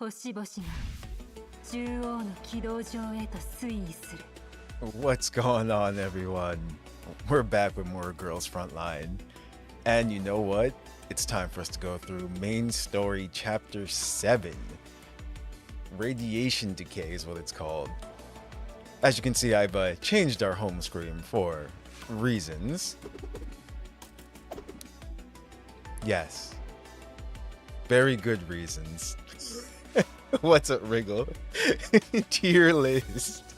What's going on, everyone? We're back with more Girls Frontline. And you know what? It's time for us to go through main story chapter 7. Radiation Decay is what it's called. As you can see, I've changed our home screen for reasons. Yes. Very good reasons. What's up, Wriggle? Tier list.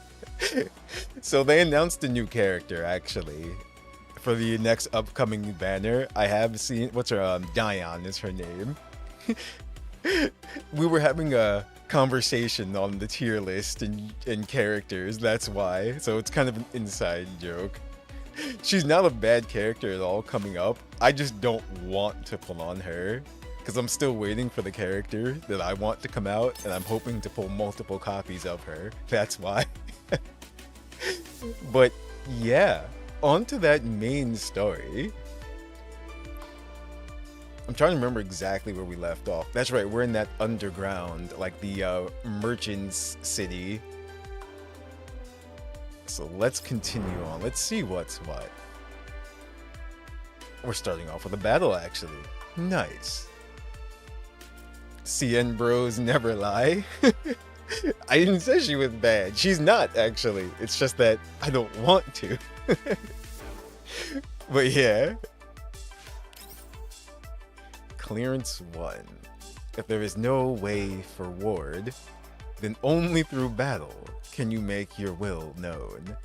So they announced a new character, actually. For the next upcoming banner, I have seen... What's her... Diane is her name. We were having a conversation on the tier list and characters, that's why. So it's kind of an inside joke. She's not a bad character at all coming up. I just don't want to pull on her. Because I'm still waiting for the character that I want to come out, and I'm hoping to pull multiple copies of her. That's why. But yeah, on to that main story. I'm trying to remember exactly where we left off. That's right, we're in that underground, like the merchant's city. So let's continue on. Let's see what's what. We're starting off with a battle, actually. Nice. CN bros never lie. I didn't say she was bad. She's not, actually. It's just that I don't want to. But yeah. Clearance 1. If there is no way forward, then only through battle can you make your will known.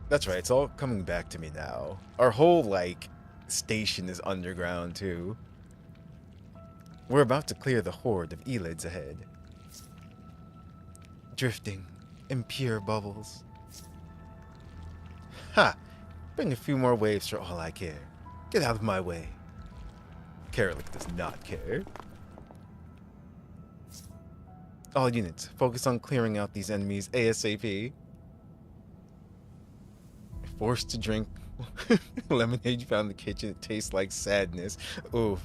That's right, it's all coming back to me now. Our whole, like, station is underground, too. We're about to clear the horde of elids ahead. Drifting in pure bubbles. Ha! Bring a few more waves for all I care. Get out of my way. Karalik does not care. All units, focus on clearing out these enemies ASAP. Forced to drink lemonade you found in the kitchen. It tastes like sadness. Oof.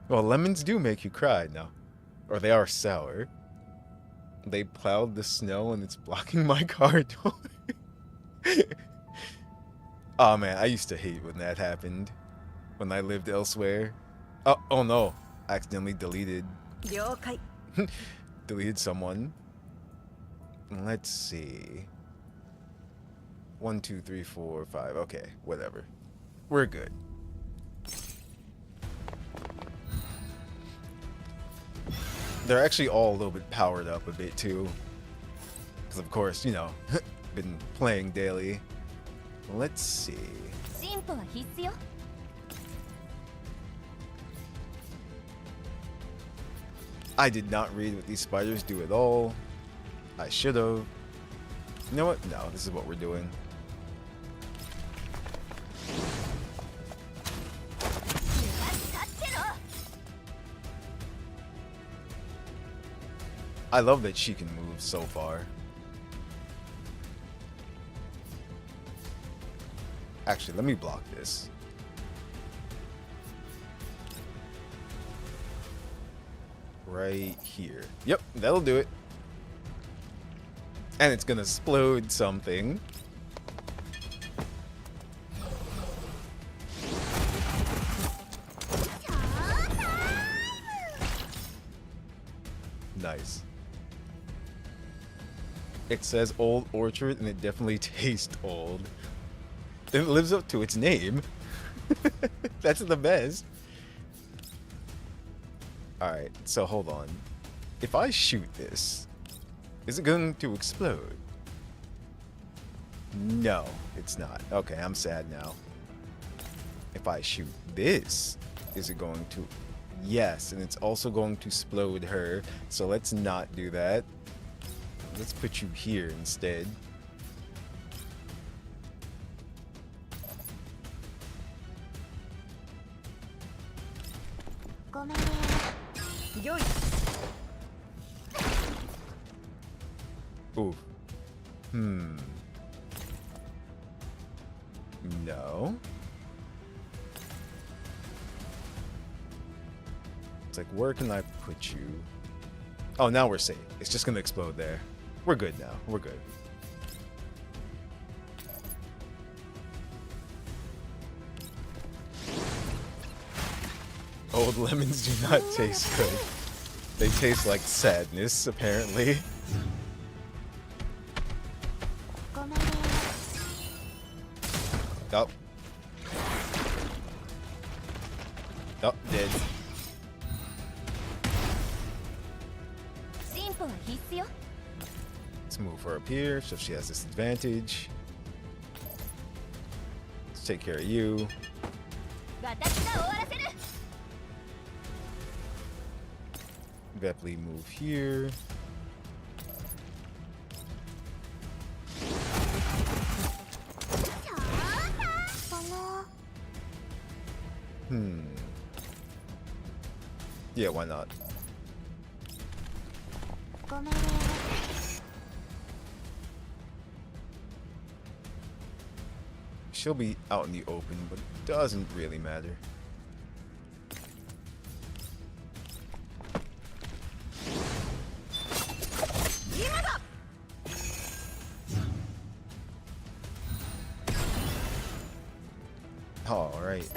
Well, lemons do make you cry now. Or they are sour. They plowed the snow and it's blocking my car door. Oh man, I used to hate when that happened. When I lived elsewhere. Oh no. I accidentally deleted. Deleted someone. Let's see. 1, 2, 3, 4, 5. Okay, whatever. We're good. They're actually all a little bit powered up a bit too. Because of course, you know, been playing daily. Let's see. I did not read what these spiders do at all. I should have. You know what? No, this is what we're doing. I love that she can move so far. Actually, let me block this. Right here. Yep, that'll do it. And it's gonna explode something. Nice. It says Old Orchard and it definitely tastes old. It lives up to its name. That's the best. Alright, so hold on. If I shoot this, is it going to explode? No, it's not. Okay, I'm sad now. If I shoot this, is it going to... Yes, and it's also going to explode her. So let's not do that. Let's put you here instead. Ooh. No. It's like, where can I put you? Oh, now we're safe. It's just gonna explode there. We're good now. We're good. Old lemons do not taste good. They taste like sadness, apparently. Oh. Oh, dead. Let's move her up here so she has this advantage. Let's take care of you. Definitely move here. Yeah, why not? She'll be out in the open, but it doesn't really matter. All right.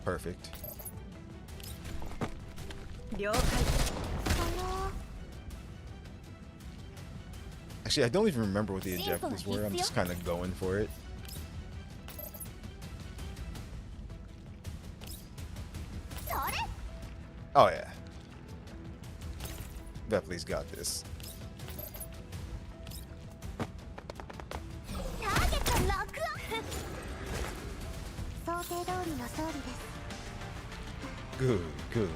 Perfect. Actually, I don't even remember what the objectives were. I'm just kind of going for it. Oh yeah. Definitely's got this. Good, good.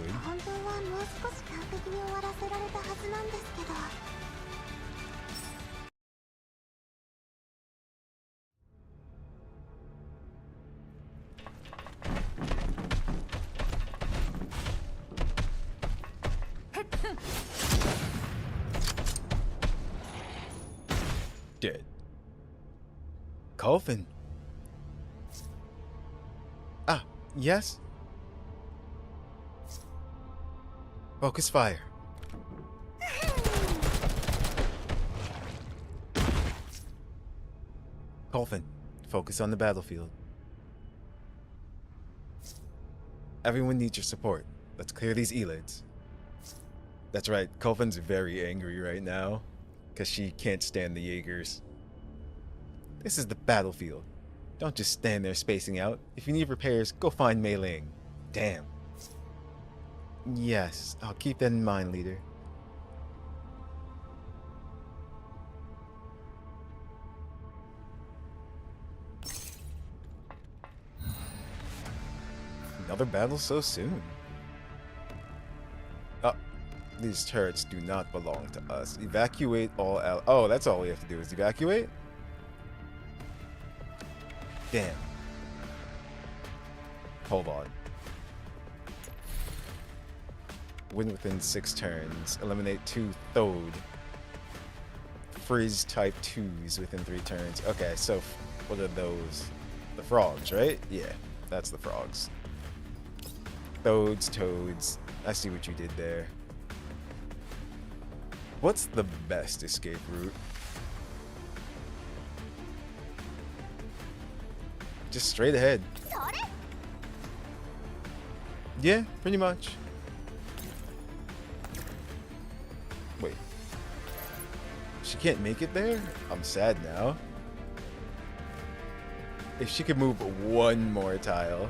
Dead. Coffin. Ah, yes. Focus fire. Coffin, focus on the battlefield. Everyone needs your support. Let's clear these elids. That's right, Coffin's very angry right now, because she can't stand the Jaegers. This is the battlefield. Don't just stand there spacing out. If you need repairs, go find Mei Ling. Damn. Yes, I'll keep that in mind, leader. Another battle so soon? Oh, these turrets do not belong to us. Evacuate all oh, that's all we have to do is evacuate? Damn. Hold on. Win within 6 turns. Eliminate 2 Thode. Frizz type 2s within 3 turns. Okay, so what are those? The frogs, right? Yeah, that's the frogs. Thodes, toads. I see what you did there. What's the best escape route? Just straight ahead. Yeah, pretty much. Wait. She can't make it there? I'm sad now. If she could move 1 more tile.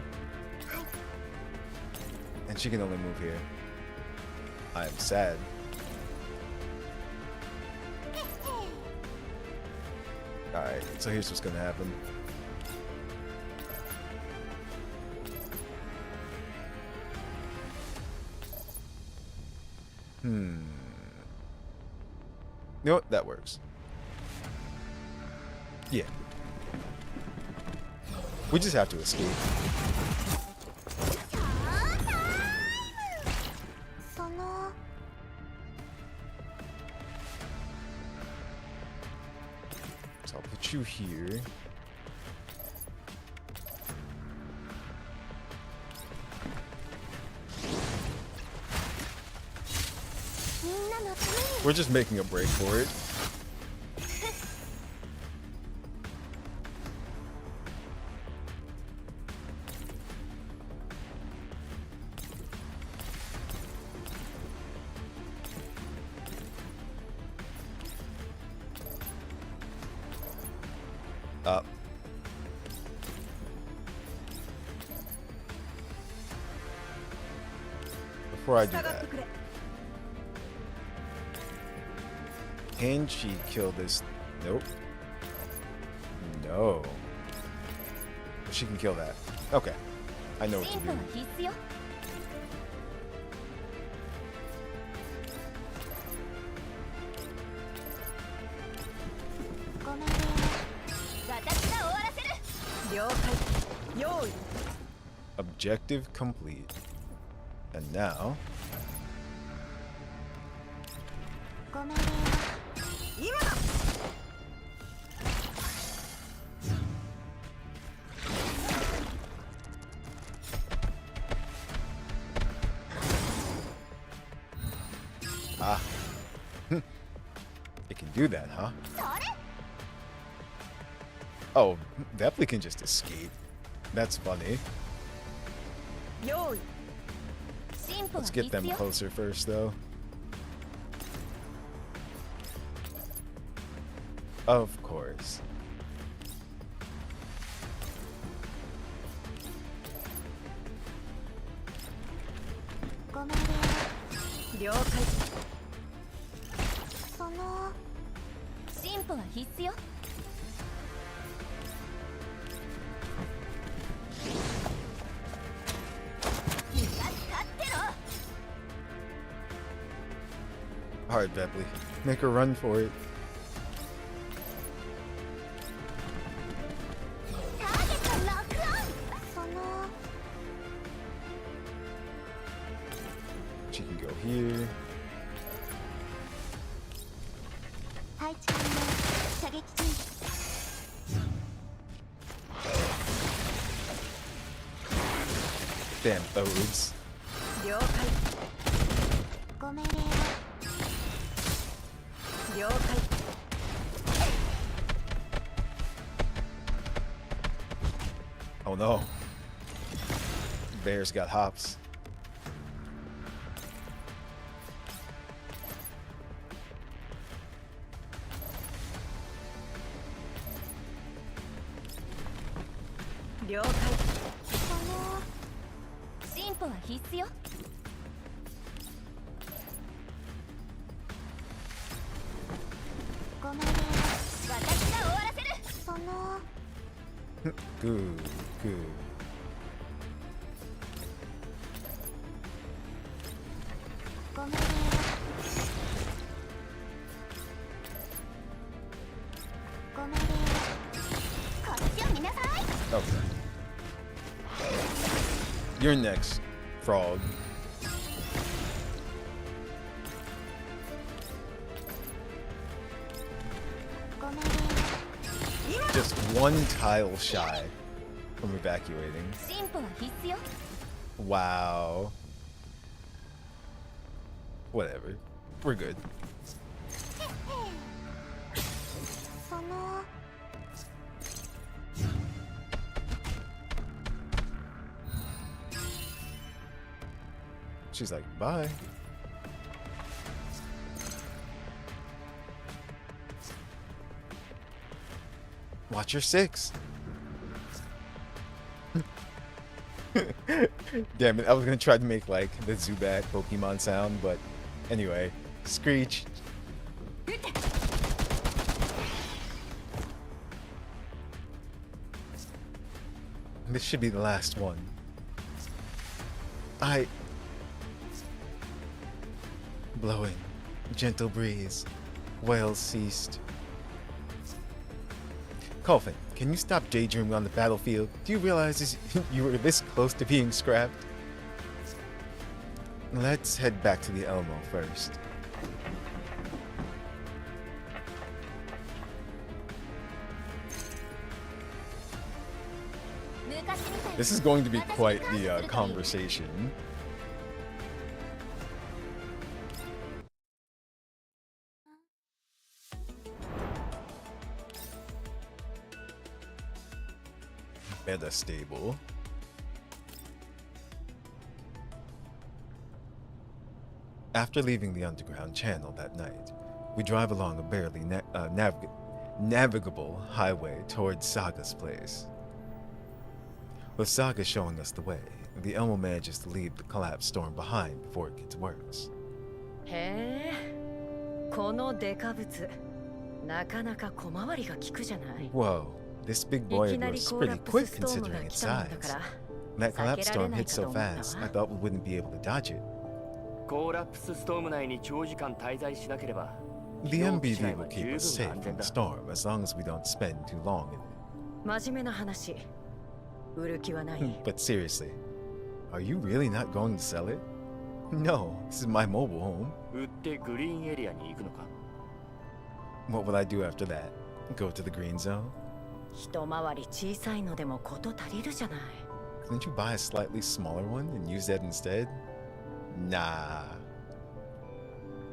And she can only move here. I am sad. Alright, so here's what's gonna happen. You know what? That works. Yeah. We just have to escape. So I'll put put you here. We're just making a break for it. Up. Before I do that, can she kill this? Nope. No. She can kill that. Okay. I know what to do. Objective complete. And now... Ah. It can do that, huh? Oh, definitely can just escape. That's funny. Let's get them closer first, though. Of course. Alright, Bepley. Make her run for it. She can go here. Damn oaths. Oh no. Bear's got hops. Good, good. Okay. You're next, frog. Just one tile shy from evacuating. Wow. Whatever. We're good. She's like, bye. Watch your six. Damn it, I was gonna try to make like the Zubat Pokemon sound, but anyway, Screech. This should be the last one. Blowing, gentle breeze, wails ceased. Colvin, can you stop daydreaming on the battlefield? Do you realize you were this close to being scrapped? Let's head back to the Elmo first. This is going to be quite the conversation. Meta stable. After leaving the underground channel that night, we drive along a barely navigable highway towards Saga's place. With Saga showing us the way, the Elmo manages to leave the collapsed storm behind before it gets worse. へえ、このデカブツ、なかなか小回りが利くじゃない。 Whoa, this big boy was pretty quick considering its size. That collapse storm hit so fast, I thought we wouldn't be able to dodge it. コーラプスストーム内に長時間滞在しなければ The MBV will keep us safe from the storm as long as we don't spend too long in it. 真面目な話、売る気はない。 But seriously, are you really not going to sell it? No, this is my mobile home. 売ってグリーンエリアに行くのか What will I do after that? Go to the green zone? 一回り小さいのでもこと足りるじゃない。 Couldn't you buy a slightly smaller one and use that instead? Nah.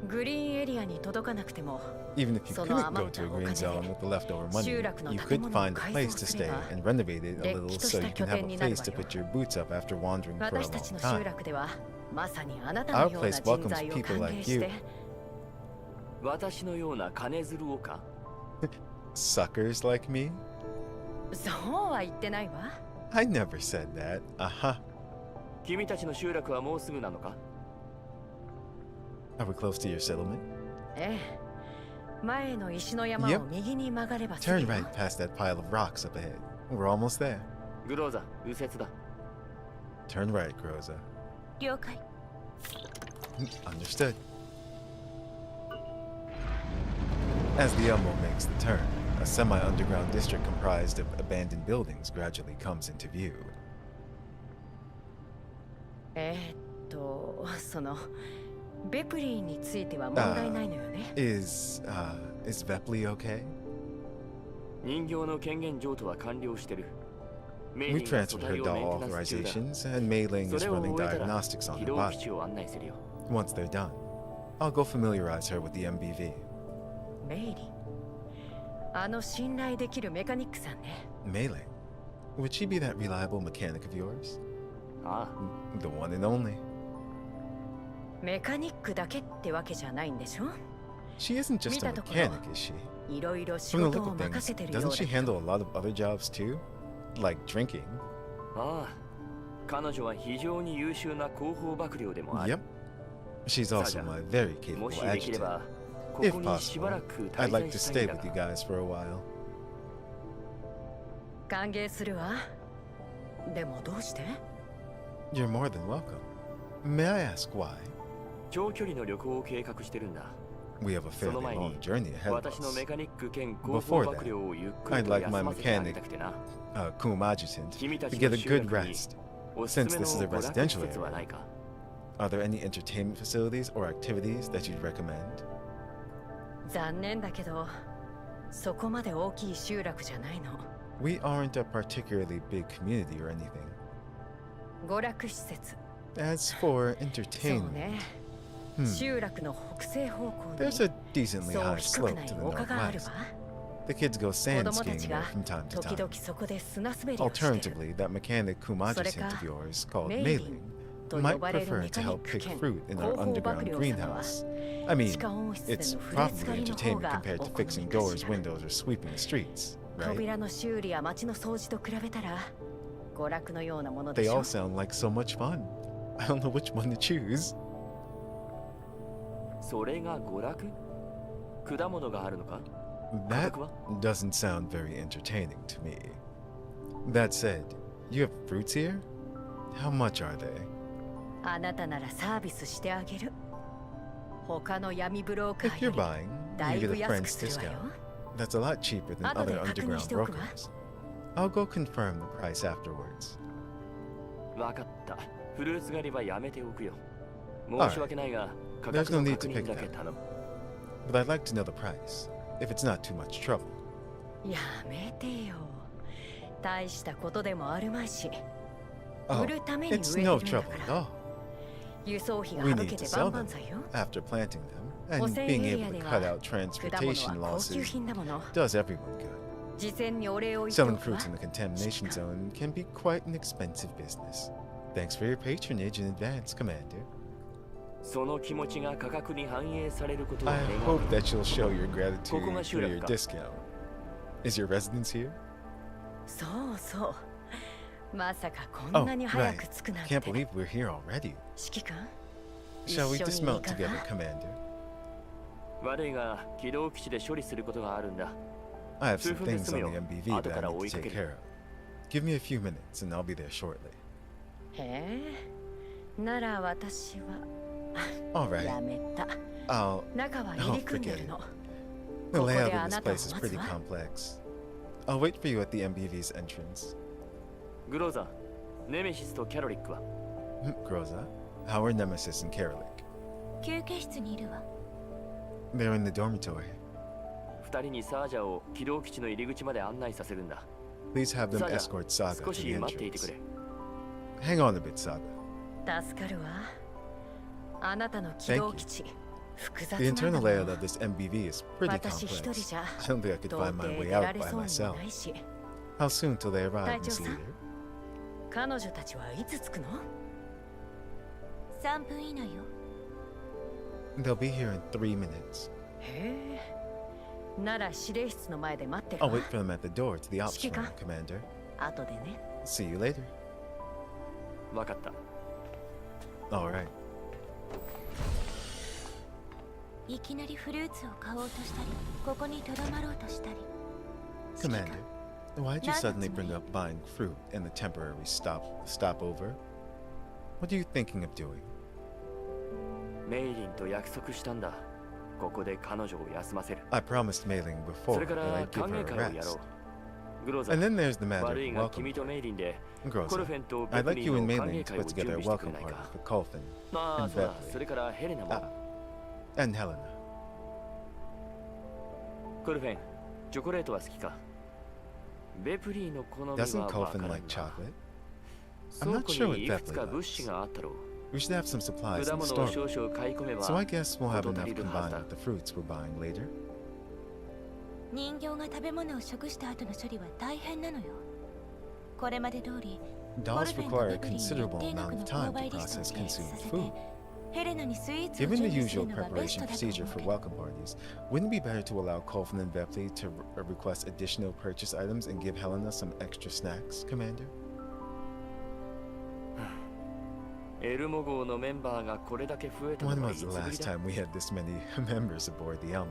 グリーンエリアに届かなくても、 Even if you couldn't go to a green zone with the leftover money, you could find a place to stay and renovate it a little so you can have a place to put your boots up after wandering for a 私 long たちの集 time. 落ではまさにあなたの Our ような place 人 welcomes 材を people 歓 like 迎し you. て、私のような金づるをか Suckers like me? そうは言ってないわ。 I never said that. Uh-huh. 君たちの集落はもうすぐなのか Are we close to your settlement? ええ、前の石の山を右に曲がればすぐ Turn よ。 right past that pile of rocks up ahead. We're almost there. グローザ右折だ Turn right, Groza. 了解。 Understood. As the Elmo makes the turn, a semi-underground district comprised of abandoned buildings gradually comes into view. そのベプリーについては問題ないのよね。Is Vepley okay? 人形の権限譲渡は完了してる We transferred her doll authorizations, and Mei Ling is running diagnostics on her body. Once they're done, I'll go familiarize her with the MBV. メイリン、あの信頼できるメカニックさんね。 Mei Ling? Would she be that reliable mechanic of yours? あ The one and only. メカニックだけってわけじゃないんでしょ。 She isn't just a mechanic, is she? いろいろ仕 From the 事 look を of 任 things, せてるよう doesn't だ she けど。 handle a lot of other jobs too? Like drinking? あ彼女は非常に優秀な広報幕僚でもある Yep. She's also my very も capable しできれ adjutant. ばこ If こにしばら possible, く I'd 滞 like 在 to したい stay んだ with you が guys for a while. 歓迎するわ。でもどうして？ You're more than welcome. May I ask why? 長距離の旅行を計画してるんだ We have a その fairly 前に long journey ahead of 私のメ us. カニック兼広報 Before that, 幕僚をゆっくり I'd と like 休 my ませてあげ mechanic, たくてな Kum adjutant, 君た to ち get の a 集 good 落に rest. おすす Since め this の is a 娯楽施 residential 設はない area, か are there any entertainment facilities or activities that you'd recommend? 残念だけど、そこまで大きい集落じゃないの。 We aren't a particularly big community or anything. 娯楽施設。 As for そう entertainment, ね。 hmm, 集落の北西方向に there's a decently そう high 低く slope ない to the 丘がある northwest. わ。 The kids go 子 sand 供た skiing ち there が from time to 時 time. 々そこで砂滑りをしてる。 Alternatively, that mechanic Kum adjutant of yours called Mei Mei Ling Ling と might 呼ばれる prefer メ to カニ help ック pick 兼 fruit in 広 our 報幕 underground 僚様は greenhouse. I mean, 地下温室で it's の筆 probably 使いの方 entertainment が compared お to 好み fixing か doors, しら。 windows, or sweeping streets, right? 扉の修理や街の掃除と比べたら娯楽のようなもので They し all ょ。 sound like so much fun. I don't know which one to choose. それが娯楽果物があるのか That 価格は doesn't sound very entertaining to me. That said, you have fruits here? How much are they? あなたならサービスしてあげる。他の闇ブローカ If ーよ you're り buying, だ you いぶ get a 安く friend's するわよ。 discount. That's a lot cheaper than 後で other 確認 underground しておくわ。 brokers. I'll go confirm the price afterwards. わかったフルーツ狩りはやめておくよ Alright. 申し訳ないが価 There's 格 no の need 確 to 認 pick だけ that. 頼む But I'd like to know the price, if it's not too much trouble. やめてよ。大したことでもあるまいし。Oh, 売るために it's 植え no てるんだ trouble か at ら all. 輸送費が We 省 need け to て sell 万 them 々歳よ after planting them, 汚 and 染 being エリ able ア to で cut は out 果物 transportation は高級 losses 品だもの does everyone good. 事前にお礼を言ってお Selling くわ fruits in the contamination zone can be quite an expensive business. Thanks for your patronage in advance, Commander. その気持ちが価格に反映されることを I 願 hope う that you'll show your こ gratitude こが through 集落 your か discount. Is your residence here? そうそうまさかこ Oh, んなに right. 早く着くなんて Can't believe we're here already. 指揮官 Shall we 一緒に行 dismount か together, ない Commander? 悪いが軌道基地で処理することがあるんだ I have some 数分で things 済む on よ the MBV 後 that か I ら need 追 to いかけ take る care of. Give me a few minutes and I'll be there shortly. へえなら私は Alright, やめた I'll... 中は入り組んでるの The ここで layout あ of な this たを place is 待つ pretty わ complex. I'll wait for you at the MBV's entrance. グローザネメシスとキャロリックは Groza, how are Nemesis and Karalik? 休憩室にいるわ。 They're in the dormitory. 二人にサージャを軌道基地の入り口まで案内させるんだ Please have them サージャ escort Saga 少 to し the 待っていてく entrance. れ Hang on a bit, Saga. 助かるわあなたの軌道基地複雑 The なんだ internal も layout の of this MBV is pretty 私一人 complex. じゃ I don't think I could 到 find 底 my 出 way ら out れ by そうにも myself. ないし How soon till they arrive, 隊長 Miss さん Leader? 彼女たちはいつ着くの3分以内よ。 They'll be here in 3 minutes. へえなら司令室の前で待ってる I'll わ wait for them at the door to the ops 指揮 room, 官 Commander. 後でね See you later. 分かった Alright. いきなりフルーツを買おうとしたり、ここにとどまろうとしたり。 Commander, why'd you None suddenly of bring me. up buying fruit in the temporary stopover? What are you thinking of doing? メイリンと約束したんだここで彼女を休ませる I promised Mei-Ling そ before れか that ら I'd give 歓 her 迎 a 会をやろ rest. うグローザ And then there's the matter 悪い of が welcome 君とメイリンで party. コル Groza, フェンとベ I'd プ like リ you ー and の歓 Mei-Ling 迎 to 会を put 準 together a 備してくれ welcome ない party か for Colfin まあ and そうだ Bepley それからヘレナも and Helena. コルフェンチョコレートは好きかベプリーの好みは Doesn't わからん Colfin が like chocolate? 倉 not 庫 sure に what いくつか Bepley 物資 likes. があったろう We should have some supplies 果 in 物を store. 少々買い込めば So I guess we'll have 事 enough 足りるはず combined だ with the fruits we're buying later. 人形が食べ物を食した後の処理は大変なのよ。これまで通り、コ Dolls ルフェン require と a ベプリーに一 considerable 定額 amount の of time 購買 to リストを process 提出 consumed させ food. て、ヘレナにスイーツを Given 準 the 備する usual のがベス preparation トだと思 procedure う for けど。 welcome parties, wouldn't it be better to allow Colfin and Bepley to request additional purchase items and give Helena some extra snacks, Commander? エルモ号のメンバーがこれだけ増えた When のはい was つ the ぶり last だ time we had this many members aboard the Elma?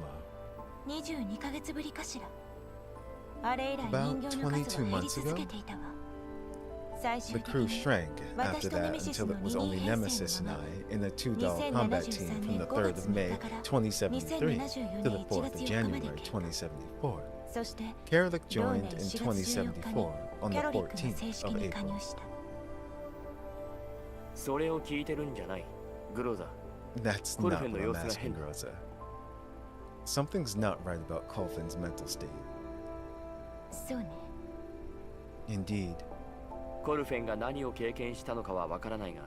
22ヶ月ぶりかしら。あれ以来 About 人形の数は 22減り months 続 ago? けていたわ。最 The 終的 crew に shrank after that until it was only Nemesis and I in a two-doll combat team from the 3rd of May 2073 to the 4th of January 2074. そして Karalik 同 joined 年 in 4月14日に 2074 on キ the ャロリックが正 14th 式 of に加 April. 入した。それを聞いてるんじゃないグローザ That's not what I'm asking, Groza. Something's not right about Colfin's mental state. そうね。 Indeed. コルフェンが何を経験したのかはわからないが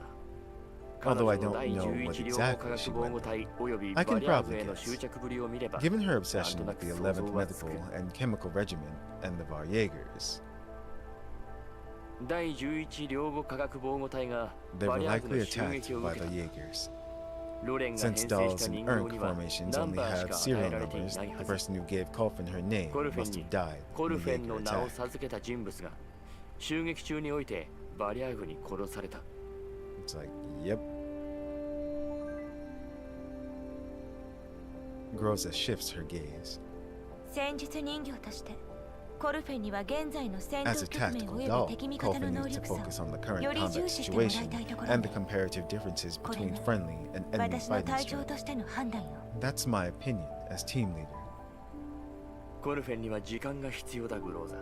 Although I 彼女の don't 第 know what 11両化 exactly 学 she 防 went 護 through. 隊および I バ can リアーズ probably への guess. 執着ぶりを見れば Given her なん obsession とな with く the 想 11th 像はつく Medical and Chemical Regiment and the Varjägers, 第11両護化学防護隊が they バ were リアーズ likely の襲 attacked 撃を by 受け the た Jaegers. ロレンが編 Since 成し dolls た and 人形 Ernk には formations ナン only バーし had か与 serial えられてい numbers, ない the はず person who gave Colfin her name コルフェン must に have died コル in フ the ェンの Jaeger 名を attack. 授けた人物が襲撃中においてバリアーグに殺された It's like, yep. Groza shifts her gaze. 戦術人形としてコルフェンには現在の戦 As a 闘局面 tactical およ doll, び敵味方の Colfin 能 needs to 力差 focus on the current より combat 重視してもらい situation たいところ and the ね。 comparative differences これ between ね friendly and enemy 私の fighting 隊長 strength. としての判断よ。 That's my opinion as team leader. コルフェンには時間が必要だグローザ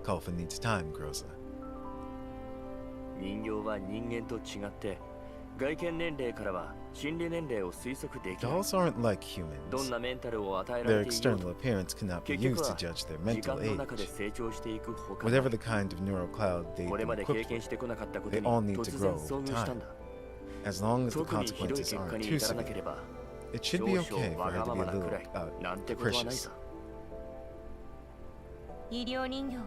Colfin needs time, Groza. 人形は人間と違って外見年齢からは心理年齢を推測できない。 Dolls aren't like どん humans. なメンタルを与えら Their れていよう external と appearance cannot be 結局 used は to judge their 時 mental 間の中で age. 成長していくほか Whatever the kind of neural cloud they've これま been で経 equipped 験 with, してこなかったこと they に all need to 突然 grow 遭 over 遇したん time. だ。 As long as the 特にひどい consequences 結果 aren't に too 至らなけ severe, れば it should 少 be 々 okay わ for her が to ま be ま a なくら little いなんてことはない capricious. さ。医療人形は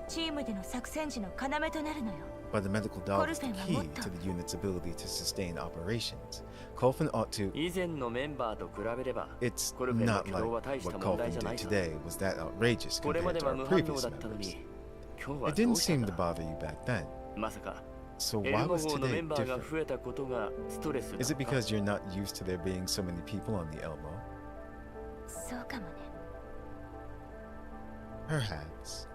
チームでの作戦時の要となるのよ。 But the medical doll is the Colfin keyはもっと to the unit's ability to sustain operations. Colfin ought to. 以前のメンバーと比べれば It's コルフェンの not 挙 like 動は大した what 問題 Colfin じゃな did いさ。 today was that outrageous これま compared で to は our 無反応 previous だったの members. に今日は It ど didn't うしたん seem to だ。 bother you back then. まさか So エル why モ was 号のメ today ンバーが different? 増えたことがストレスな Is it のか。 because you're not used to there being so many people on the Elmo? そうかもね。 Perhaps.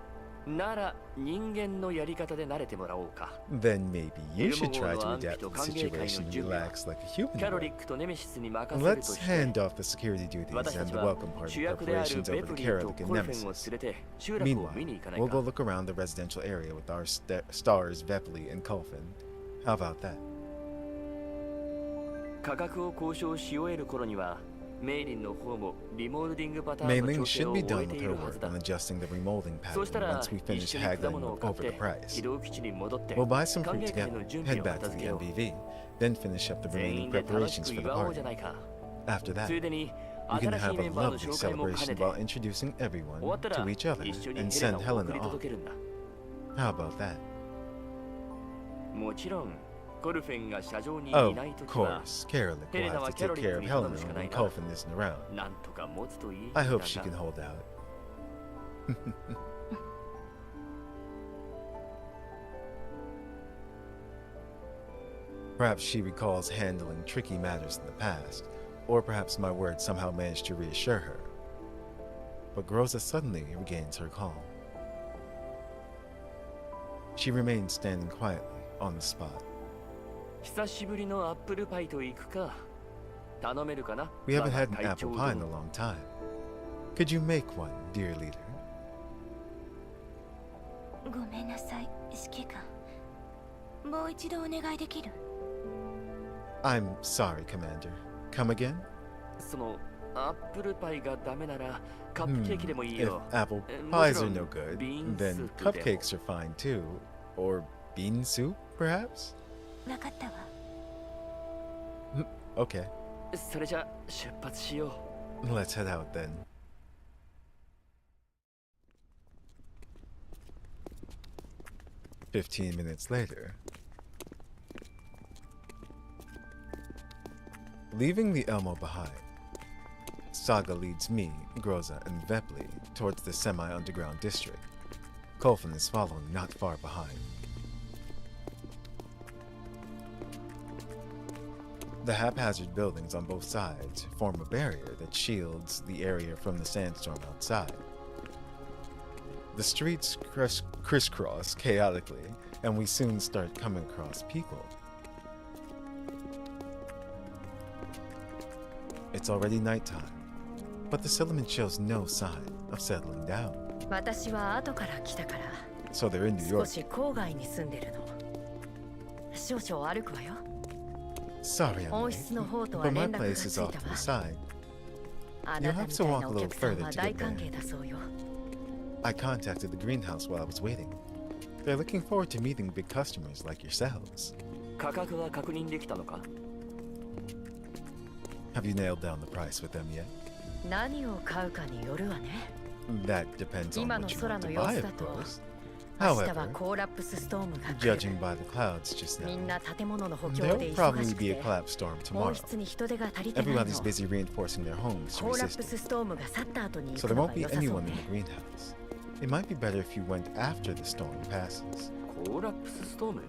なら人間のやり方で慣れてもらおうか。 Then maybe you should try to Elmo adapt to the の安否と歓迎会の situation and 準備は relax like a human キャロリ would. ックとネメシスに任せると Let's して hand off the security duties 私た and ち the は welcome party 主役である preparations ベ over プ the リーと Kerrick and コルフェンを Nemesis. 連れて集落を見に行かない Meanwhile, か。 we'll go look around the residential area with our stars, Vepley and Colfin. How about that? 価格を交渉し終える頃にはメイリンの方もリモールディングパターンの Mei 調 Ling 整 should を be 終 done えて with い her るはず work だ。 on adjusting the remolding そうした pattern ら once we 一 finish 緒に果 haggling 物を買っ over the て price. 軌道基地に戻って We'll buy some 歓 fruit 迎会 together, の準 head 備を back 片 to 付 the けよう。 MBV, then finish up the 全 remaining 員で楽し preparations く for the 祝おうじゃな party. いか。 After つ that, いでに we can 新しい have メ a ンバーの lovely 紹介も兼ね celebration て while introducing everyone 終わったら to each other 一緒に and ヘレ send ナを Helena 送り off. 届けるんだ。 How about that? もちろんコルフェンが車上にい Oh, ない of ときは course. Carolick will Helena have は to キャロ take リ care ッ of クに頼 Helena むしかな when いな。 Colfin isn't around. なんとか持つといいん I だ hope が she can hold out. Perhaps she recalls handling tricky matters in the past, or perhaps my words somehow managed to reassure her. But Groza suddenly regains her calm. She remains standing quietly on the spot. 久しぶりのアップルパイと行くか。頼めるかな。 We haven't 我 had が an 隊 apple 長 pie in a 殿。 long time. Could you make one, dear leader? ごめんなさい、指揮官。もう一度お願いできる？ I'm sorry, Commander. Come again? そのアップルパイがダメならカップケーキでもいい If よ。 apple もち pies ろ are ん no good, ビーンス then ープで。 cupcakes are fine too. Or bean soup, perhaps? わかったわ。 Okay, それじゃ出発しよう。 let's head out then. "15 minutes later. Leaving the Elmo behind, Saga leads me, Groza, and Vepley towards the semi-underground district. Colfin is following not far behind. The haphazard buildings on both sides form a barrier that shields the area from the sandstorm outside. The streets crisscross chaotically, and we soon start coming across people. It's already nighttime, but the settlement shows no sign of settling down. 私は後から来たから So they're in New 少 York. し郊外に住んでるの。少々歩くわよ。 Sorry, I'm 温 late, 室の方とは but my 連絡が place つ is い off た to わ the。side. あなた You'll み have た to い walk な a お little 客さん further は to 大 get 歓 there. 迎だそうよ。 I contacted the greenhouse while I was waiting. They're looking forward to meeting big customers like yourselves. 価格は確認できたのか。 Have you nailed down the price with them yet? 何を買うかによるわね。 That depends on 今の what you 空 want の to 様 buy, 子だ of と course. 明日は However, コーラップスストームが来 judging る。 by the clouds just みん now, な建物の補強 there'll で忙 probably しく be a て collapse storm 温 tomorrow. 室に人手が足りてないの。 Everybody's busy reinforcing their homes to コーラッ resist プス it. ストームが去った後に行 So く there の won't が be 良さそう anyone in ね。 the greenhouse. It might be better if you went after the storm passes. コーラップスストーム。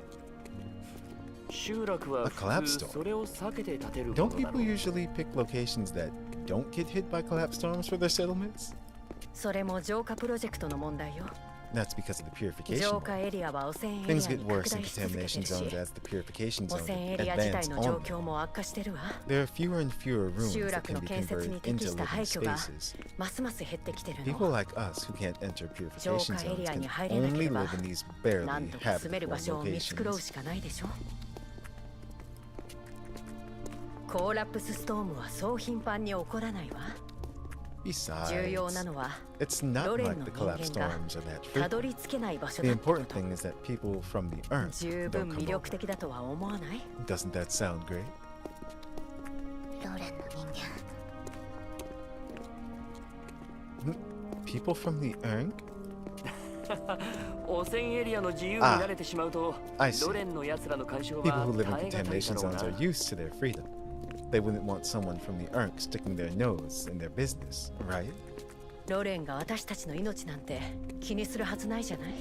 集落は A collapse 普通 storm. それを避けて建てるも Don't のだ people ろう。 usually pick locations that don't get hit by collapse storms for their settlements? それも浄化プロジェクトの問題よ。 That's because of the purification. 浄 work. 化エリアは汚染エリア Things に get 拡 worse 大 in し続けて contamination るし、 zones as the purification 汚 zone 染エリア自 advance 体の状 on 況 them. も悪化してるわ。 There are fewer and fewer rooms 集 that 落 can の be 建設に converted 適 into した living 廃墟が spaces. ますます減ってきてる People の。 like us who can't enter 浄 purification 化エリ zones アに can 入れなけ only れば live in these なん barely とか住める場 habitable 所を見繕う locations. しかないでしょ。コーラプスストームはそう頻繁に起こらないわ。重要 Besides, なのは it's ロ not レン like の the 人 collapse 間が storms are that たど frequent. り着けない場所 The だってこ important と。 thing is that people from the Earth 十 don't 分 come 魅 over. 力的だとは思わない？ Doesn't that sound great? ローレンの人間 People from the Earth? 汚染エリアの自由に慣れてしまうと、 I see. ロレンの奴らの干渉は People who live in 耐え難い contamination だろう zones な are used to their freedom. They wouldn't want someone from the Earth sticking their nose in their business, right? ロレンが私たちの命なんて気にするはずないじゃない。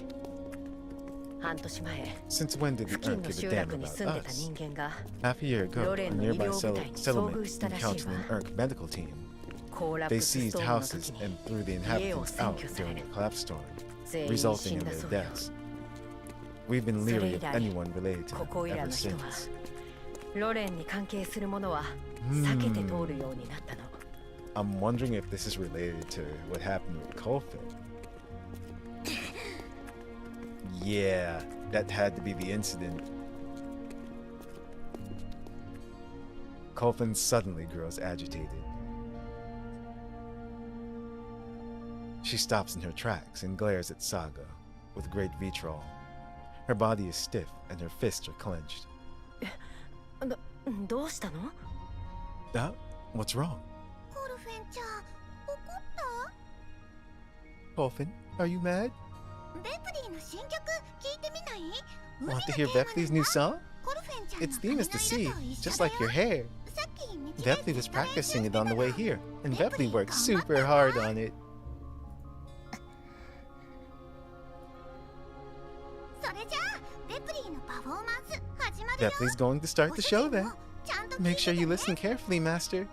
半年前、 Since when did the 付近 Earth の give 集 a damn 落に about 住んでた us? 人間が Half a year ago, a Lorenの nearby 医療部隊に遭 settlement 遇したらしいわ。 encountered an Earth medical team. コーラプ They スス seized トームの houses 時に and threw the 家を inhabitants 占 out 拠さ during れ the collapse storm, 全員 resulting 死ん in だ their そうよ。 deaths. We've been それ leery 以 of 来 anyone related to こ them こいら ever の人は since. ロレンに関係するものは避けて通るようになったの。I'm wondering if this is related to what happened with Colfin. Yeah, that had to be the incident. Colfin suddenly grows agitated. She stops in her tracks and glares at Saga with great vitriol. Her body is stiff and her fists are clenched. どうしたの？ What's wrong? コルフェンちゃん怒った？ Colfin, are you mad? ベプリーの新曲聞いてみない？ Want to hear Veply's new song? コルフェンちゃんの Its theme is the 髪 sea, の色と一緒 just だよ。 like your hair. さっき道で Veply was ずっと練習 practicing し it て on た the の。 way here, and Veply Veply worked 頑張った super わ。 hard on it. それじゃあベプリーのパフォーマンス始まるよ。 Veply's going to start the show ご主人 then. もちゃんと聞い Make て sure て you ね。 listen carefully, Master.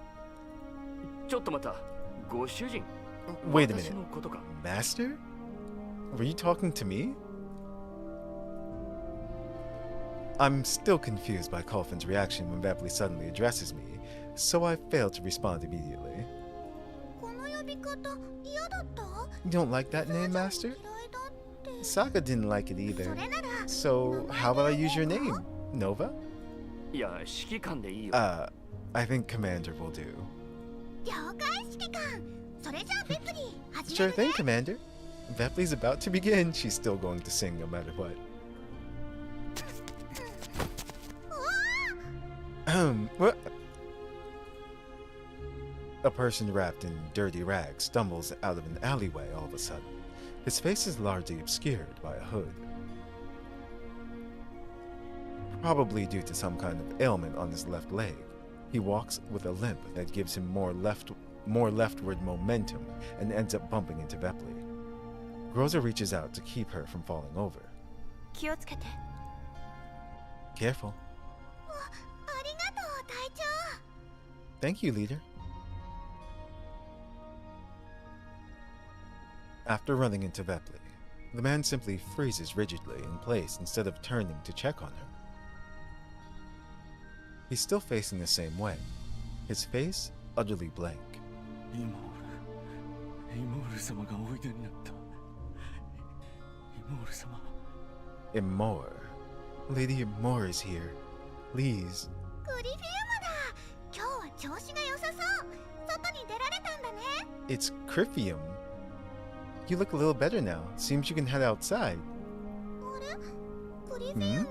ちょっと待った。ご主人。 Wait a 私 minute. のことか。 Master? Were you talking to me? I'm still confused by Colfin's reaction when Veply suddenly addresses me, so I fail to respond immediately. この呼び方嫌だった？ You don't like that name, 嫌い Master? だって。 Saga didn't like it either. それなら So, how about I use your name? Nova? いや、指揮官でいいよ。 I think Commander will do. 了解指揮官。それじゃあベプリー始 Sure めるね。 thing, Commander. Veply's about to begin. She's still going to sing no matter what. What? A person wrapped in dirty rags stumbles out of an alleyway all of a sudden. His face is largely obscured by a hood. Probably due to some kind of ailment on his left leg, he walks with a limp that gives him more leftward momentum and ends up bumping into Veply. Groza reaches out to keep her from falling over. 気をつけて。 Careful. ありがとう隊長。 Thank you, leader. After running into Veply, the man simply freezes rigidly in place instead of turning to check on her. He's still facing the same way, his face utterly blank. イモール様がおいでになった。イモール様。 Imor. Lady Imor is here. Please. クリフィウムだ。今日は調子が良さそう。外に出られたんだね。 It's Crifium. You look a little better now. Seems you can head outside. あれクリフィウム、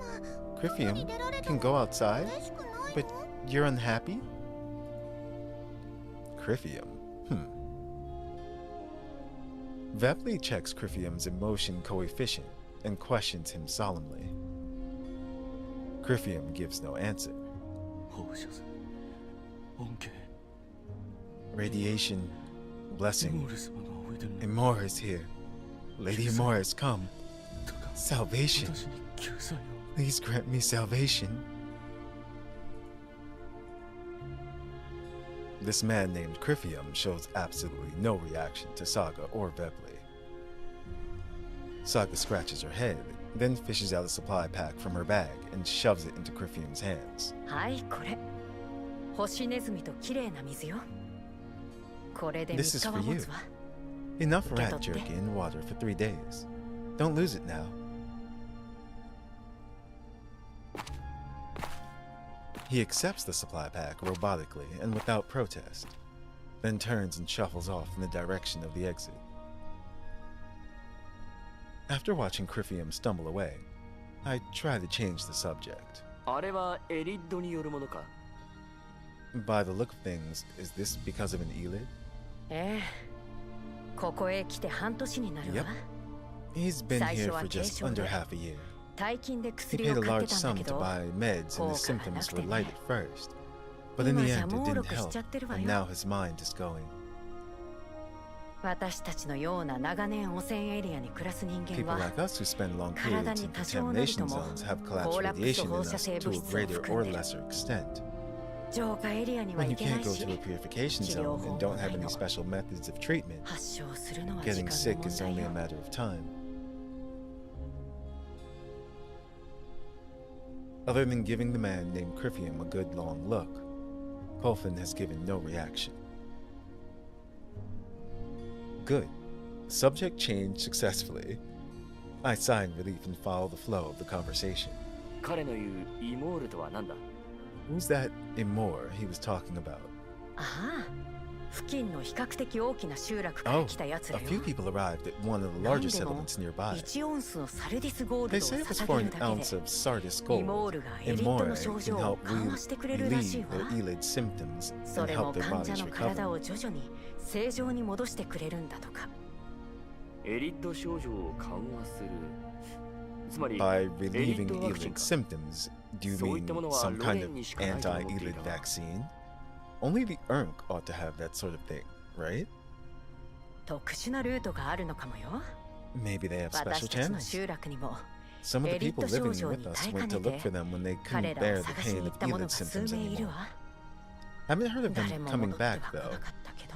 外に Crifium 出られた can の go outside? 嬉しくないの？ But you're unhappy? Crifium. Veply checks Crifium's emotion coefficient and questions him solemnly. Crifium gives no answer. 放射線。恩恵。 Radiation, イ blessing. モール様がおいでになった Imor is here. Lady Imor has come. とか。 Salvation. 私に救済を。 Please grant me salvation. This man named Crifium shows absolutely no reaction to Saga or Veply. Saga scratches her head, then fishes out a supply pack from her bag and shoves it into Crifium's hands. はいこれ。星ネズミと綺麗な水よ。これで This 3 is 日 for は持 you. つわ。 Enough Get rat up jerky there. in water for 3 days. Don't lose it now. He accepts the supply pack robotically and without protest, then turns and shuffles off in the direction of the exit. After watching Crifium stumble away, I try to change the subject. あれはエリッドによるものか? By the look of things, is this because of an ELID? ええ、ここへ来て半年になるわ。 He's been here for just under half a year. 大金で He 薬 paid を a 買っ large てたんだ sum け to ど、 buy meds and his symptoms were light at first. But in 今 the じゃ end も it うろ didn't くしちゃ help, ってるわ and よ。 now his mind is going. 私たちのような長年汚染エリアに暮らす人間 People は like us who spend long 体 periods に in 多少なりと contamination も zones have コ collapsed ーラプス radiation in 放射 us 性 to 物 a 質を greater 含 or んでる。 lesser extent. 浄化エリアには When 行 you けな can't い go し、 to a purification 治療 zone 法 and も don't な have い any の。 special methods of treatment, 発症するのは時 getting 間 sick の is 問 only 題 a よ。 matter of time. Other than giving the man named Crifium a good long look, Colfin has given no reaction. Good. Subject changed successfully. I sigh in relief and follow the flow of the conversation. 彼の言うイモールとは何だ? Who's that Imor he was talking about? ああ、付近の比較的大きな集落から Oh, 来たやつ a らよ。 few people arrived at one of the larger settlements nearby. 1オンスのサルディスゴール They ドを say it was 捧 for げ an るだけ ounce で of Sardis イモー gold. ルがエリット Imor の症 can 状を help 緩和してくれるらしい relieve わ。 their ELID symptoms そ and れも help their 患者 bodies の体 recover. を徐々に正常に戻してくれるんだとか。エリッド症状を緩和する。つまり、 By relieving エリッドワクチン ELID か。 symptoms, do you そういったも mean のは some ロ kind レ of ンにしかないと思ってい anti-ELID たが。 vaccine? Only the ERNC ought to have that sort of thing, right? 特殊なルートがあるのかもよ。 Maybe they have 私 special たちの channels. 集落にも Some of the Elite people living 症状 with に us 耐えか went ね to て look for them when they 彼 couldn't らを bear the 探し pain に行 of った者 ELID が数 symptoms 名いる anymore. わ。 Haven't heard of 誰 them も coming 戻っては back 来 though. なかったけど。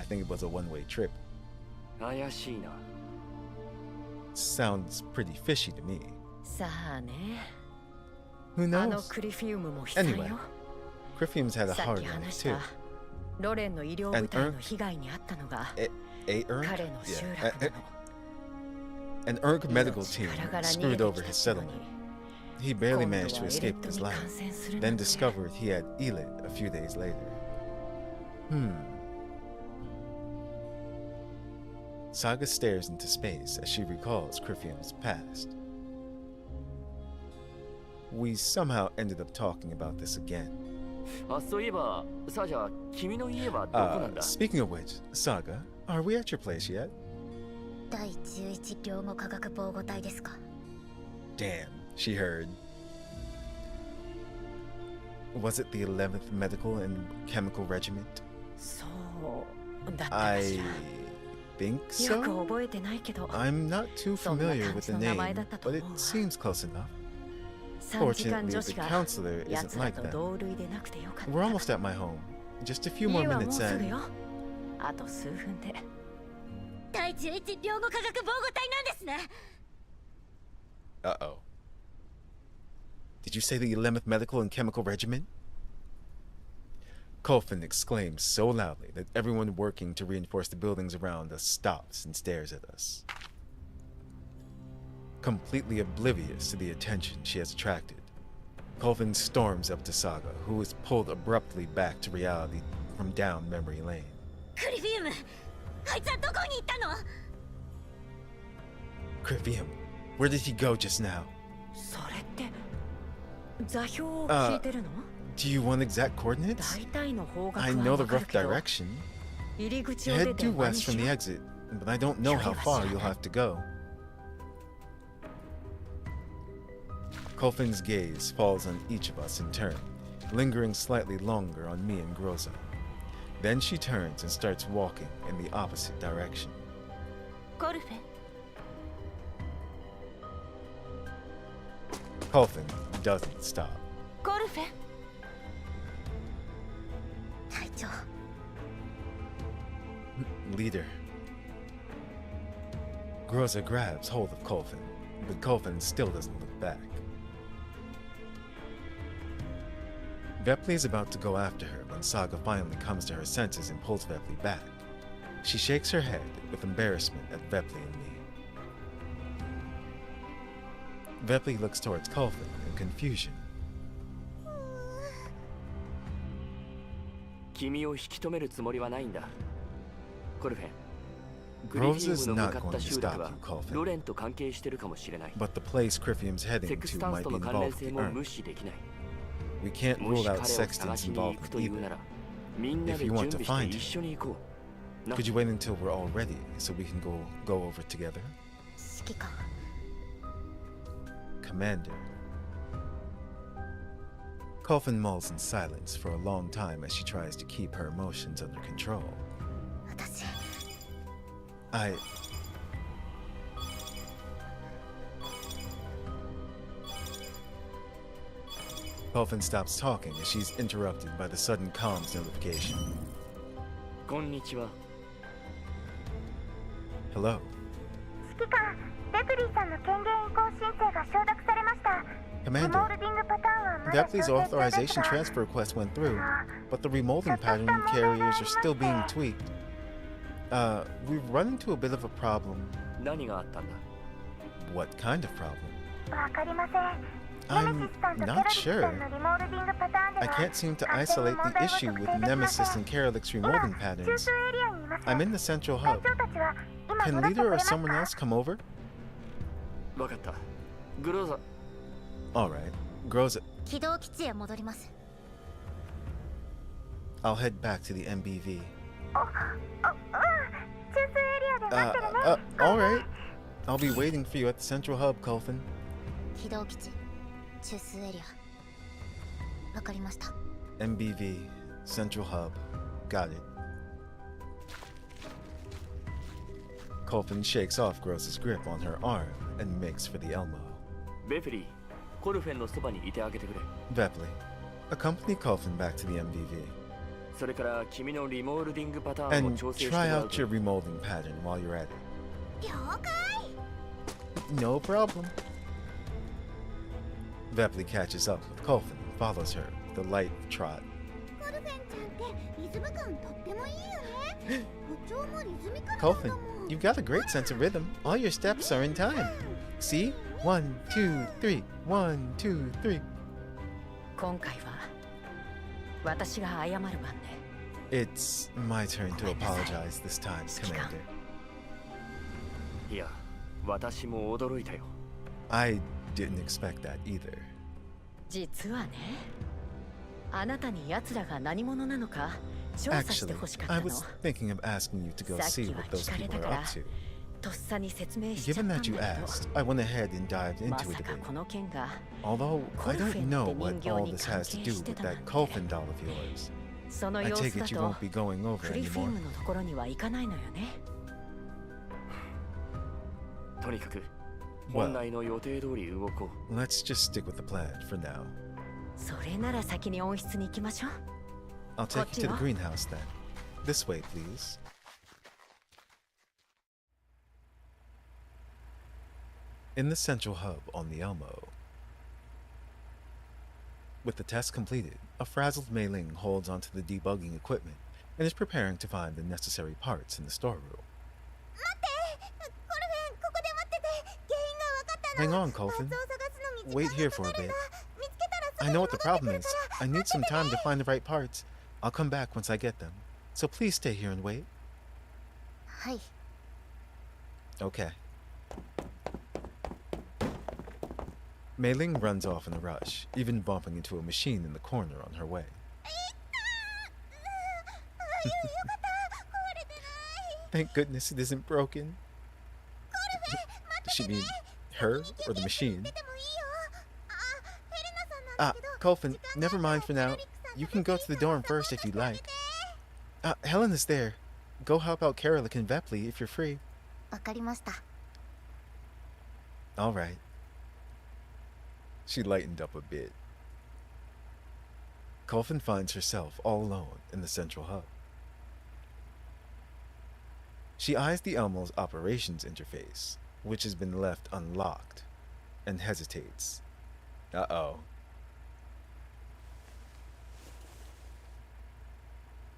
I think it was a one-way trip. 怪しいな。Sounds pretty fishy to me. さあね。 Who あの knows? クリフィウムも悲惨 Anyway, よ。 Crifium's had a さっ hard き life 話し too. たロレンの医療部隊の被害に遭ったのが A ERNC? 彼の集 Yeah. 落なの。 An ERNC medical 命 team からがら逃 screwed げて over き his たのに settlement. He barely 今度 managed to はエリ escape ット with his に life, 感染する then なんて。 discovered he had ELID a few days later. Saga stares into space as she recalls Crifium's past. We somehow ended up talking about this again. あ、そういえば、サージャ、君の家はどこなんだ? Speaking of which, Saga, are we at your place yet? 第11領後科学防護隊ですか? Damn, she heard. Was it the 11th Medical and Chemical Regiment? そうだったか I しら。 think よく so? 覚えてないけど、 I'm not too そんな familiar 感 with じ the の名 name, 前だったと but 思 it うわ。 seems close enough. 3時間 Fortunately, 女 the 子が counselor 奴 isn't ら like と that. 同類でなくてよかった。 We're almost at my home. Just a few more 家はもう minutes すぐ and... よ。あと数分で。第11領後科学防護隊なんですね. Uh-oh. Did you say the 11th Medical and Chemical Regiment? Colfin exclaims so loudly that everyone working to reinforce the buildings around us stops and stares at us. Completely oblivious to the attention she has attracted, Colfin storms up to Saga, who is pulled abruptly back to reality from down memory lane. クリフィウム、あいつはどこに行ったの? Crifium, where did he go just now? それって座標を聞いてるの？ Do you want exact coordinates? 大体の方角 I は know わ the かる rough けど、 direction. 入り口を出 Head て due 何 west し from the ろ。 exit, but I don't know how far you'll have to go. Colfin's gaze falls on each of us in turn, lingering slightly longer on me and Groza. Then she turns and starts walking in the opposite direction. ゴルフェ? Colfin doesn't stop. ゴルフェ? 隊長. Leader. Groza grabs hold of Colfin, but Colfin still doesn't look back. Vepley is about to go after her when Saga finally comes to her senses and pulls Vepley back. She shakes her head with embarrassment at Vepley and me. Vepley looks towards Colfin in confusion. 君を引き止めるつもりはないんだ。コルフェン。グリフ Groves ィ is ウムの向 not かっ going た to 集落 stop は you, ロ Colvin. レンと関係してるかもしれない。 But the place Crifium's セ heading クス to タンス might と be の関連 involved 性 with も the 無 urn. 視できない。 We can't もし rule 彼 out を探 Sexton's しに行く involvement というな either. ら、みんな If で you 準 want to 備 find して一緒に行こう。な Could you wait until we're all ready so we can go over together? 指揮官 Commander. Colvin mulls in silence for a long time as she tries to keep her emotions under control. 私 Colvin stops talking as she's interrupted by the sudden comms notification. こんにちは。 Hello. 指揮官、レプリーさんの権限移行申請が承諾されました。 Commander, リモールディングパターンはまだ Veply's 調整中です authorization が transfer request went through, but the remolding pattern carriers are still being tweaked. We've run into a bit of a problem. 何があったんだ？ What kind of problem? わかりません。 I'm ネメシスさんとケ not ロリックさ sure. んのリモールディングパターンで I は can't seem to 完全に isolate 問 the 題を issue 特 with 定できま Nemesis せん。 and Karlik's 今、 remolding 中 patterns. 枢エリアにいます。 I'm in the central 隊 hub. 長たちは今 Can 戻ってく Leader れ or ます someone か？ else come over? わかった。グローザ。 Alright. Groza, 軌道基地へ戻ります I'll head back to the MBV. 中枢エリアで待ってるね。 Alright. I'll be waiting for you at the central hub, Colvin. 軌道基地中枢エリアわかりました MBV, central hub. Got it. Colvin shakes off Gross's grip on her arm and makes for the Elmo. ベフリー、コルフェンのそばにいてあげてくれ。 Veply, accompany Colvin back to the MBV それから君のリモールディングパターンを and 調整しても try らう out と your remolding pattern while you're at it. 了解 No problem. Veply catches up with Colvin and follows her with a light trot. コルフェンちゃんってリズム感とってもいいよね歩調もリズミカルなんだ Colvin, もん you've got a great sense of rhythm. All your steps are in time. See? 1, 2, 3. 1, 2, 3. 今回は私が謝る番ね。 It's my turn to apologize this time, Commander. いや、私も驚いたよ。 I didn't expect that either. 実はね、あなたに奴らが何者なのか調査して Actually, ほしかった I の。 was thinking of asking you to go see what those people are up to. とっさに説明しちゃった Given んだ that け you ど、 asked, I went ahead and dived ま into さ it a か bit. この件が Although I don't know Colvin what って人形 all に this 関 has to 係 do して with たなん that て。 Colvin doll of yours. その I 様 take 子だ it you と won't be going over クリフィウ anymore. ムのところには行かないのよね。とにかく、 Well 本来の予定通り動こう。 Let's just stick with the plan for now. それなら先に温室に行きましょう。 I'll take you to the Konnichiwa. greenhouse then. This way, please. In the central hub on the Elmo. With the test completed, a frazzled Mei Ling holds onto the debugging equipment and is preparing to find the necessary parts in the storeroom. 待ってコルフェンここで待ってて原因が分かったの Hang on, パー Colvin. ツを探すのに Wait 時 here 間 for が a かかるん bit. だ見つけたらすぐ I に know 戻 what っ the てく problem る is. から I need some time to find the right parts. I'll come back once I get them. So please stay here and wait. はい Okay. Mei Ling runs off in a rush, even bumping into a machine in the corner on her way. よかった壊れてない Thank goodness it isn't broken. Does she mean her or the machine? 出てもいいよあヘレナさんなんだ Ah, けど Colvin, never mind for now. You can go to the dorm first if you'd like. Helen is there. Go help out Karalik and Veply if you're free. わかりました All right. She lightened up a bit. Colvin finds herself all alone in the central hub. She eyes the Elmo's operations interface, which has been left unlocked, and hesitates. Uh-oh.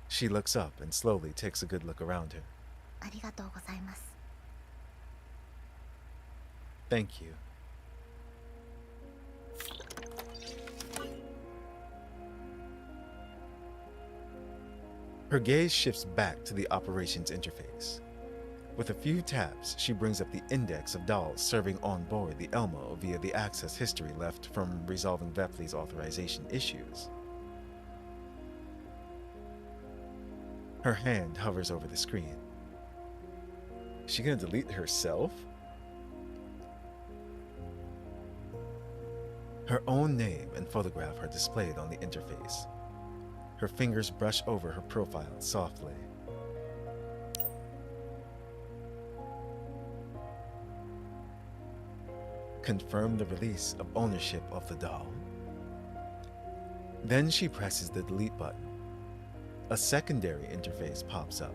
She looks up and slowly takes a good look around her. ありがとうございます Thank you. Her gaze shifts back to the operations interface. With a few taps, she brings up the index of dolls serving on board the Elmo via the access history left from resolving Vepley's authorization issues. Her hand hovers over the screen. Is she gonna delete herself? Her own name and photograph are displayed on the interface. Her fingers brush over her profile softly. Confirm the release of ownership of the doll. Then she presses the delete button. A secondary interface pops up.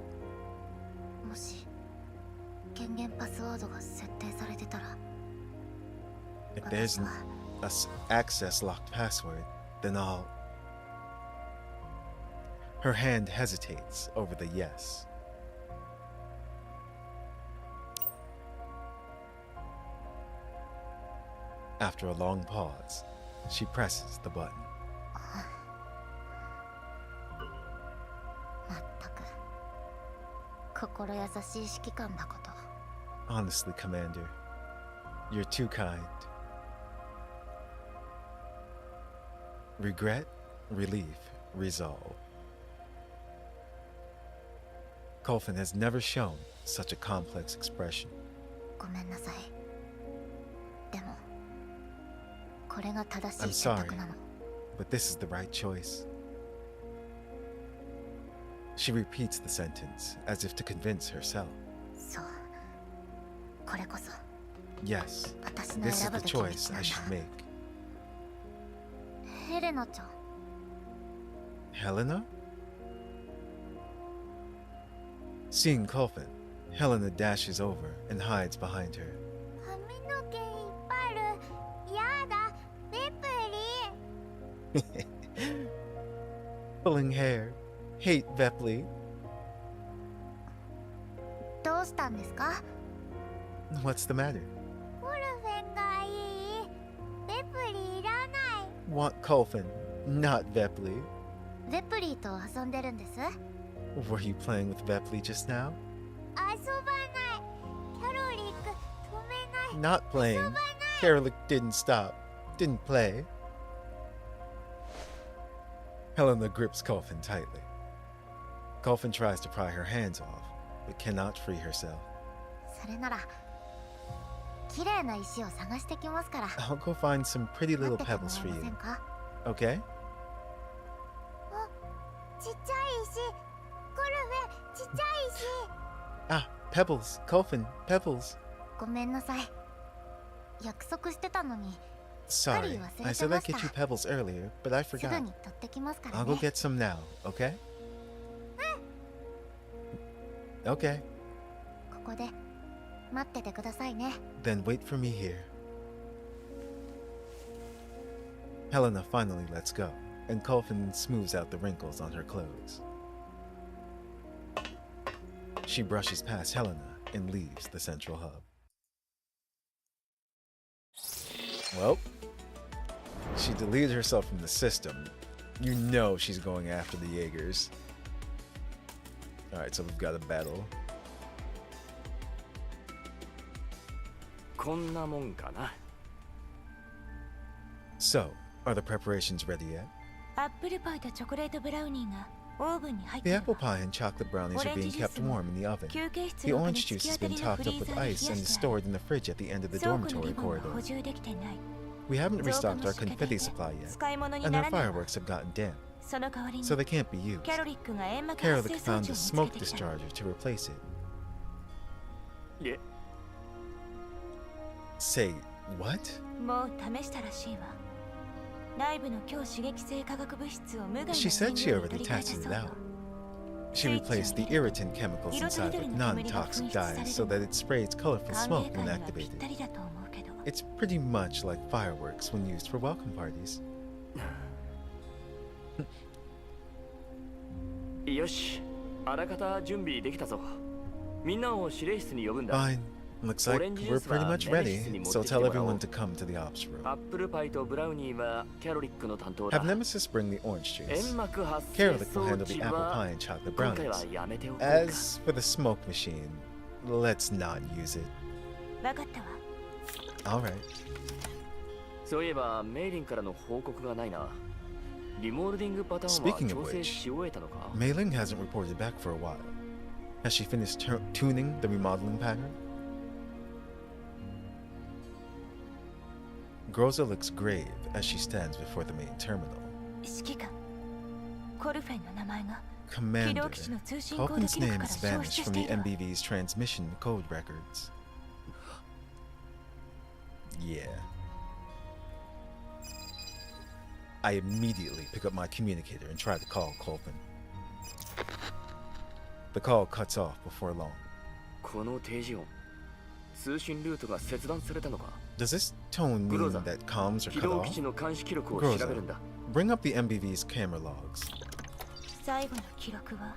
もし権限パスワードが設定されてたら If there's an access locked password, then I'll... Her hand hesitates over the yes. After a long pause, she presses the button. まったく心優しい指揮官だこと Honestly, Commander, you're too kind. Regret, relief, resolve. Colfin has never shown such a complex expression. ごめんなさいでもこれが正し I'm い選 sorry, 択なの but this is the right choice. She repeats the sentence as if to convince herself. そうこれこそ Yes, 私の this is 選ぶ the べき道 choice な I んだ should make. ヘレナちゃん Helena? Seeing Colfin, Helena dashes over and hides behind her. 髪の毛引っ張るやだベプリ Pulling hair. Hate Vepley. どうしたんですか What's the matter? コルフェンがいいベプリいらない Want Colfin, not Vepley. ベプリと遊んでるんです Were you playing with Vepley just now? 遊ばないキャロリック止めない Not playing. Carolick didn't stop. Didn't play. Helena grips Colfin tightly. Colfin tries to pry her hands off, but cannot free herself. それなら綺麗な石を探してきますから I'll go find some pretty 待 little っててもら pebbles え for ま you. せんか Okay? ちっちゃい石コルフェちっちゃい石 Ah, pebbles. Colfin, pebbles. ごめんなさい約束してたのに Sorry, I said I'd get you pebbles earlier, but I すぐ forgot. に取ってきますから I'll go ね get some now, okay? Okay, ここで待っててくださいね then wait for me here. Helena finally lets go, and Colfin smooths out the wrinkles on her clothes. She brushes past Helena and leaves the central hub. Well, she deleted herself from the system. You know she's going after the Jaegers. Alright, so we've got a battle. こんなもんかな。 So, are the preparations ready yet? アップルパイとチョコレートブラウニーがオーブンに入って The る apple わ pie and chocolate brownies are being kept warm in the oven. 休憩室 The の奥 orange に juice 突き has 当た been りの topped フリ up ーザ with ーで冷 ice や and is してある stored in the fridge at the end of the 倉庫の dormitory リボンは corridor. 補充できてない We haven't 増加 restocked も our しかけ confetti て supply yet, 使い物に and な our らないわ fireworks have gotten damp, その代わりに so they can't be used. キャロリックが煙幕発 Carolick 生装 found 置 a を見つ smoke けてきた discharger to replace it. いえ、 Say, what? もう試したらしいわ内部の強刺激性化学物質を無害な She 染 said she 料に already 取り替えた tested そう it よ out. She replaced the irritant chemicals inside with non-toxic dyes so that it sprays colorful 歓 smoke 迎会 when にはぴっ activated. たりだと思うけど It's pretty much like fireworks when used for welcome parties. よし、あらかた準備できたぞ。みんなを指令室に呼ぶんだ。 Fine. Looks like we're pretty much ready, so tell everyone to come to the ops ア room. ップルパイとブラウニーはキャロリックの担当だ Have Nemesis bring the orange 煙 juice. 幕発生 Carolic will 装 handle 置 the apple は pie and chocolate 今回は brownies. やめておこうか As for the smoke machine, let's not use it. 分かったわ。 Alright. そういえばメイリンからの報告がないなリモールディングパターンは Speaking of 調整 which, し終えたのか Mei Ling hasn't reported back for a while. Has she finished tuning the remodeling pattern? Groza looks grave as she stands before the main terminal. 指揮官、コルフェンの名前が Commander, 軌道基地の通信コード Copen's 記録 name から has 消 vanished 失し from て the いるわ。 MBV's transmission code records. Yeah. I immediately pick up my communicator and try to call Copen. The call cuts off before long. この定時音通信ルートが切断されたのか Does this tone mean Groza, that comms are 軌 cut 道基 off? 地の監視記録を調べるんだ Bring up the MBV's camera logs. 最後の記録は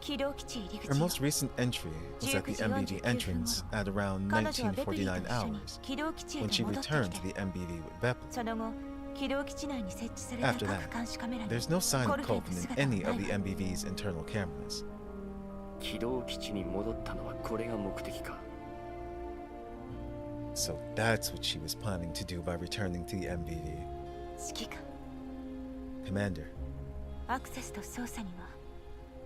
軌道基地入り Her 口の most recent entry was at the MBV entrance at around 彼女はベプリーと 1949 一緒に hours 軌道基地へ when と she 戻って returned き to て the MBV with Bepple. その後軌道基地内に設置された After that, 各監視カメラに There's no sign of Copen Copen in 姿は any な of い the MBV's internal cameras. 軌道基地に戻ったのはこれが目的か So that's what she was planning to do by returning to the MBV. 指揮官 Commander, アクセスと操作には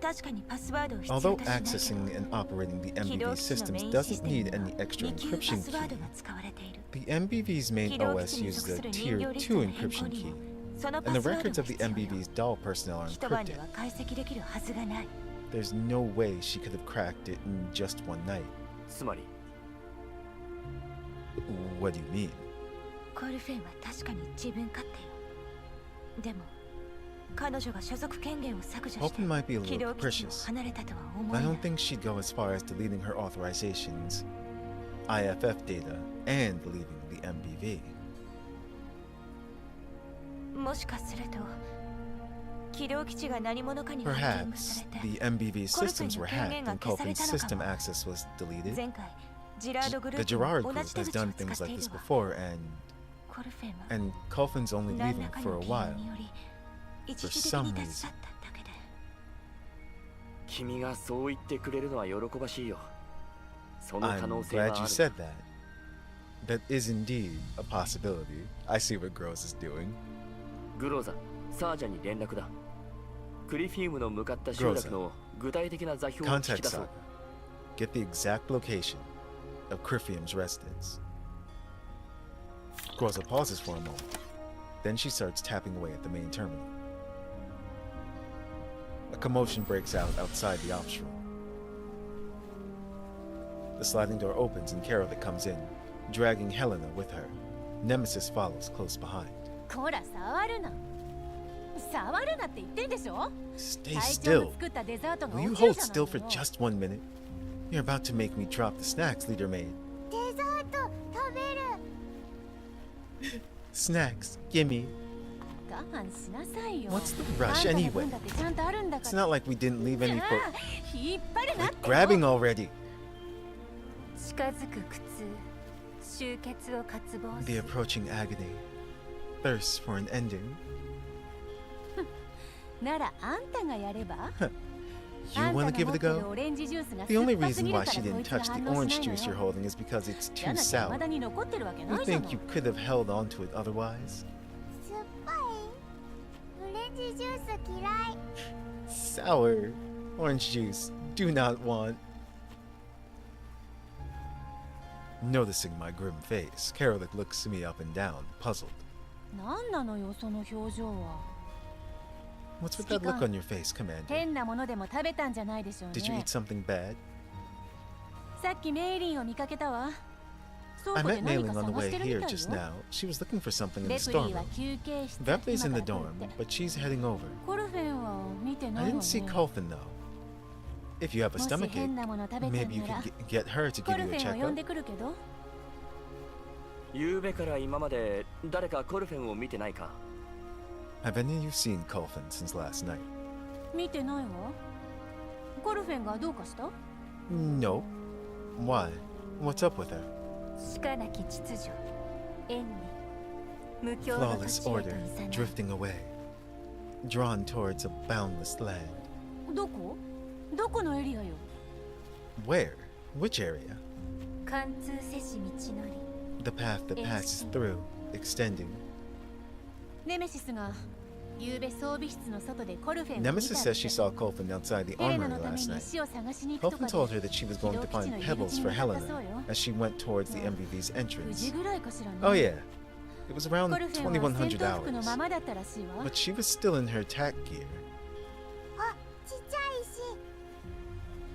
確かにパスワードを必 although 要としないけ accessing ど and operating the 軌道 MBV 基地の systems メインシ doesn't ステム need には any extra 2級パ encryption スワード key, が使われている the MBV's main 軌道基 OS 地に属 uses す a る人 Tier 形リスト 2 の変 encryption 更に key, はその and パ the スワード records が of the 必要よ MBV's doll personnel are 一晩で encrypted. は解析できるはずがない There's no way she could have cracked it in just one night. つまり What do you mean? コルフェンは確かに自分勝手よでも彼女が所属権限を削除して Copen might be a 軌 little 道基地を capricious. 離れたとは思 I えな don't い think she'd go as far as deleting her authorizations, IFF data, and leaving the MBV. もしかすると軌道基地が何者かにハッキング Perhaps されて the MBV systems were hacked and Copen's system 前 access was deleted. 前回ジラードグル The ープも Gerard 同 group じ手 has 口を done 使 things って like い this るわ before, and コルフェンは and Copen's only 何 leaving らか for の a 理由 while. により一 For 時的 some に立ち去っただけで君がそう言ってくれるのは喜ばしいよその可 I'm 能性は glad あ you る said that. That is indeed a possibility. I see what Gross is doing. グローザサージャンに連絡だクリフィウムの向かった集落の具体的な座標を聞き Contact 出そう Saga. Get the exact location of Crifium's residence. Groza pauses for a moment. Then she starts tapping away at the main terminal. A commotion breaks out outside the ops room. The sliding door opens and Carolic comes in, dragging Helena with her. Nemesis follows close behind. こら触るな触るなって言ってんでしょ Stay 隊長の still. 作ったデザートが Will 落 you ちる hold じゃない still の for よ just 1 minute? You're about to make me drop the snacks, leader maid. デザート食べる Snacks, gimme. 我慢しなさいよ What's the あん rush たの anyway? 分だってちゃんとあるんだか It's ら not like we didn't leave any for. ああ引っ張るなっ Quit て grabbing already. 近づく苦痛集結を渇望す The る approaching agony. Thirst for an ending. ならあんたがやれば You あんた want の to give 持っ it a てる go? オレンジジュースが The 酸っ only ぱす reason ぎる why か she らこ didn't いつが touch the 反応 orange しないの juice you're よ holding is because it's じ too ゃなきゃ未 sour. だに残ってるわけな You いじゃな think い you could have held on to it otherwise? 酸っぱいオレンジジュース嫌い Sour. Orange juice. Do not want. Noticing my grim face, Carolic looks me up and down, puzzled. 何なのよその表情は What's with that look on your face, Commander? 変なものでも食べたんじゃないでしょう Did you ね eat something bad? さっきメイリンを見かけたわ 倉 I 庫で met 何 Mailing か on the 探 way してるみ here たい just よ now. She was looking for something in レ the プリ storm ーは room. 休憩室 Veple's in 今 the から来 dorm, るって but she's heading over. コルフェンは見てな I いわ didn't see ね Colfin though. If you have a もし stomachache, 変なもの食べたん maybe you なら could get her to コ give ル you フ a ェンを呼ん checkup. でくるけど昨べから今まで誰かコルフェンを見てないか Have any of you seen Colfin since last night? 見てないわコルフェンがどうかした No. Why? What's up with her? しかなき秩序縁に無教の Flawless 土地へと order, いざなう drifting away, drawn towards a boundless land. どこ？どこのエリアよ？ Where? Which area? 貫通せし道のり The path that passes through, extending. ネメシスが昨夜装備室の外でコルフェンを見た Nemesis says she saw Colfin outside the ヘレナ armory のため last に night. 石を探しに行くと Colfin か told で her that she was going to find pebbles for Helena as she went towards the MVV's 9時 entrance. ぐらいかしらね。 Oh yeah, it was around コルフェンは戦 2100 闘服のま hours. まだったらしいわ。 But she was still in her tack gear. あ、ちっちゃい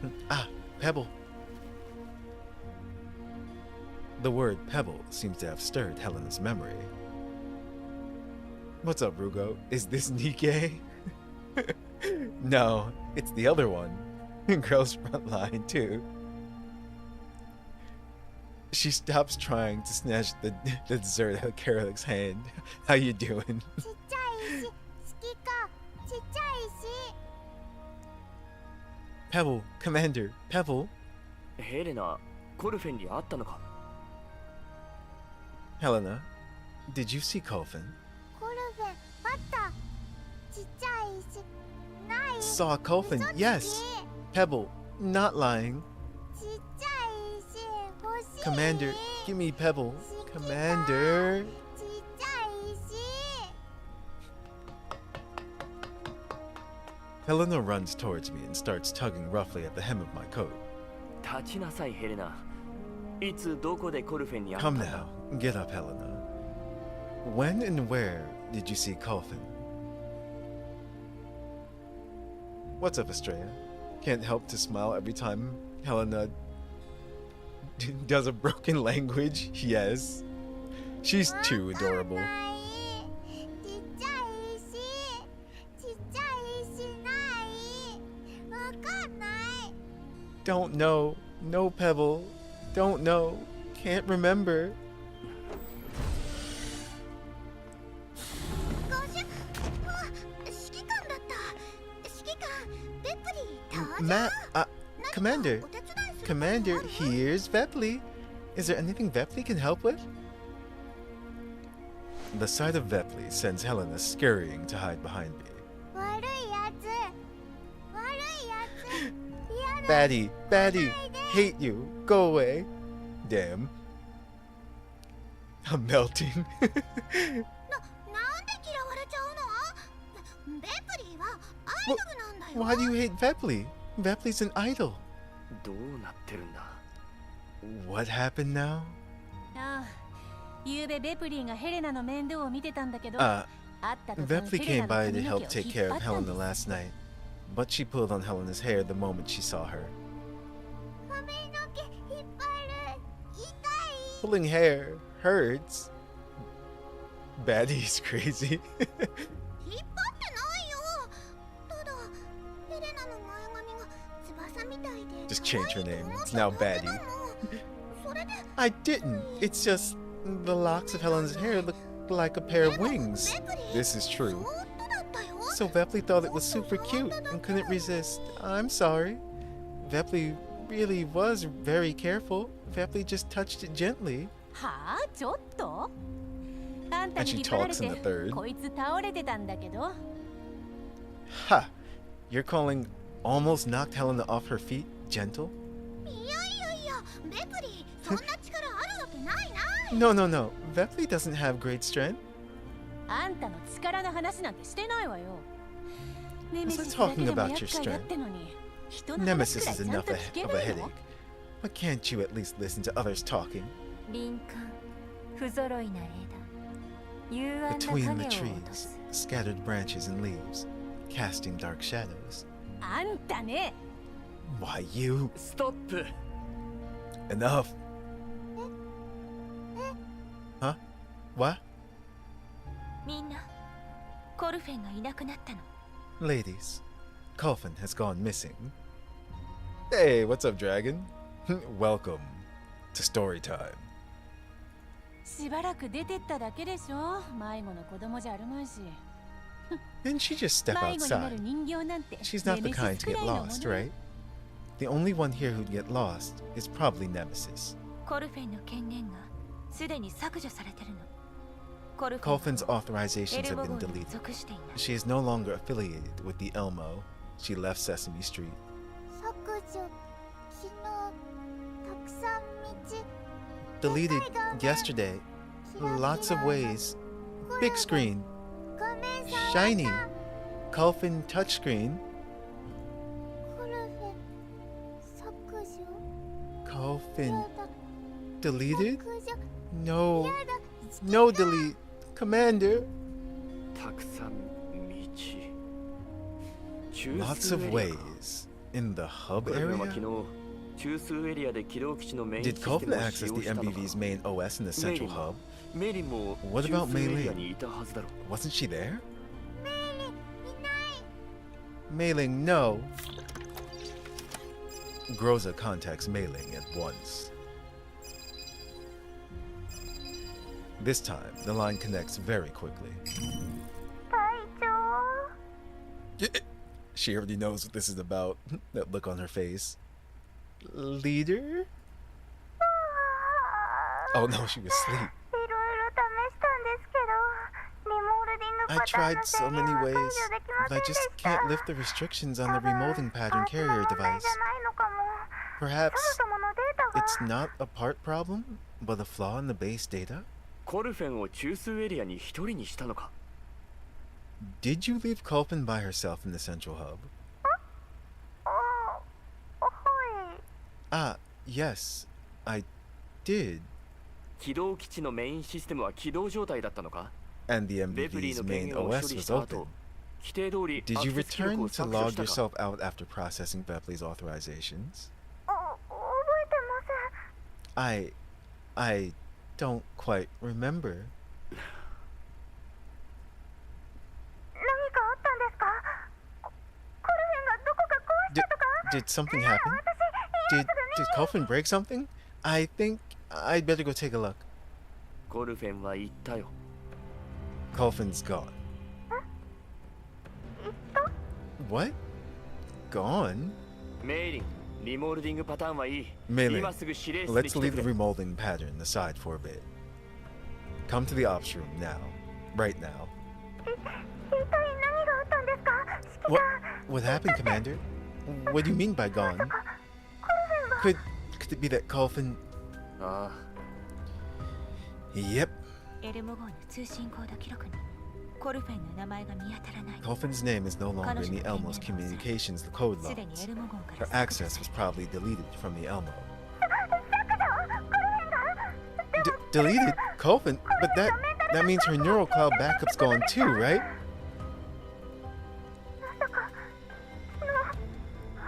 石。 Ah, pebble. The word pebble seems to have stirred Helena's memory. What's up, Rugo? Is this Decay? No, it's the other one. Girls Frontline, too. She stops trying to snatch the dessert out of Karolik's hand. How you doing? ちっちゃい石。好きか。ちっちゃい石。 Pebble, Commander, Pebble. ヘレナ、コルフェンに会ったのか？ Helena, did you see Colfin? コルフェン、あった。ちっちゃい石。ない。 Saw Colfin, yes. Pebble, not lying. ちっちゃい石。欲しい。 Commander, give me Pebble. Commander. ちっちゃい石。 Helena runs towards me and starts tugging roughly at the hem of my coat. 立ちなさいヘレナ。いつどこでコルフェンに会ったん Come だ？ now, get up, Helena. When and where did you see Colfin? What's up, Estrella? Can't help to smile every time Helena does a broken language. Yes. She's too adorable. わかんないちっちゃい石。ちっちゃい石ない。わかんない。 Don't know. No Pebble. Don't know. Can't remember. 50あ、指揮官だった。指揮官、ベプリー、登場。 Commander. お手伝いする Commander, here's Vepley. Is there anything Vepley can help with? The sight of Vepley sends Helena scurrying to hide behind me. 悪いやつ。悪いやつ。嫌だ。 Baddie, Baddie, hate you. Go away. Damn. I'm melting. なんで嫌われちゃうの？ベプリーはアイドルなんだよ。 Why do you hate Vepley? Vepley's an idol. どうなってるんだ？ What happened now? ああ、昨夜ベプリーがヘレナの面倒を見てたんだけど、 Uh, 会った途 Vepley ヘレ came ナの by to 髪の help 毛を take 引 care っ張 of ったん Helena です last night, but she pulled on Helena's hair the moment she saw her. 髪の毛引っ張る。痛い。 Pulling hair hurts. Baddie's crazy. 引っ張ってないよ。ただヘレナの前髪が翼みたいで Just change her 可愛いと name. 思っ It's た now だけ Baddie. だもん。それで I didn't. It's just the locks of Helena's hair look like a pair of でも wings. ベプリー This is そ true. ーっとだったよ。 So Vepley thought it was super cute and couldn't resist. I'm sorry. Vepley really was very careful. Vepley just touched it gently. はあ、ちょっとあんた And に she 引っ張られ talks in the て third. こいつ倒れてたんだけど Ha! You're calling almost knocked Helena off her feet gentle? いやいやいや、ベプリーそんな力あるわけないな。 No, no, no. Vepley doesn't have great strength. あんたの力の話なんてしてないわよネメシ Was I スだけ talking でも about 厄 your 介だ strength? ってのに人の話く Nemesis らい is ちゃん enough と聞け of a る headache. の But can't you at least listen to others talking? 林間不揃いな枝幽暗な Between 影 the を落と trees, す scattered branches and leaves, casting dark shadows. あんたね Why you? ストップ。 Enough. Huh? What? みんなコルフェンがいなくなったの Ladies, Colfin has gone missing. Hey, what's up, Dragon? Welcome to story time. しばらく出てっただけでしょ迷子の子供じゃあるまいし Didn't she just step 迷子にな outside? る人形なんて She's not the ネメシ kind ス to く get らいのも lost, の right? The only one here who'd get lost is probably Nemesis. コルフェンの権限がすでに削除されてるの。コルフェン Colfin's は authorizations エル have モ been 号に deleted. 属していない。 She is no longer affiliated with the Elmo. She left Sesame Street. 削除。昨日たくさん道 Deleted yesterday. Lots of ways. Big screen. 画面触った。 Shiny. Colfin touchscreen. コルフェ削除。 Colfin やだ。 deleted? 削除。 No. やだ。 No delete. Commander. たくさん道中 Lots 枢 of エリアか ways. In the hub コルフェンは昨 area? 日中枢エリアで起動基地のメインシ Did ステ Colfin ムを access 使用 the したのか MBV's main OS in the メイリ central ン hub? もメイリンも What 中 about 枢エリ Mei ア Ling? にいたはずだろ Wasn't she there? いない。 Mei Ling, no. Groza contacts Mei Ling at once. This time, the line connects very quickly. 隊長。 She already knows what this is about. That look on her face. Leader? Oh no, she was asleep. いろいろ試したんですけど、リモールディング I パターン tried の so 制限 many は解 ways, 除できま but せ I んで just した can't lift the restrictions on the 多分 remolding pattern パーツの carrier 問題 device. じゃないのかも。 Perhaps そもそものデータが it's not a part problem, but a flaw in the base data? コルフェンを中枢エリアに一人にしたのか Did you leave Colpin by herself in the central hub? はい。 Ah, yes, I did. 起動基地のメインシステムは起動状態だったのか And the レプリー MBV's の権 main 限を処 OS 理 was した open. 後規定通り Did ア you クセス記録 return を to 削除 log したか yourself out after processing Bepley's authorizations? 覚えてません。 I don't quite remember. 何かあったんですか？コルフェンがどこか壊したとか？ Did something happen? 私、 Did Colfin break something? I think I'd better go take a look. コルフェンは言ったよ Colfin's gone. What? Gone? メイリンリモールディングパターンはいい Mei 今 Ling, すぐ指令室に let's 来て leave く the れ remolding pattern aside for a bit. Come to the ops room now. Right now. 一体何があったんですか？指揮 What 官。 happened, Commander? What do you mean by gone? コルフェンが Could it be that Colfin? あ Yep. エルモ号の通信コード記録にコルフェンの名前が見当たらない。 Colfin's name is no longer in the Elmo's communications, the code すでに logs. エルモ号か Her ら access was probably deleted from the Elmo. 削除？コルフェンが？ Deleted? Colfin? But that means her neural cloud backup's gone too, right? まさか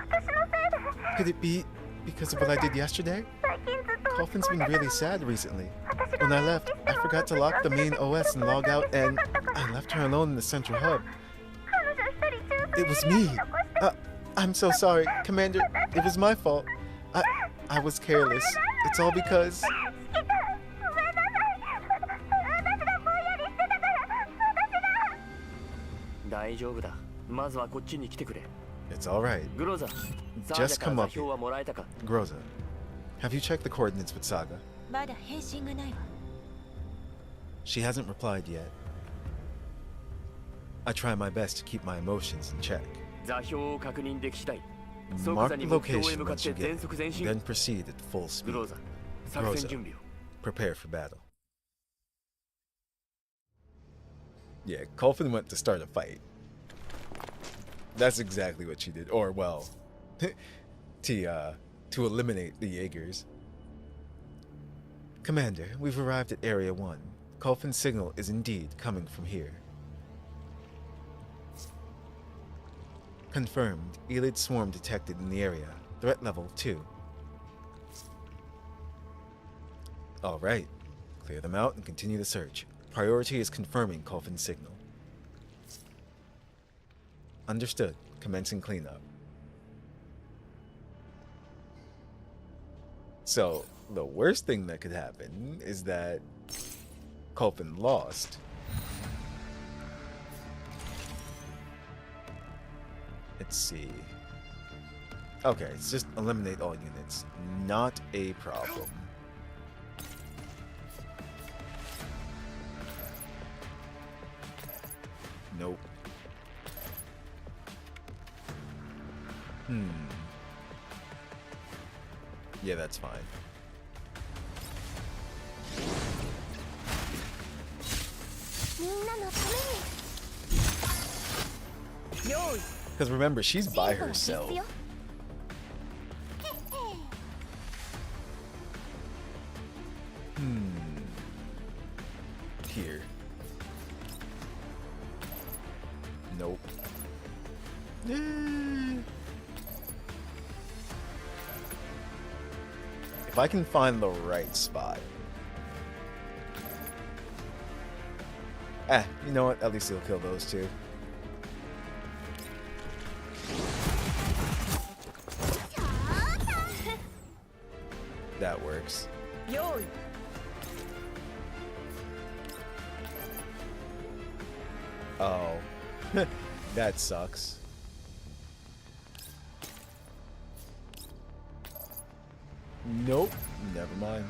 私のせいで Could it be because of what I did yesterday? 最近ずっと Colfin's been really sad recently. 私 When が I left, I forgot to lock the main OS and log out, and I left her alone in the central hub. 彼女一人中 It was me. I'm so sorry, Commander. It was my fault. I was careless. It's all because 指揮官ごめんなさい。私がぼんやりしてたから私が。大丈夫だまずはこっちに来てくれ it's all right. グローザサー Just ジャから come 座 up 標はもらえたか Groza, have you checked the coordinates with Saga? まだ返信がないわ。 She hasn't replied yet. I try my best to keep my emotions in check. 座標を確認でき次第即 Mark 座 the に目標へ location 向かっ once て you 全 get 速前 it, 進 then proceed at full グ speed. ローザ作戦準備を Prepare for battle. Yeah, Colfin went to start a fight. That's exactly what she did. Or, well, to eliminate the Jaegers. Commander, we've arrived at Area 1. Colfin's signal is indeed coming from here. Confirmed. Elite swarm detected in the area. Threat level 2. Alright. Clear them out and continue the search. Priority is confirming Colfin's signal. Understood. Commencing cleanup. So, the worst thing that could happen is that Colfin lost. Let's see. Okay, it's just eliminate all units. Not a problem. Nope. Yeah, that's fine. Because remember, she's by herself. Here. Nope. If I can find the right spot. You know what? At least he'll kill those two. That works. Oh. That sucks. Nope. Never mind.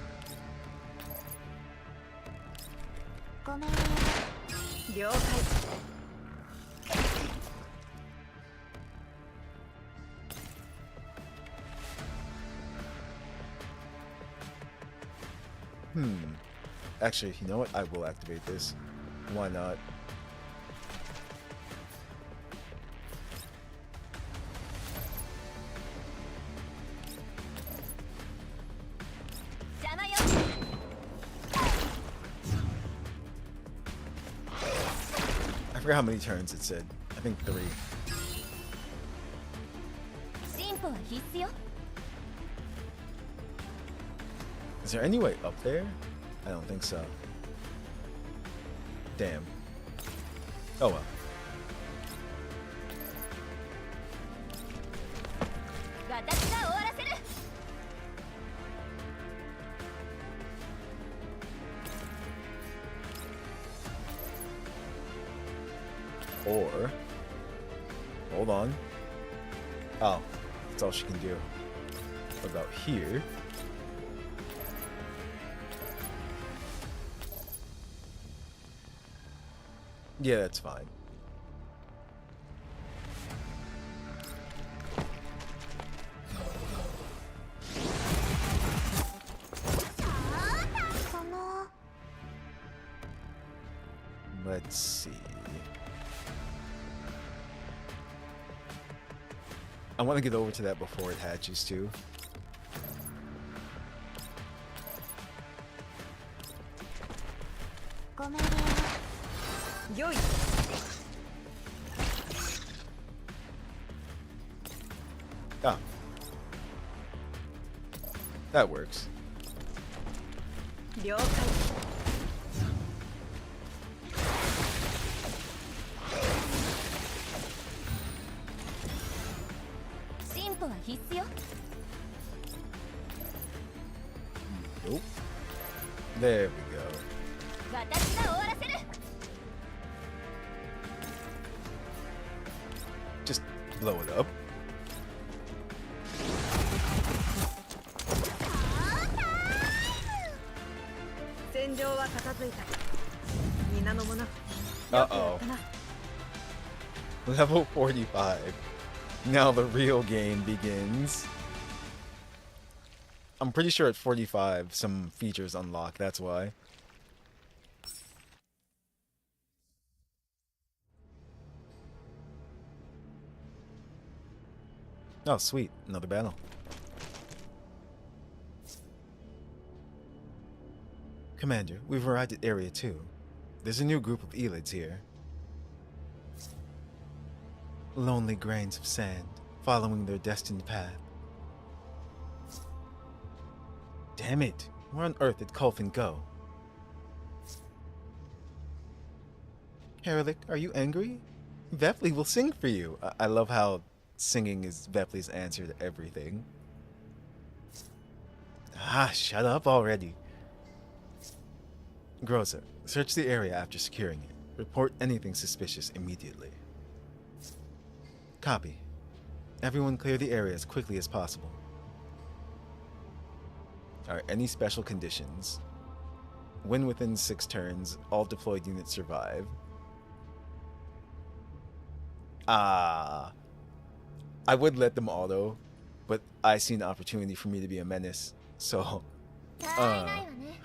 Actually, you know what? I will activate this. Why not? I forgot how many turns it said. I think 3. Is there any way up there? I don't think so. Damn. Oh well. Or, hold on. Oh, that's all she can do. What about here? Yeah, that's fine. Let's see. I want to get over to that before it hatches too. Ah. That works. Nope. There we go. Just blow it up. Uh-oh. Level 45. Now the real game begins. I'm pretty sure at 45 some features unlock, that's why. Oh, sweet. Another battle. Commander, we've arrived at Area 2. There's a new group of elids here. Lonely grains of sand, following their destined path. Damn it! Where on earth did Kulfin go? Herelic, are you angry? Vepli will sing for you. I love how singing is Vepli's answer to everything. Ah, shut up already. Groza, search the area after securing it. Report anything suspicious immediately. Copy. Everyone clear the area as quickly as possible. Alright, any special conditions? Win within 6 turns, all deployed units survive. I would let them auto, but I see an opportunity for me to be a menace. So, たわいないわね。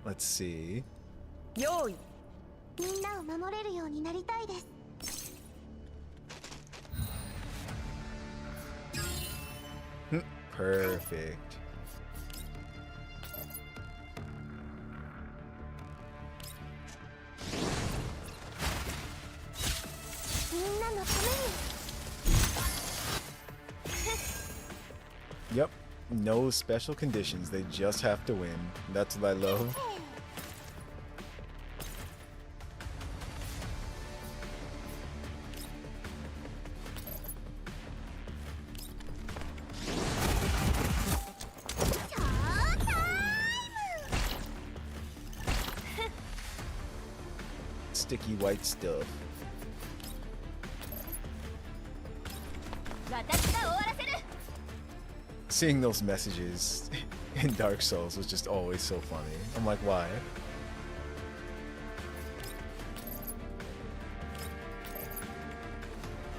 let's see. 用意。みんなを守れるようになりたいです。 Perfect. みんなのために。 Yep. No special conditions. They just have to win. That's what I love. Sticky white stuff. 私が終わらせる。 Seeing those messages in Dark Souls was just always so funny. I'm like, why?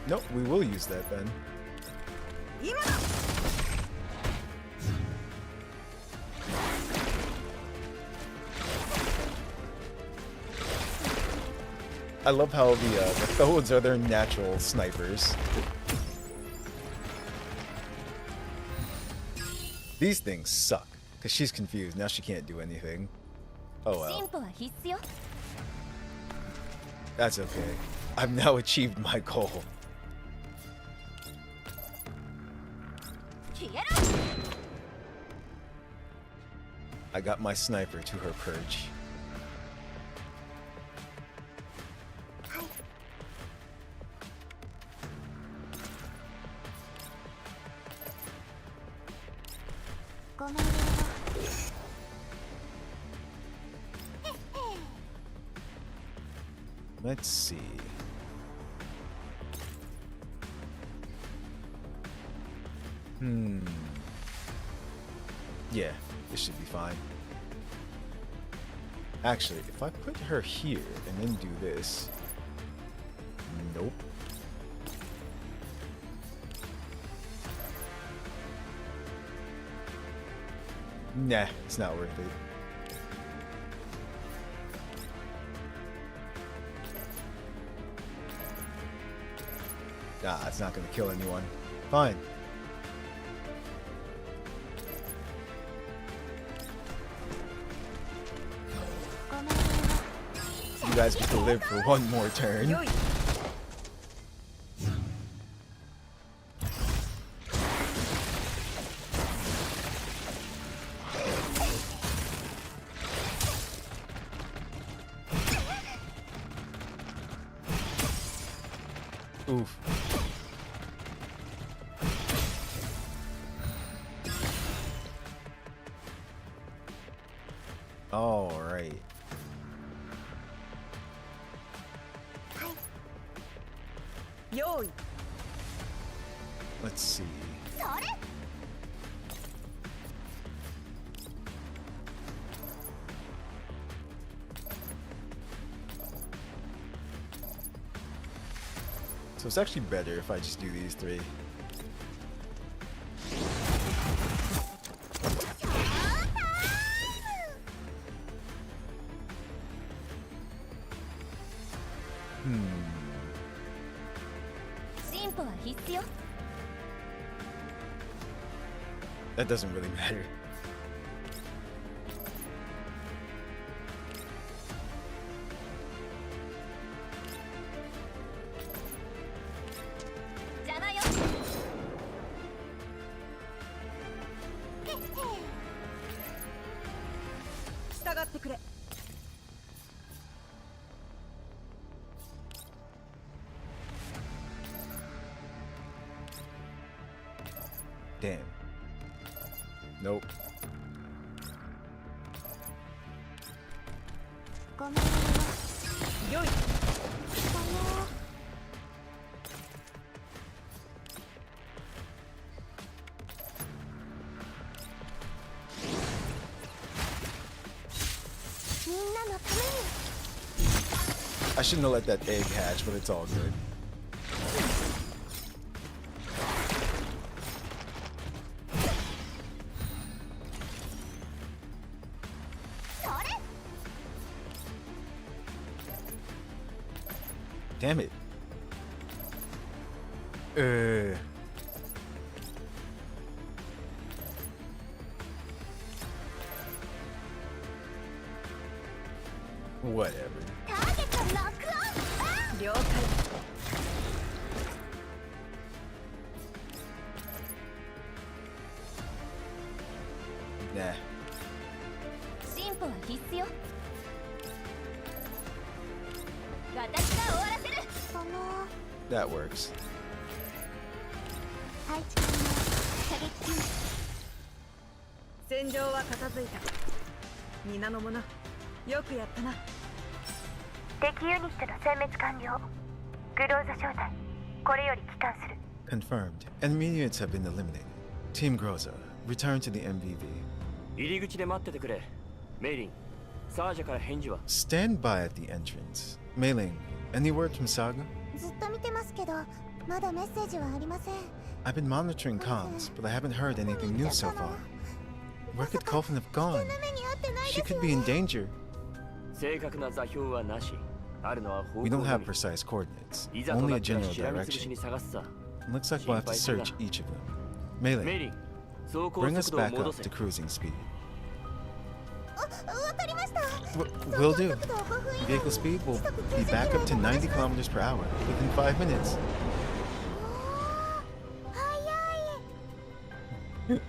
Nope, we will use that then. I love how the Thoads are their natural snipers. These things suck, because she's confused. Now she can't do anything. Oh 進 well. 歩は必須よ。 That's okay. I've now achieved my goal. 消えろ。 I got my sniper to her perch. ごめんね。 Let's see. Yeah, this should be fine. Actually, if I put her here and then do this. Nope. Nah, it's not worth it. Nah, it's not gonna kill anyone. Fine. You guys get to live for one more turn. 用意。 Oof. All right. Let's see. それ。 So it's actually better if I just do these three. Hmm. 進歩は必須よ。 That doesn't really matter. 邪魔よ。従ってくれ。 Damn. Nope. ごめんね。用意。だよ。 みんなのために。 I shouldn't have let that egg hatch, but it's all good. Damn it. Whatever. ターゲットロックオン。了解。 Nah. 進歩は必須よ。私が終わらせる。That works. 配置艦の射撃中。戦場は片付いた。皆の者、よくやったな。敵ユニットの殲滅完了。グローザ招待、これより帰還する。 Confirmed. Enemy units have been eliminated. Team Groza, return to the MVV. 入り口で待っててくれ。メイリン、サージャから返事は？ Stand by at the entrance. Mei Ling, any word from Saga? ずっと見てますけど、まだメッセージはありません。 I've been monitoring comms, but I haven't heard anything new so far. Where could Coffin have gone? 目に合ってない She です could よ be in ね。 danger. 正確な座標はなし。あるのは方 We 向 don't の have み。 precise coordinates, いざと only な a ったら general しらみつぶし direction. に探すさ。 Looks like we'll have to search each of them. Mei メイ Ling, リン、走行 bring us 速度を back 戻 up せ to。cruising speed. わかりました。 Will do. 速度を5分以内 Vehicle に speed will 時速 be 90 back up to キロで 90 kilometers per hour within 5 minutes. 速い。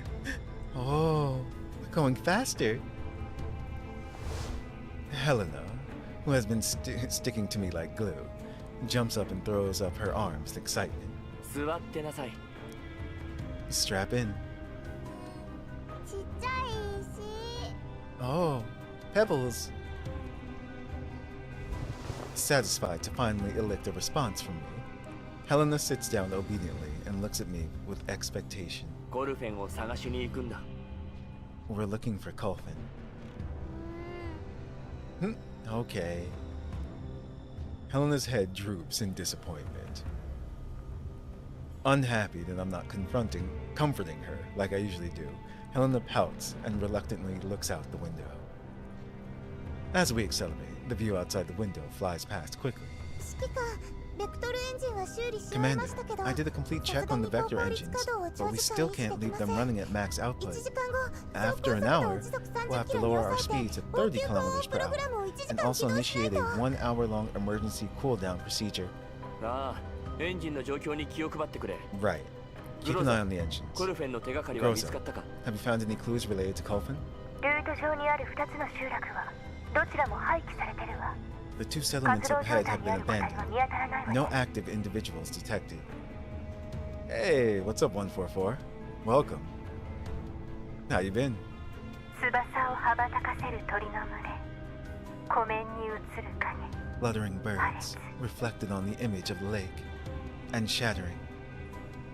Oh, we're going faster. Helena, who has been sticking to me like glue, jumps up and throws up her arms in excitement. 座ってなさい。 Strap in. ちっちゃい石。 Oh, pebbles. Satisfied to finally elicit a response from me, Helena sits down obediently and looks at me with expectation. ゴルフェンを探しに行くんだ。 We're looking for Coffin. Okay. Helena's head droops in disappointment. Unhappy that I'm not comforting her like I usually do, Helena pouts and reluctantly looks out the window. As we accelerate, the view outside the window flies past quickly. 指揮官、ベクトルエンジンは修理し終え Commander, ましたけど、 I did a complete check on the vector engines, but we still can't leave them running at max 1 output. 時間後、 After an hour, we'll have to lower our speed to 30 kilometers per hour, and also initiate a 1-hour-long emergency cooldown procedure. ああ、エンジンの状況に気を配ってくれ。 Right. Keep an eye on the engines. コルフェンの手がかりは見つかったか？ Have you found any clues related to Coffin? ルート上にある2つの集落はどちらも廃棄されてるわ。 The 2 settlements 活動 up 状 ahead 態 have にあ been る個体は abandoned. 見当たらないわ No ね。 active individuals detected. Hey, what's up, 144? Welcome. How you been? 翼を羽ばたかせる鳥の群れ。湖面に映る影。 Fluttering birds, reflected on the image of the lake, and shattering.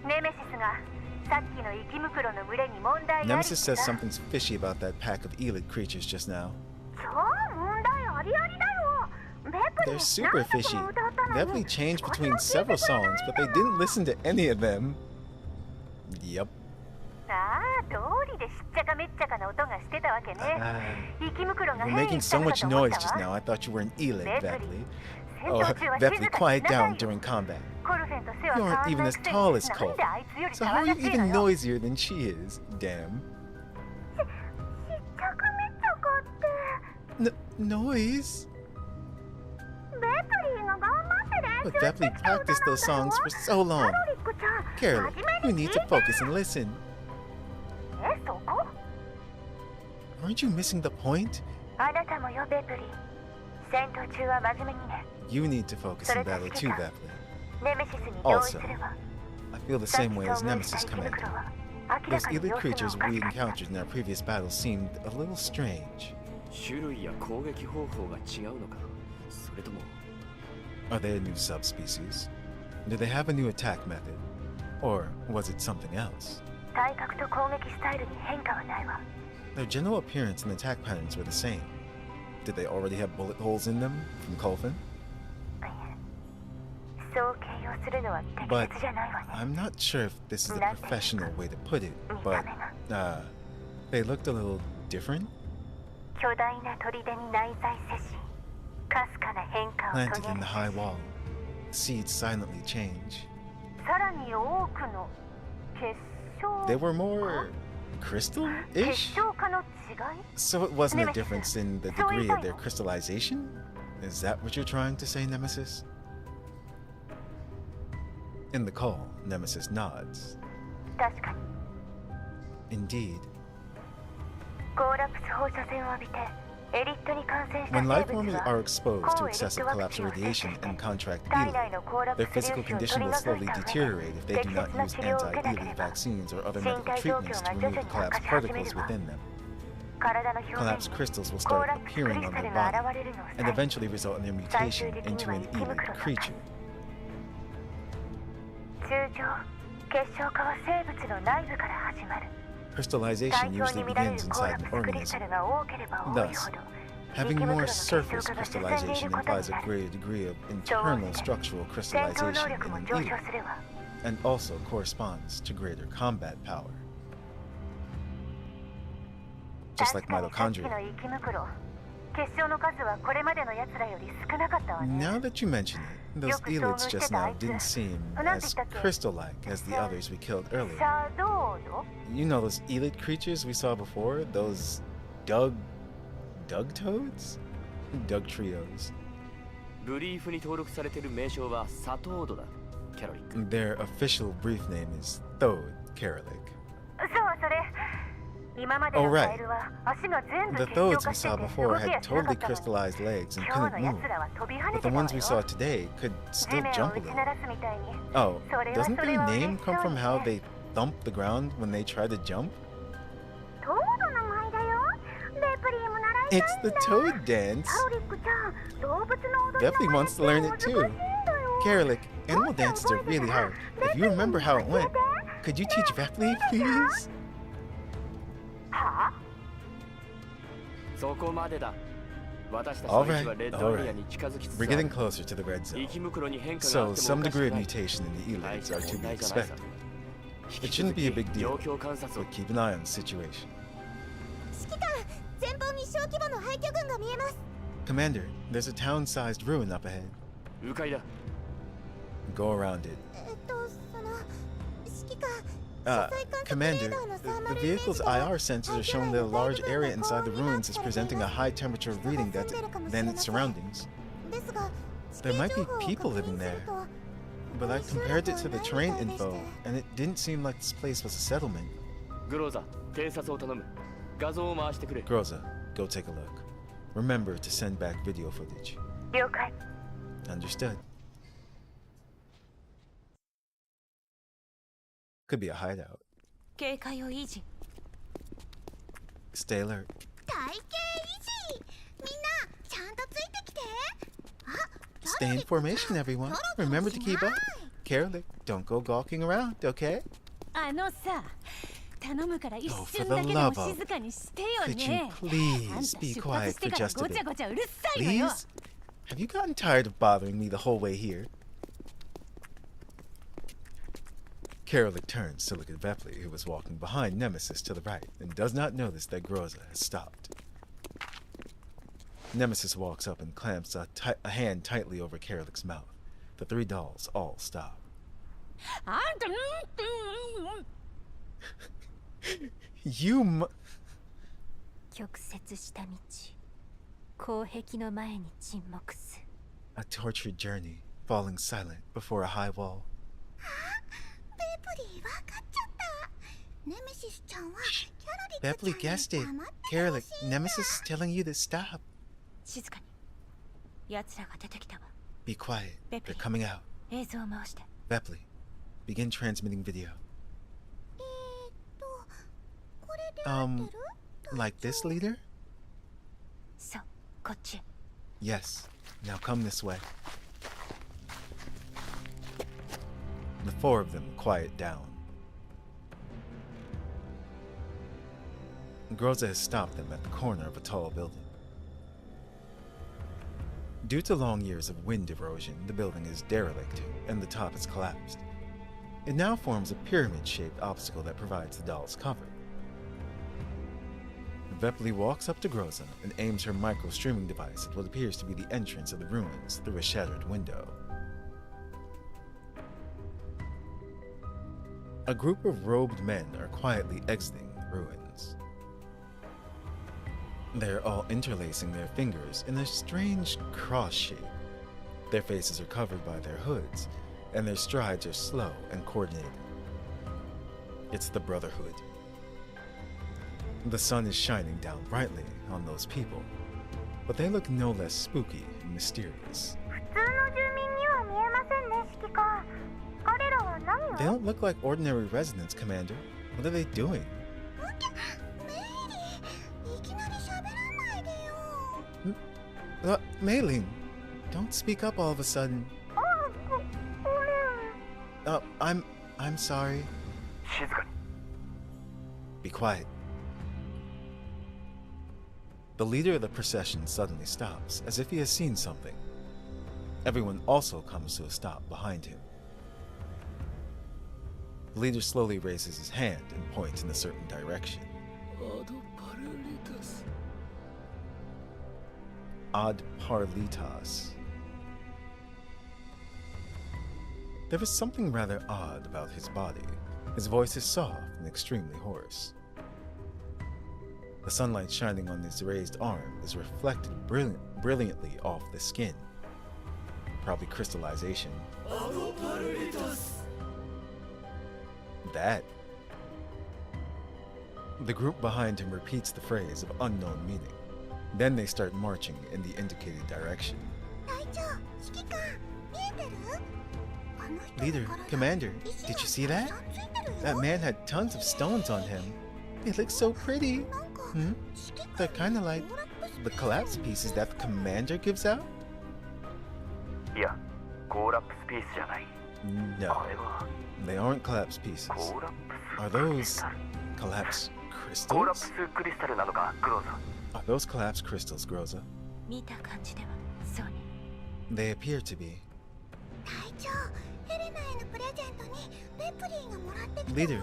ネメシスがさっきの生き袋の群れに問題あり Nemesis って says さ。 something's fishy about that pack of Elid creatures just now. そう問題ありありだよ。ベプリ They're ン super 何度 fishy. も歌ったの They に definitely changed 少し between も聞いてくれ several songs, ない but they んだ。 didn't listen to any of them. Yep. ああ、通りでしっちゃかめっちゃかな音がしてたわけね。生き袋が You're 変 making 異した so のか much と思っ noise た just わ。 now. I thought you were an Elid, Beverly. Vepli. 戦 Oh, 闘中は Vepli, 静かに quiet しなさ down いよ。 during combat. コルフェンと背は You 変わ aren't ん even ない as くせ tall に as なん Cole. であいつより So 騒 how が are you しいの even よ。 noisier than she is? Damn. しっちゃかめっちゃかって。 Noise? ベプリンが頑張って練 But 習して Vepli きた歌 practiced なん those だよ。 songs for so カ long. ロリックちゃん、 Carolyn, 真 you 面目に need 聞 to いて。 focus and listen. そこ Aren't you missing the point? あなたもよ、ベプリン。戦闘中は真面目にね。 You need to focus in battle too, Vepli. ネメシスに同意す Also, るわ。 I feel the さっ same き way as 遭遇した Nemesis 生き Commander. 袋は明ら Those かに elite 様子が creatures おか we しかった。 encountered in our previous battles seemed a little strange. 種類や攻撃方法が違うのか？それとも Are they a new subspecies? Do they have a new attack method? Or was it something else? 体格と攻撃スタイルに変化はないわ。 Their general appearance and attack patterns were the same. Did they already have bullet holes in them from Colfin? そう形容するのは適 But 切じゃないわね。 I'm not sure if this is a professional way to put it, but they looked a little different. 巨大な砦に内在せし、かすかな変化を遂 Planted げ in る the high wall. seeds silently change. さらに多くの結晶 They were more crystal-ish? 結晶化の違い So it wasn't a difference in the degree of their crystallization? Is that what you're trying to say, Nemesis? In the call, Nemesis nods. 確かに Indeed. コーラプス放射線を浴びてエリットに感染した When 生 life 物 forms は are exposed to 抗エリッ excessive トワク collapse チンを接種 radiation して and contract 体 ELIUM, 内のコーラプ their ス粒 physical 子を取 condition り will 除 slowly いた上 deteriorate if they do 適 not 切な use 治療を受けなけれ anti-ELIUM ば vaccines or other 身 medical 体状況 treatments が to 徐 remove 々 the に悪化 collapsed し始め particles るわ within them. 体の表面に Collapsed crystals will コー start ラプスクリ appearing ス on タ their ルが body 現れるのを and 最 eventually result in their mutation into an ELIUM creature. 通常結晶化は生物の内部から始まる Crystallization 体表 usually に見られる begins コーラ inside プ an スクリスタ organism. ルが多ければ多い Thus, ほど having 生き more 物の結晶 surface 化が進んでい crystallization ることに implies a なる greater degree of そう internal して structural 戦闘能 crystallization 力 in も an 上昇 ELIUM, するわ and also corresponds to greater combat power. Just 確 like かにさっきの mitochondria. 生き袋結晶の数はこれまでの奴らより少なかったわね Now that you mention it, those elites just now didn't seem as crystal-like as the others we killed シ earlier. ャドウド You know those elite creatures we saw before? Those Doug toads? Doug trios. ブリーフに登録されている名称はサトードだキャロリック Their official brief name is Thode Karalik. そうそれ今までのカエルは足が全部 The 結晶 Thodes 化 we して saw て before 動き had やしなか totally ったのに crystallized legs and 今日 couldn't の move. 奴らは飛び跳ね But て the たわ ones we よ saw today could 地 still 面を jump a 打ち鳴 little. らすみたいに Oh, それは doesn't それ their は name 嬉し come そう from に how ね they thump the ground when they try to jump? トードの舞だよレプリーも習いたいん It's だ the toad dance. カロリックちゃん動物の踊り Definitely の wants to learn it too. Karalik, animal dances are really hard. If you remember how it went, could you teach Vepli, please? はそこまでだ私たち All の位 right, 置はレッド all エリア right. に近づきつつ We're あ getting る closer to the red 生 zone. き袋に変化があ So っても some おかし degree く of ない mutation in the 大 elites した are 問 to be 題じゃないさ expected. 引 It き shouldn't 続 be a き big 状 deal, 況観察を but keep an eye on the situation. 指揮官前方に小規模の廃墟群が見えます Commander, there's a town-sized ruin up ahead. 迂回だ Go around it. その指揮官 Commander, the vehicle's IR sensors are showing that a large area inside the ruins is presenting a high temperature reading than its surroundings. ですが There might be people living there, but I compared it to the terrain info, and it didn't seem like this place was a settlement. グローザ偵察を頼む画像を回してくれ Groza, go take a look. Remember to send back video footage. 了解 Understood. Could be a hideout. 警戒を維持 Stay alert. 体型維持みんなちゃんとついてきて Stay in formation, everyone. Remember to keep up. Carefully, don't go gawking around, okay? あのさ頼むから一 Oh, for 瞬 the だけでも love of- 静かにしてよ Could you ね please あんた be 出 quiet 発して for から just a ごちゃ bit? ごちゃうるさいのよ Please? Have you gotten tired of bothering me the whole way here? Karalik turns to look at Vepli, who was walking behind Nemesis to the right, and does not notice that Groza has stopped. Nemesis walks up and clamps a hand tightly over Karalik's mouth. The three dolls all stop. あんた You 曲折した道後壁の前に沈黙す A tortured journey, falling silent before a high wall. ベプリー分かっちゃったネメシスちゃんはキャロリック Vepli ちゃん guessed に it. 黙っててほ Karalik, しいんだ Nemesis is telling you to stop. 静かに奴らが出てきたわ Be quiet. They're Vepli. coming out. 映像を回して Vepli, begin transmitting video. これで合ってる Like this, leader? そうこっちへ Yes. Now come this way. The four of them quiet down. Groza has stopped them at the corner of a tall building. Due to long years of wind erosion, the building is derelict and the top has collapsed. It now forms a pyramid-shaped obstacle that provides the dolls cover. Vepli walks up to Groza and aims her micro-streaming device at what appears to be the entrance of the ruins through a shattered window. A group of robed men are quietly exiting the ruins. They're all interlacing their fingers in a strange cross shape. Their faces are covered by their hoods, and their strides are slow and coordinated. It's the Brotherhood. The sun is shining down brightly on those people, but they look no less spooky and mysterious. They don't look like ordinary residents, Commander. What are they doing? Mei-Ling, don't speak up all of a sudden. I'm sorry. Be quiet. The leader of the procession suddenly stops, as if he has seen something. Everyone also comes to a stop behind him. The leader slowly raises his hand and points in a certain direction. Ad Parlitas. There is something rather odd about his body. His voice is soft and extremely hoarse. The sunlight shining on his raised arm is reflected brilliantly off the skin. Probably crystallization. That. The group behind him repeats the phrase of unknown meaning. Then they start marching in the indicated direction. Leader, Commander, did you see that? That man had tons of stones on him. They look so pretty. They're kind of like the collapse pieces that the Commander gives out? No, they aren't collapse pieces. Are those collapse crystals? Are those collapse crystals, Groza? They appear to be. Leader,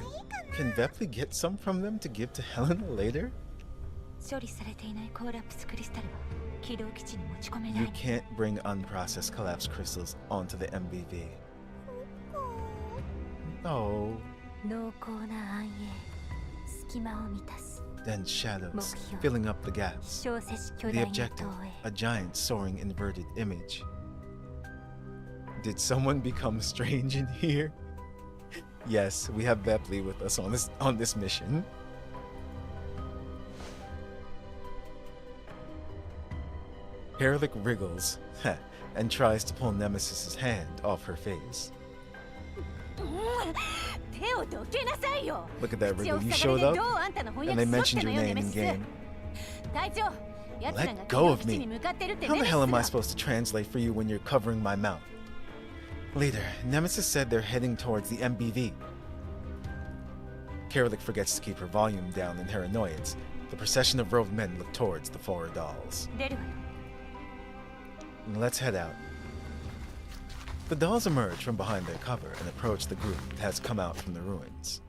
can Vepli get some from them to give to Helena later? You can't bring unprocessed collapse crystals onto the MBV. No. Then shadows, filling up the gaps. The objective, a giant soaring inverted image. Did someone become strange in here? Yes, we have Vepli with us on this mission. Herlick wriggles and tries to pull Nemesis's hand off her face. Look at that wriggle. You showed up and they mentioned your name in game. Let go of me. How the hell am I supposed to translate for you when you're covering my mouth? Leader, Nemesis said they're heading towards the MBV. Kerlik forgets to keep her volume down in her annoyance. The procession of robed men look towards the four dolls. Let's head out. The dolls emerge from behind their cover and approach the group that has come out from the ruins.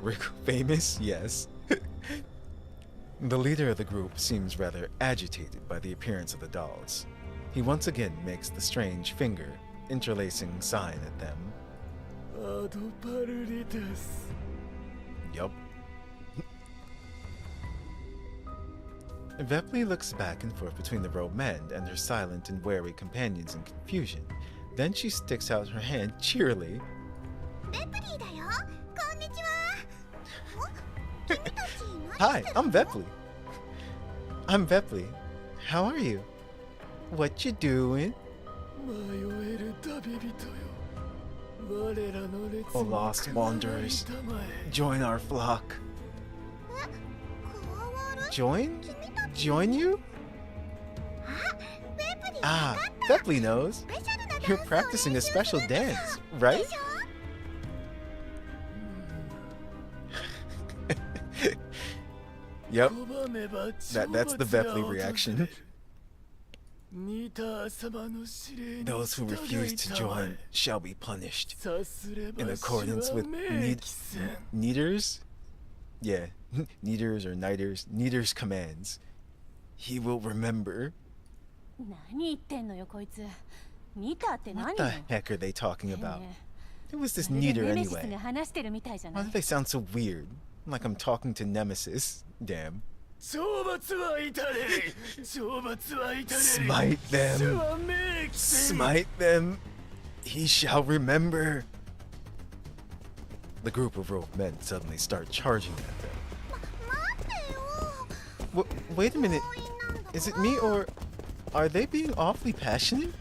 Rick famous? Yes. The leader of the group seems rather agitated by the appearance of the dolls. He once again makes the strange finger, interlacing sign at them. Yup. Vepli looks back and forth between the robed men and her silent and wary companions in confusion. Then she sticks out her hand cheerily. Hi, I'm Vepli. I'm Vepli. How are you? What you doing? Oh, lost wanderers, join our flock. Join? Join you? Ah, Vepli knows. You're practicing a special dance, right? Yep. That's the Vepli reaction. Those who refuse to join shall be punished in accordance with Neater's? Yeah, Neater's or Niter's. Neater's commands. He will remember. ニタって何 What the heck are they talking about? ね Who was this まるで Nita ネメシス anyway? が話してるみたいじゃな Why い do they sound so weird? Like I'm talking to Nemesis. Damn. 懲罰は至れり懲罰は至れり Smite 主 them. は明記せり Smite them. He shall remember. The group of rogue men suddenly start charging at them. 待ってよ Wait a minute. 強引なんだ Is it me or are they being awfully passionate?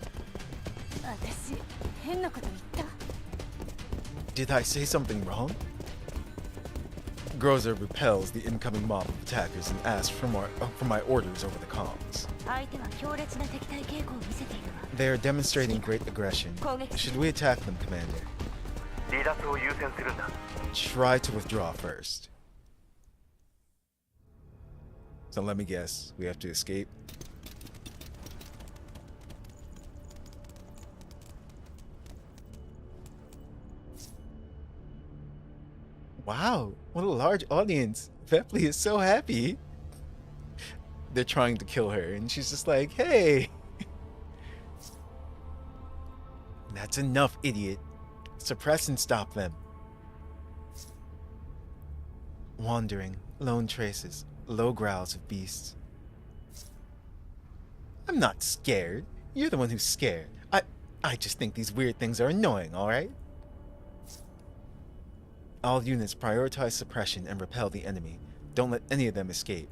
私変なこと言った Did I say something wrong? Groza repels the incoming mob of attackers and asks for my orders over the comms. 相手は強烈な敵対傾向を見せているわ They are demonstrating great aggression. Should we attack them, Commander? 離脱を優先するんだ Try to withdraw first. So let me guess, we have to escape? Wow, what a large audience. Vepley is so happy. They're trying to kill her, and she's just like, hey. That's enough, idiot. Suppress and stop them. Wandering, lone traces, low growls of beasts. I'm not scared. You're the one who's scared. I just think these weird things are annoying, alright? All units prioritize suppression and repel the enemy. Don't let any of them escape.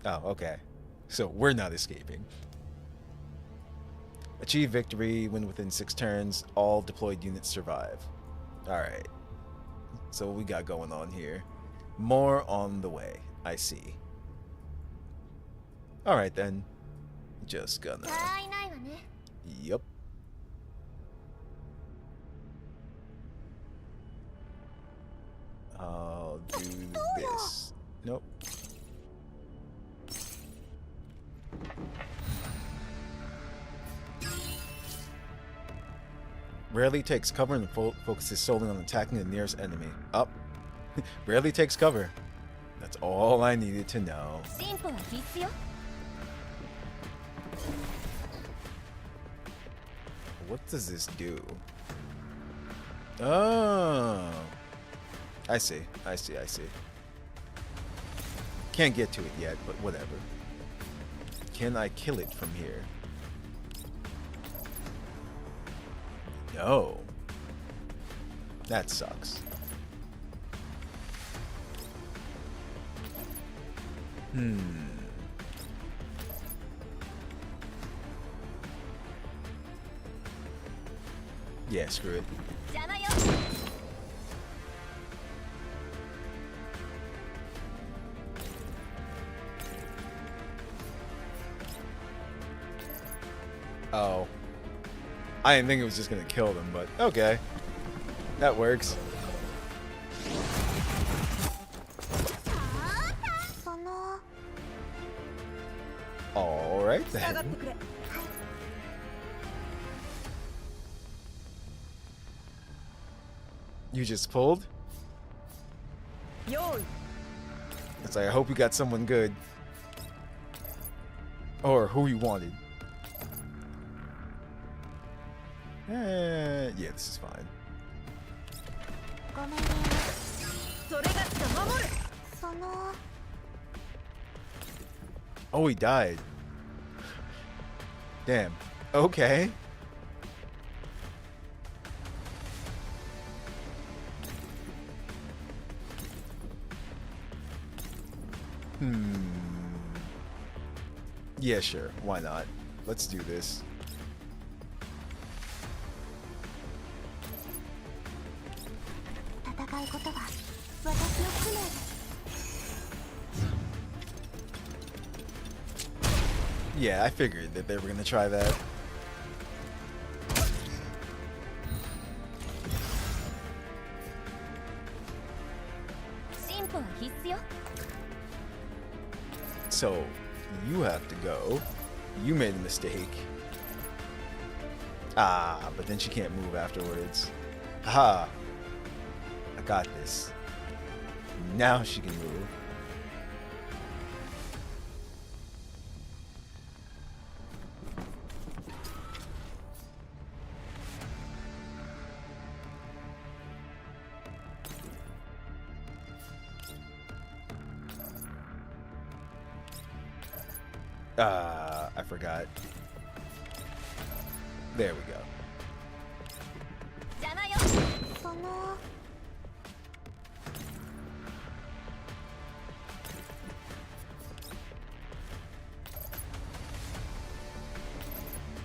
Oh, okay. So we're not escaping. Achieve victory when within 6 turns. All deployed units survive. Alright. So what we got going on here? More on the way. I see. Alright then. Just gonna... あいないわね Yup. I'll do this. Nope. Rarely takes cover and focuses solely on attacking the nearest enemy. Up. Rarely takes cover. That's all I needed to know. 進歩は必須よ What does this do? Oh. I see. I see. I see. Can't get to it yet, but whatever. Can I kill it from here? No. That sucks. Yeah, screw it. 邪魔よ Oh. I didn't think it was just gonna kill them, but okay. That works. その Alright 従っ then. てくれ You just pulled? 用意 It's like, I hope you got someone good. Or who you wanted. Yeah, this is fine. ごめんねそれがしか守るその Oh, he died. Damn. Okay. Yeah, sure. Why not? Let's do this. 戦うことは私の使命です Yeah, I figured that they were gonna try that. So, you have to go. You made a mistake. Ah, but then she can't move afterwards. Haha. I got this. Now she can move. I forgot. There we go. 邪魔よ。その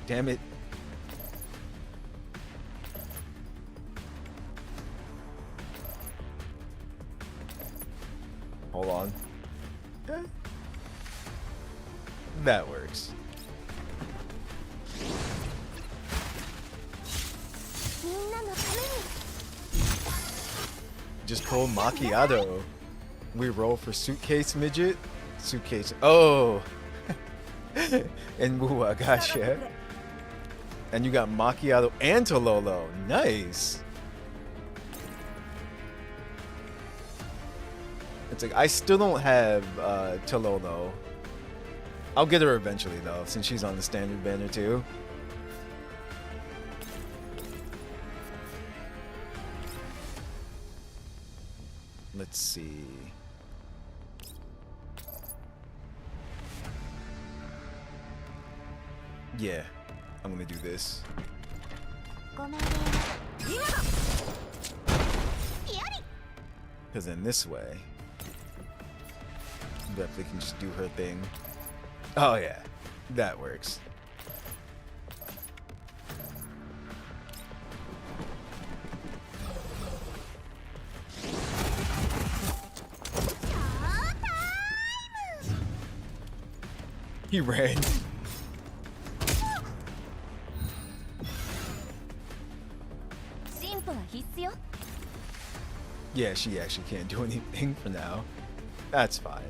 Damn it. Hold on. That works. みんなのために Just pull macchiato. We roll for suitcase midget. Suitcase. Oh. And Wua, gotcha. And you got macchiato and Tololo. Nice. It's like I still don't have Tololo. I'll get her eventually though, since she's on the standard banner too. Let's see. Yeah, I'm gonna do this. ごめんね。今だ。やり。 Because in this way, definitely can just do her thing. Oh yeah, that works. He ran. Yeah, she actually can't do anything for now. That's fine.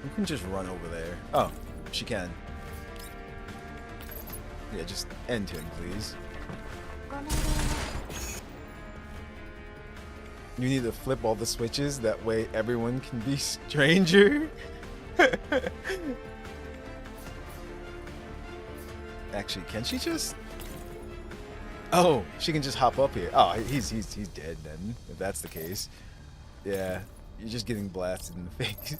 You can just run over there. Oh, she can. Yeah, just end him, please. You need to flip all the switches, that way everyone can be stranger. Actually, can she just... Oh, she can just hop up here. Oh, he's dead then, if that's the case. Yeah, you're just getting blasted in the face.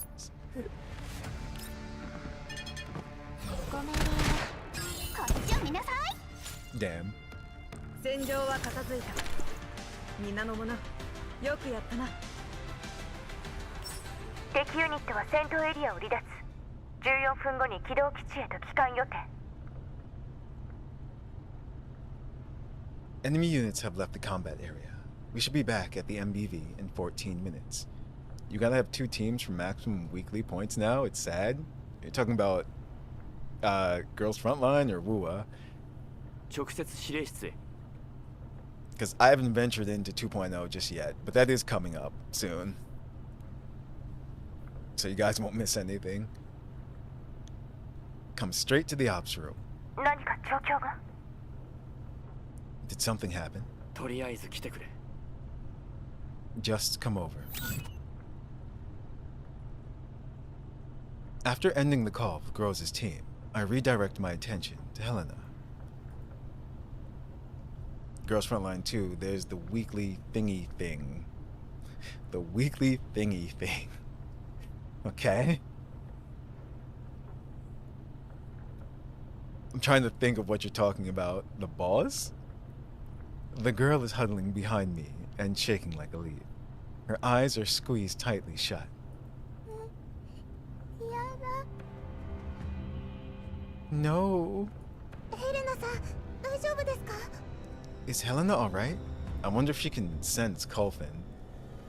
Damn. 戦場は片付いた。皆の者、よくやったな。敵ユニットは戦闘エリアを離脱。14分後に起動基地へと帰還予定。Enemy units have left the combat area. We should be back at the MBV in 14 minutes. You gotta have 2 teams for maximum weekly points now? It's sad. You're talking about Girls Frontline or Wua? 直接指令室へ。 Because I haven't ventured into 2.0 just yet, but that is coming up soon. So you guys won't miss anything. Come straight to the ops room. 何か状況が？ Did something happen? とりあえず来てくれ。 Just come over. After ending the call with Groves' team, I redirect my attention to Helena. Girls Frontline 2, there's the weekly thingy thing. The weekly thingy thing. Okay? I'm trying to think of what you're talking about. The boss? The girl is huddling behind me and shaking like a leaf. Her eyes are squeezed tightly shut. やだ。 No. ヘレナさん、大丈夫ですか？ Is Helena alright? I wonder if she can sense Colfin.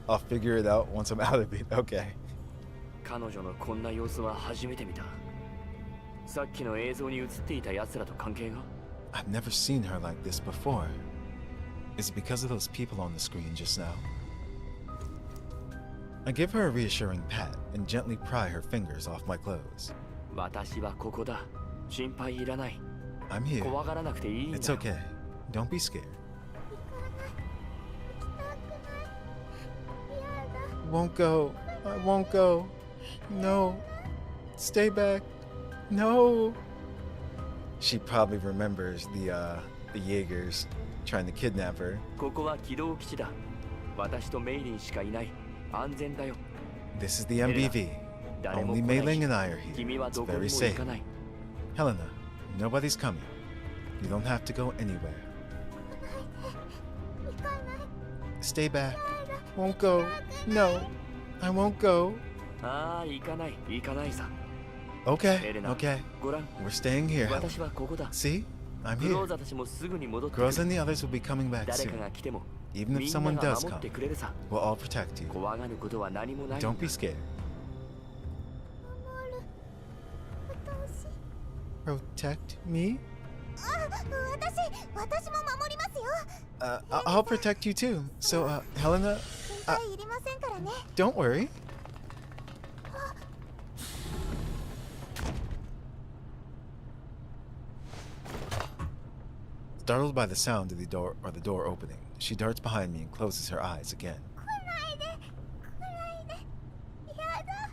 I'll figure it out once I'm out of it. Okay. 彼女のこんな様子は初めて見た。さっきの映像に映っていた奴らと関係が？ I've never seen her like this before. Is it because of those people on the screen just now? I give her a reassuring pat and gently pry her fingers off my clothes. 私はここだ。心配いらない。 I'm here. 怖がらなくていいんだ。 It's okay. Don't be scared. 行かない。行きたくない。やだ。 Won't go. I won't go. No. Stay back. No. She probably remembers the Jaegers trying to kidnap her. ここは軌道基地だ。私とメイリンしかいない。安全だよ。 This is the MBV. 誰も Only 来ない Mei Ling and I are here. 君は It's どこに very も safe. 行かない。 Helena, nobody's coming. You don't have to go anywhere. 行かない。 Stay back. Won't go. No, I won't go. ああ、行かない、行かないさ。 Okay, エレナ、 okay. ご覧、 We're staying here. Helena. 私はここだ。 See? I'm クロー here. ザたちもすぐに戻ってくる。 Girls and the others will be coming back 誰か soon. が来ても、 Even み if んな someone が does 守って come, くれるさ。 we'll all protect you. 怖がることは何もないんだ。 Don't be scared. 守る。私。 Protect me? 私も守りますよ。I'll protect you too. So, Helena, 心配いりませんからね。 don't worry. Startled by the sound of the door opening, she darts behind me and closes her eyes again. 来ないで。やだ。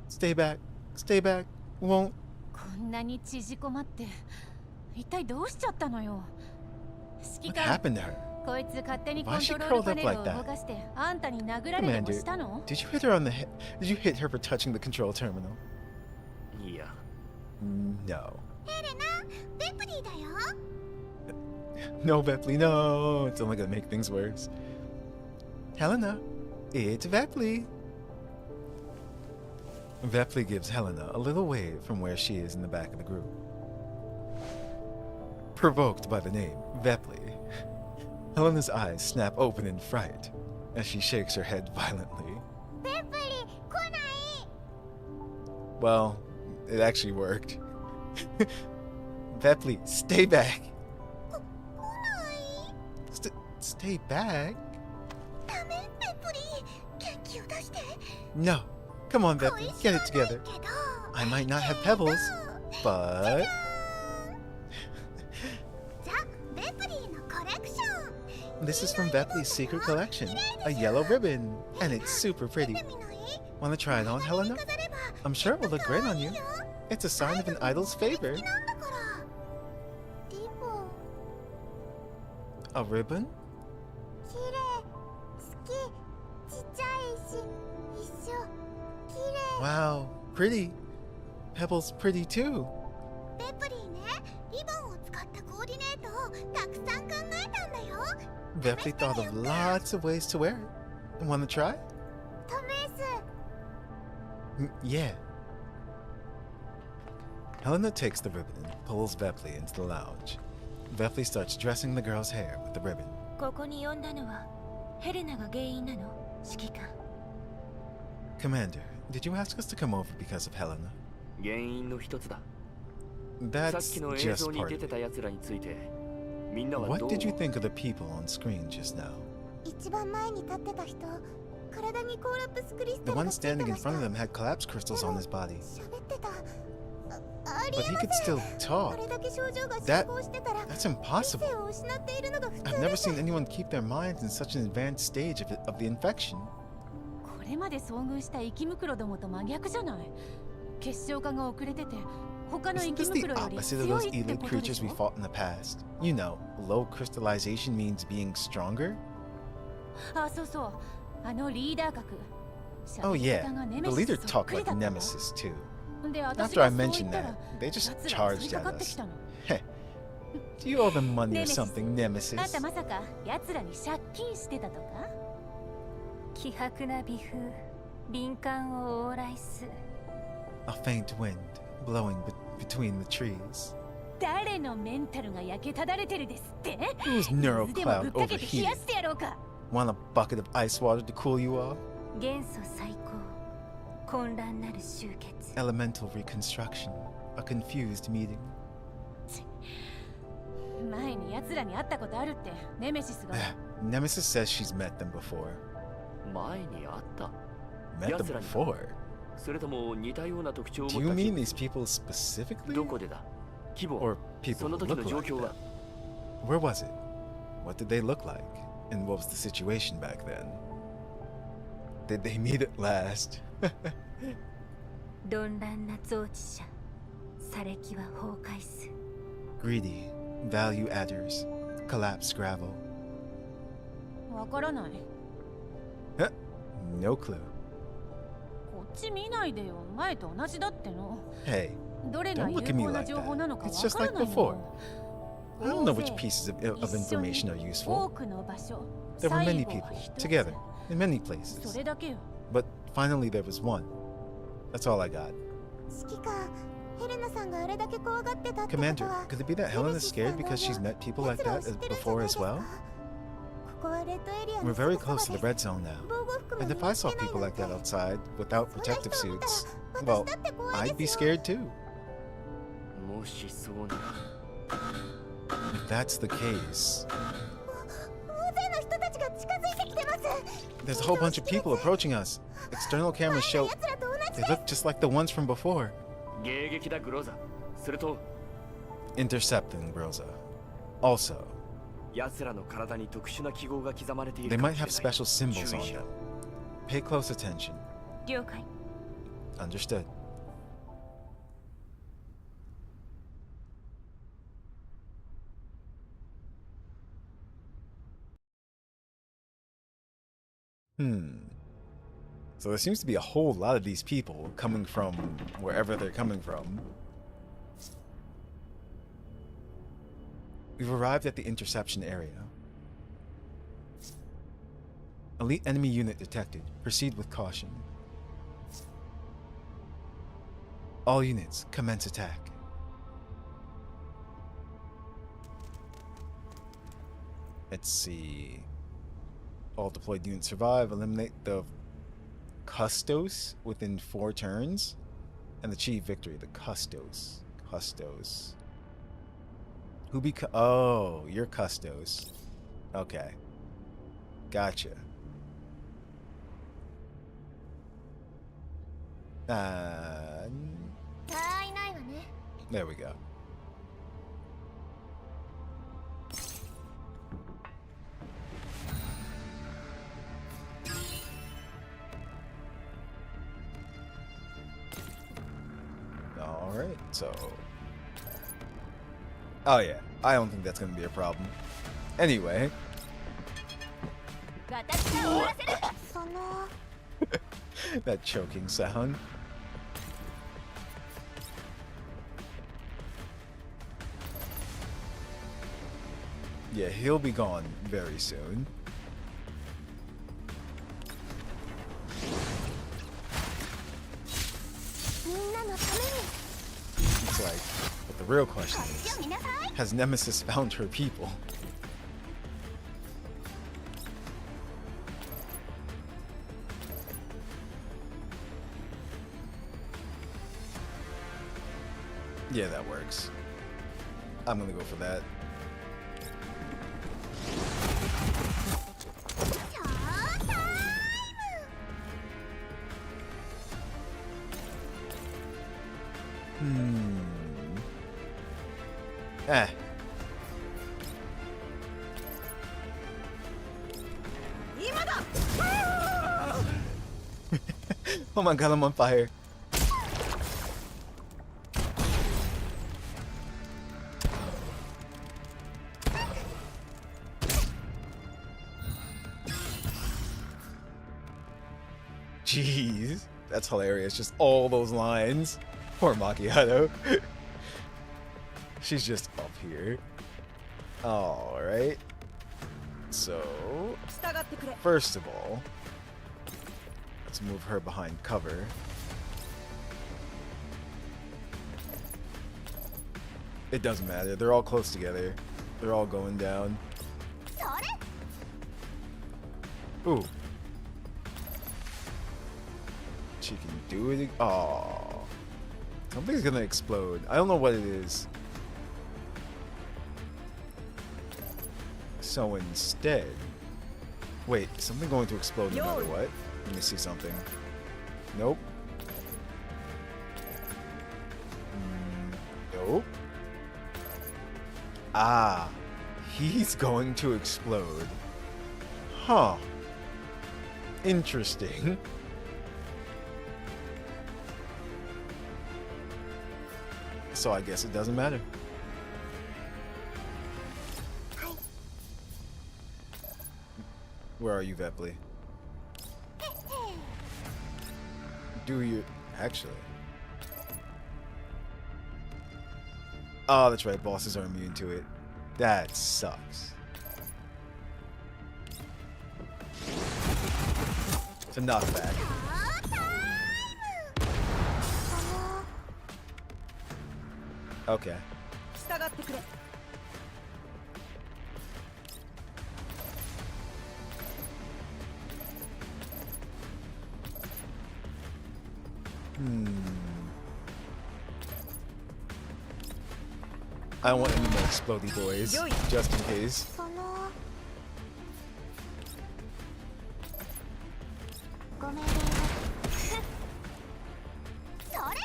Stay back. Stay back. Won't. こんなに縮こまって一体どうしちゃったのよ。指揮 What 官、 happened to her? こいつ勝手にコン Why she トロール curled パ up ネル like を that? 動かしてあんたに殴られでも Commander, したの？ did you hit her on the head? Did you hit her for touching the control terminal? いや、 No. エレナ、ベプリーだよ。 No, Vepley, no. It's only gonna make things worse. Helena, it's Vepley. Vepley gives Helena a little wave from where she is in the back of the group. Provoked by the name Vepley, Helena's eyes snap open in fright as she shakes her head violently. ベプリー、来ない。 Well, it actually worked. Vepley, stay back. 来ない。 Stay back? ダメ、ベプリー。元気を出して。 No. Come on, 小 Vepley, 石 get は it ない together. けど。 I might not have pebbles, but じゃあ、ベプリーのコレクション。 this is from Vepley's secret collection, a yellow ribbon, and it's super pretty. 見てみない？ Want to try it on, 飾 Helena? れば I'm sure it will look great on you. 可愛いよ。 It's a sign of an idol's favor. 好きなんだから。リボン、 A ribbon? 綺麗。好き。ちっちゃいし、一緒。綺麗。 Wow, pretty. Pebbles pretty too. ベプリーね、リボンを使ったコーディネートをたくさん考えたんだよ。 Vepley thought of lots of ways to wear it. Want to try? トメス。 Yeah. Helena takes the ribbon and pulls Vepley into the lounge. Vepley starts dressing the girl's hair with the ribbon. ここに呼んだのはヘレナが原因なの？指揮官。 Commander, did you ask us to come over because of Helena? 原因の一つだ。さっ That's きの映 just 像に part 出 of て it. た奴らについて、みんなは What どう？ did you think of the people on screen just now? 一番前に立ってた人、体にコーラプスクリス The タル one がついて standing in ました front of them had collapse crystals on his body, 喋ってた。あり but え he ま could せん。 still あ talk. れだけ症状が進 That- 行してたら、 That's 理 impossible. 性を失っているのが普通 I've で never す。 seen anyone keep their minds in such an advanced stage of the infection. これまで遭遇した生きムクロどもと真逆じゃない。結晶化が遅れてて他の Isn't 生 this き the ムクロより opposite of 強 those いって elite ことで creatures し we ょ？ fought in the past? You know, low crystallization means being stronger? あ、そうそう。あのリーダー格。 Oh 喋り yeah, 方がネ the メシ leader スそっ talked くり like だったわ。 Nemesis too. で、私 After が I そう言 mentioned ったら that, they just 奴らが襲 charged いか at かってき us. たの。 Heh. Do you owe them money or Nemesis. something, あん Nemesis? たまさか奴らに借金してたとか？希薄な美風、敏感を往来す。 A faint wind blowing between the trees. 誰のメンタルが焼けただれてるですって？ Whose 水でも neural ぶっ cloud かけて冷や overheated? してやろうか。 Want a bucket of ice water to cool you off? 元素最高、混乱なる集結。 Elemental reconstruction. A confused meeting. 前に奴らに会ったことあるってネメシスが。 Nemesis says she's met them before. 前にあった。 Met them 奴らに before? それとも似たような特徴を Do 持 you った mean 人 these people specifically? どこでだ？規模、 Or people そ who の時 look の like 状況 that? は？ Where was it? What did they look like? And what was the situation back then? Did they meet at last? 鈍乱な臓器者、砂礫は崩壊す。 Greedy, Value adders. Collapse gravel. わからない。 Huh? No clue. こっち見ないでよ。前と同じだっての。 Hey, どれが don't 有 look at me 効な like 情報なの that. か It's わ just から like ない before. の。 I don't know which pieces of information are 多 useful. くの場所。 There were many 最後 people は一つ together in many そ places. れだけよ。 But finally there was one. That's all I got. 指揮官、ヘレナさんがあれだけ怖がってたってこと Commander, は could it be that Helen is scared because she's met people like that before as well? ここはレッドエリア We're の very すぐそば close to the です。 red zone now. 防護服も And if I saw people like that outside without protective suits, well, I'd be scared too. もしそうなら If that's the case, 大勢の人たちが近づいてきてます。 there's a whole bunch of people approaching us. External cameras show 奴らと同じ they look just like the ones from before. 迎撃だグローザ。すると Intercept them, Groza. Also, 奴らの体に特殊な記号が刻まれてい they るかも might しれ have ない。 special symbols 注意 on しろ them. Pay close attention. 了解。 Understood. So there seems to be a whole lot of these people coming from wherever they're coming from. We've arrived at the interception area. Elite enemy unit detected. Proceed with caution. All units, commence attack. Let's see. All deployed units survive. Eliminate the Custos within 4 turns. And achieve victory. The Custos. Custos. Who be... Oh, you're Custos. Okay. Gotcha. There we go. Alright, so... Oh yeah, I don't think that's gonna be a problem. Anyway. 私が終わらせる。その That choking sound. Yeah, he'll be gone very soon. It's like, but the real question is, has Nemesis found her people? Yeah, that works. I'm gonna go for that. Eh. Oh my god, I'm on fire. Jeez, that's hilarious. Just all those lines. Poor Macchiato. She's just up here. Alright. So, first of all, let's move her behind cover. It doesn't matter. They're all close together. They're all going down. Ooh. She can do it. Oh, something's gonna explode. I don't know what it is. So instead, wait, is something going to explode no matter what? Let me see something. Nope. Nope. Ah, he's going to explode. Huh. Interesting. So I guess it doesn't matter. Where are you, Vepley? Do you actually? Oh, that's right. Bosses are immune to it. That sucks. It's a knockback. Okay. I don't want any more explodey boys, just in case. ご命令をそれ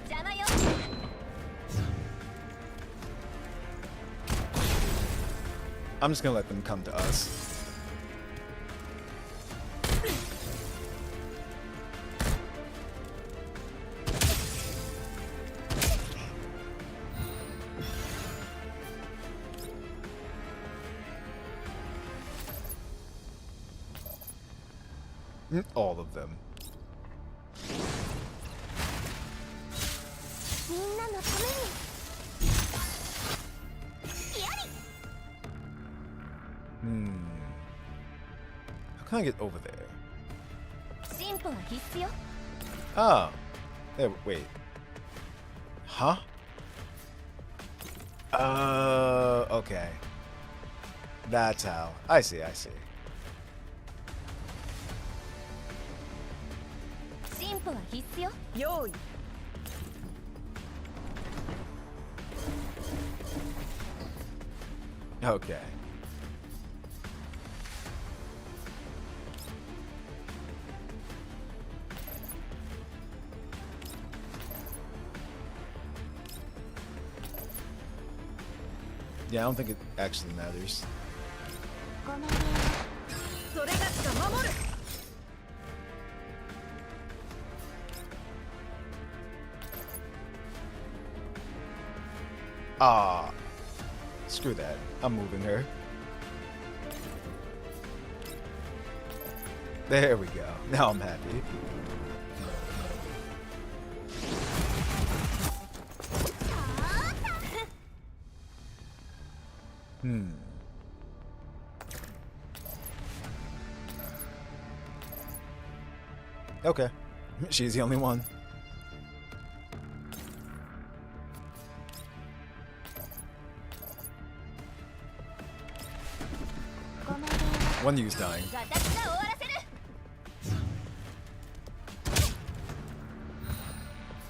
邪魔よ。 I'm just gonna let them come to us. All of them. みんなのためにやり How can I get over there? 進歩は必須よ。 Oh. Hey, wait. Huh? Okay. That's how. I see, I see. 進歩は必須よ。用意 Okay. Yeah, I don't think it actually matters. ご命令をそれがしか守る Ah. Screw that. I'm moving her. There we go. Now I'm happy. Okay. She's the only one. One of you's dying. 私が終わらせる。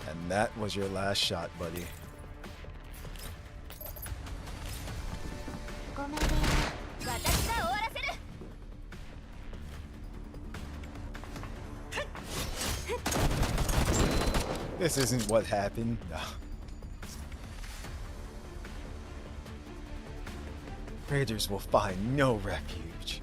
And that was your last shot, buddy. ご命令を私が終わらせる。 This isn't what happened. No. Raiders will find no refuge.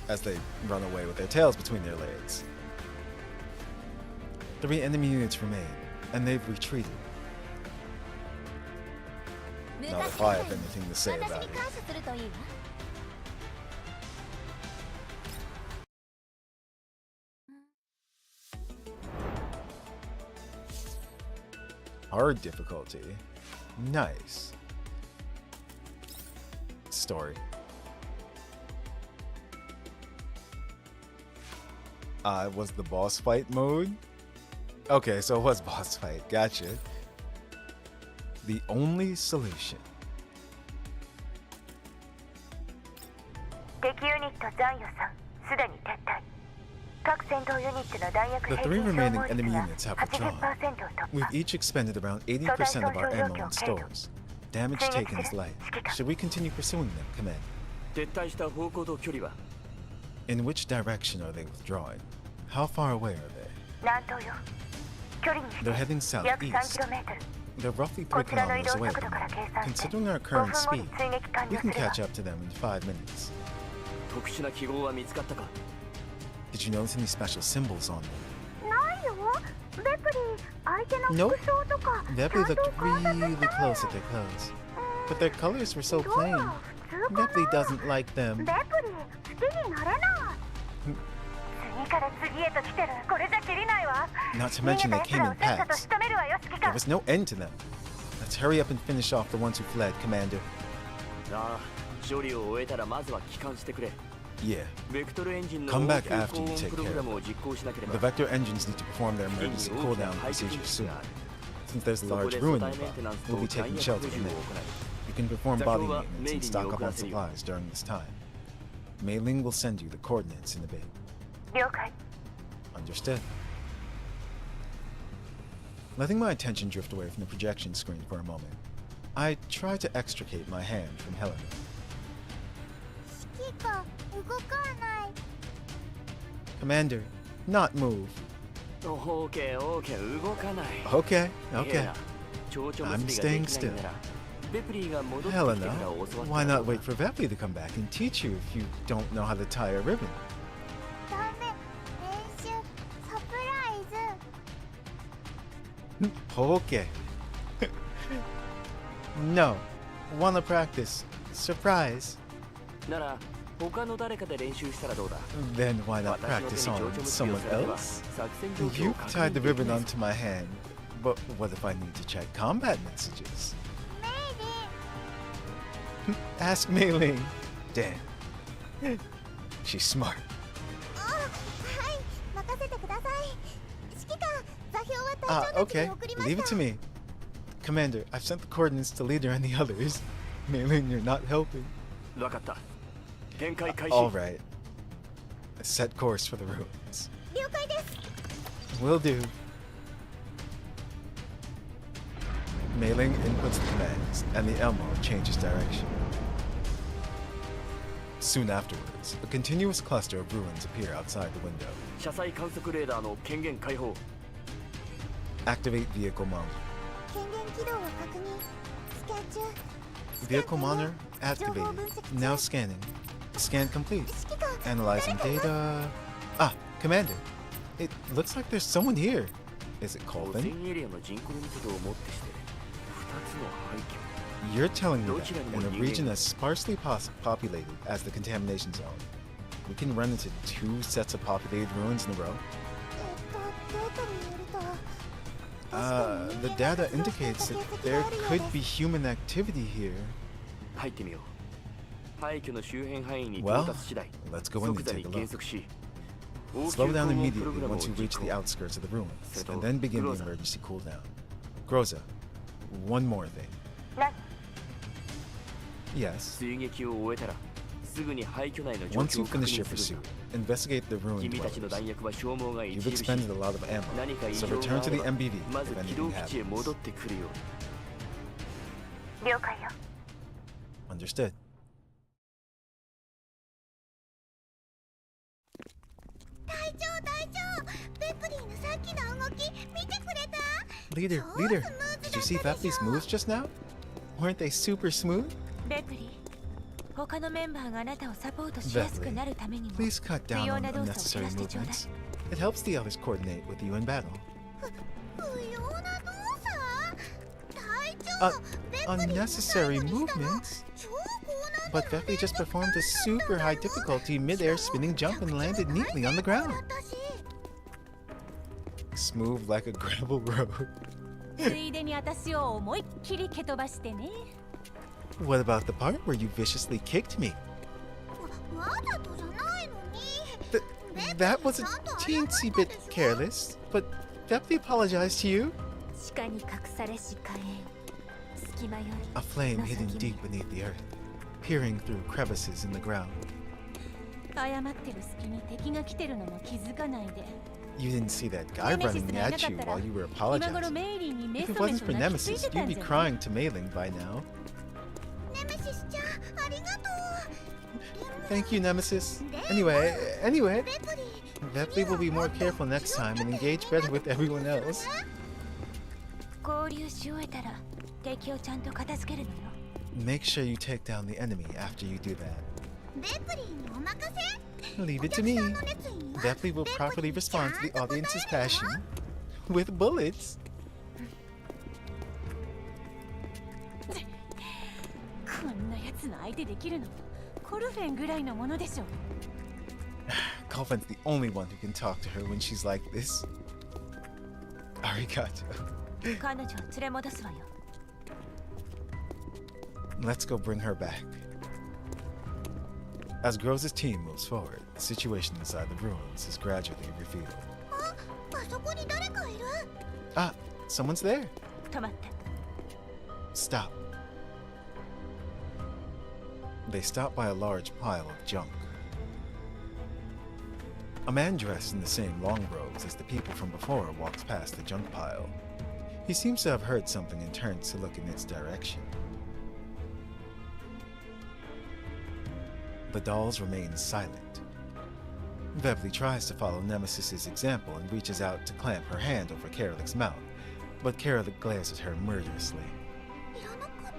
As they run away with their tails between their legs. 3 enemy units remain, and they've retreated. Not if I have anything to say 私 about に it. 感謝するといいわ。 Hard difficulty. Nice. Story. It was the boss fight mode? Okay, so it was boss fight. Gotcha. The only solution. 敵ユニット残余さんすでに撤退各戦闘ユニットの弾薬 The 平 3 均 remaining 消耗 enemy 率が units have withdrawn. 80% を突 We've 破 each expended around 80% of our ammo and stores. Damage taken is light. Should we continue pursuing them, Command? 撤退した方向と距離は In which direction are they withdrawing? How far away are they? 南東よ距離にし They're て heading 約 southeast. 3km They're roughly こ 3ちらの移 kilometers 動 away 速度 from から them. 計算して Considering our 5 current 分後に speed, 追撃完 we 了 can すれば catch up to them in 5 minutes. 特殊な記号は見つかったか Did Did you notice any special symbols on them? ないよ。ベプリー、相手の Nope. 服装とか、 Vepley ちゃんと looked 観察 really した close よ。 at their clothes. But their colors were so どう plain. 普通かな。 Vepley doesn't like them. ベプリー、好きになれない。次から次へと来てる。これじゃきりないわ。 Not to 逃 mention げ they た came 奴ら in をせっさと packs. 仕留めるわよ、指揮 There 官。 was no end to them. Let's hurry up and finish off the ones who fled, Commander. ああ、処理を終えたらまずは帰還してくれ。 Yeah. ベクトルエンジンの Come 応 back 急 after 高 you 温 take プロ care グラ of ムを it. 実行しなければ The vector engines need to perform their 付近に emergency 大き cooldown な排気 procedure 物質 soon. がある。 Since there's a そこ large で ruin 素体メンテ nearby, ナンス we'll と be 弾 taking 薬 shelter 補充 in を there. 行い You can perform 座 body 標は maintenance メイ and リンに stock 送 up ら on せるよ。 supplies during this time. Mei Ling will send you the coordinates in a bit. 了解。 Understood. Letting my attention drift away from the projection screen for a moment, I try to extricate my hand from Helena. 指揮官、動かない。 Commander, not move. オーケーオーケー、動かない。 Okay, いや okay. 蝶々 I'm 結びがで staying きないなら、ベプリーが戻ってきて Helena, から教わった why ら not wait for Vepley to come back and teach you if you don't know how to tie a ribbon? ダメ。練習、サプライズ。 Okay. No. Wanna practice. Surprise. なら他の誰かで練習したらどうだ。 Then why not 私の practice 手に on 蝶々 someone 結びをされれば else? 作戦状況を You've 確 tied 認 the でき ribbon ない。 onto my hand. But what if I need to check combat messages? メイリン。 Ask Mei Ling. Damn. She's smart. あ、はい、任せてください。指揮官、座標は隊 Ah, 長たち okay. に送りま Leave し it た。 to me. Commander, I've sent the coordinates to Leader and the others. Mei Ling, you're not helping. わかった。展開開始。 All right. Set course for the ruins. 了解です。 Will do. Mei Ling inputs the commands, and the Elmo changes direction. Soon afterwards, a continuous cluster of ruins appear outside the window. 車載観測レーダーの権限解放。 Activate vehicle monitor. 権限起動を確認。スキャン中。 Vehicle monitor activated. Now scanning. Scan complete. 指揮官、 Analyzing data. Ah, Commander. It looks like there's someone here. Is it 汚 Colvin? 染エリアの人口密度をもってして2つの廃墟。 You're telling me that in a region as sparsely populated as the contamination zone, we can run into two sets of populated ruins in a row? データによると。 The data indicates that there could be human activity here. 入ってみよう。廃墟の周辺範囲に Well, 到達次第、 let's go in 即 and 座に take a 減 look. 速し、 Slow down 応急 immediately プログラムを once you 実 reach 行 the outskirts of the ruins, So, and then begin the Groza. emergency cooldown. Groza, one more thing. 何？ Yes. 追撃を終えたら、すぐに廃墟内の状 Once 況 you を確 finish your 認する pursuit, investigate the ruin 君たちの dwellers. 弾薬は消耗が You've 著しい。 expended a lot of ammo, 何か異 so 常 return があ to れ the ば MBV まず if 起 anything 動基地へ happens. 戻ってくるように。了解よ。 Understood. 隊長、ベプリーのさっきの動き見てくれた？ Leader, leader, did you see Vepley's moves just now? Weren't they super smooth? ベプリー、他のメンバーがあなたをサポートしやすくなるためにも Please cut 不 down 要 on な動作を unnecessary 減らしてちょうだい。 movements. It helps the others coordinate with you in battle. 不要な動作？隊 Uh, 長、ベプリーの最 unnecessary 後にしたの movements? 超高難 But Vepley just performed a super high difficulty mid-air spinning jump and landed neatly on the ground. 私 Smooth like a gravel road. ついでに私を思いっきり蹴飛ばしてね。 What about the part where you viciously kicked me? わざとじゃないのに。 That was a teensy bit careless, but Vepley apologized to you. 地下に隠されし火炎隙間より A flame hidden 情け deep beneath the earth, peering through crevices in the ground. 謝ってる隙に敵が来てるのも気づかないで。 You didn't see that guy running at you while you were 今頃 apologizing. メイリーにメ If ソ it メ wasn't ソ for 泣きつい Nemesis, てた you'd ん be じゃない？ crying to Mei-Ling by now. ネメシスちゃん、ありがとう。 Thank you, Nemesis. Anyway, ベプリー、 Vepley will be more careful next time and engage better with everyone else. 合流し終えたら敵をちゃんと片付けるのよ。 Make sure you take down the enemy after you do that. ベプリーにお任せ。Leave it to me. Vepley will properly respond to the audience's passion with bullets. こんなやつの相手できるのコルフェンぐらいのものでしょ。Colfin's the only one who can talk to her when she's like this. Arigato. 彼女を連れ戻すわよ。 Let's go bring her back. As Grose's team moves forward, the situation inside the ruins is gradually revealed. あそこに誰かいる。 Ah, someone's there. 止まって。 Stop. They stop by a large pile of junk. A man dressed in the same long robes as the people from before walks past the junk pile. He seems to have heard something and turns to look in its direction. The dolls remain silent. Vepley tries to follow Nemesis's example and reaches out to clamp her hand over Karolik's mouth, but Karolik glares at her murderously. いらなかっ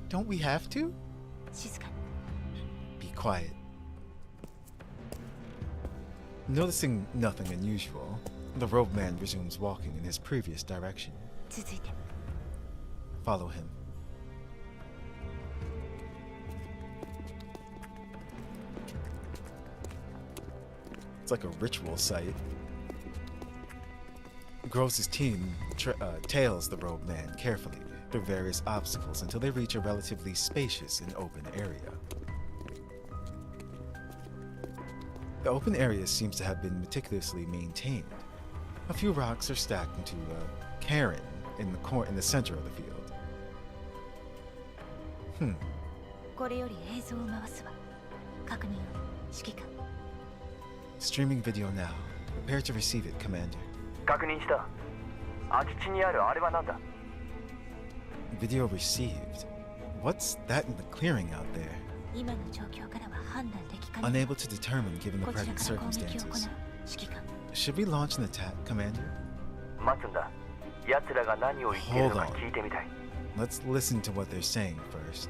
た。 Don't we have to? 静かに。 Be quiet. Noticing nothing unusual, the robe man resumes walking in his previous direction. 続いて。 Follow him. It's like a ritual site. Gross's team tails the robe man carefully through various obstacles until they reach a relatively spacious and open area. The open area seems to have been meticulously maintained. A few rocks are stacked into a cairn in the center of the field. これより映像を回すわ。確認を。指揮官。 Streaming video now. Prepare to receive it, Commander. 確認した。空き地にあるあれはなんだ？ Video received. What's that in the clearing out there? 今の状況からは判断できかねない。 Unable to determine given the こちら present から攻撃を行う。 circumstances. 指揮官。 Should we launch an attack, Commander? 待つんだ。奴らが何を言っているのか聞いてみたい。 Let's listen to what they're saying first.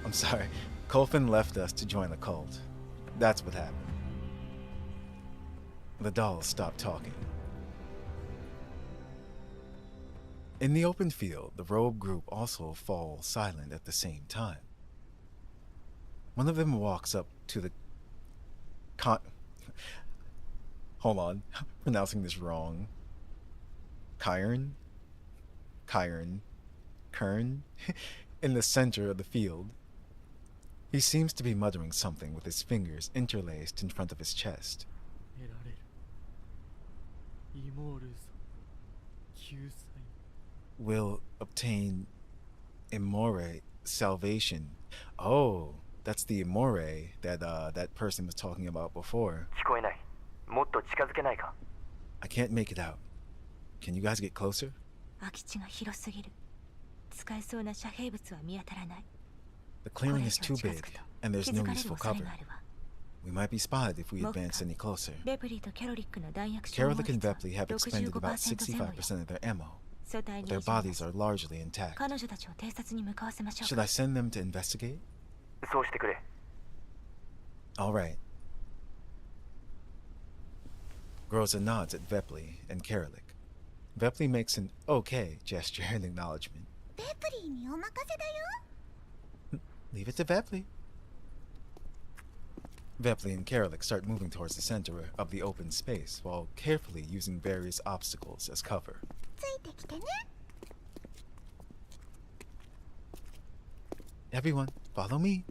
I'm sorry. Colfin left us to join the cult. That's what happened. The dolls stopped talking. In the open field, the robe group also falls silent at the same time. One of them walks up to the Hold on, I'm pronouncing this wrong. Kern? In the center of the field. He seems to be muttering something with his fingers interlaced in front of his chest. 得られるイモールさ救済 Will obtain Imore salvation. Oh, that's the Imore that that person was talking about before. 聞こえない。もっと近づけないか？ I can't make it out. Can you guys get closer? 空き地が広すぎる。使えそうな遮蔽物は見当たらない。 The clearing is too big, and there's no useful cover. We might be spotted if we advance any closer. ベプリーとキャロリックの弾薬消耗 Karolik 率 and は Vepley have expended about 65% 前後よ。 65% of their ammo. 組対に Their bodies are largely intact. 彼女たちを偵察に向かわせましょう Should か。 I send them to investigate? そうしてくれ。 All right. Groza nods at Vepley and Karolik. Vepley makes an okay gesture in acknowledgement. ベプリーにお任せだよ。 Leave it to Vepley. Vepley and Karolik start moving towards the center of the open space while carefully using various obstacles as cover. ついてきてね。 Everyone, follow me.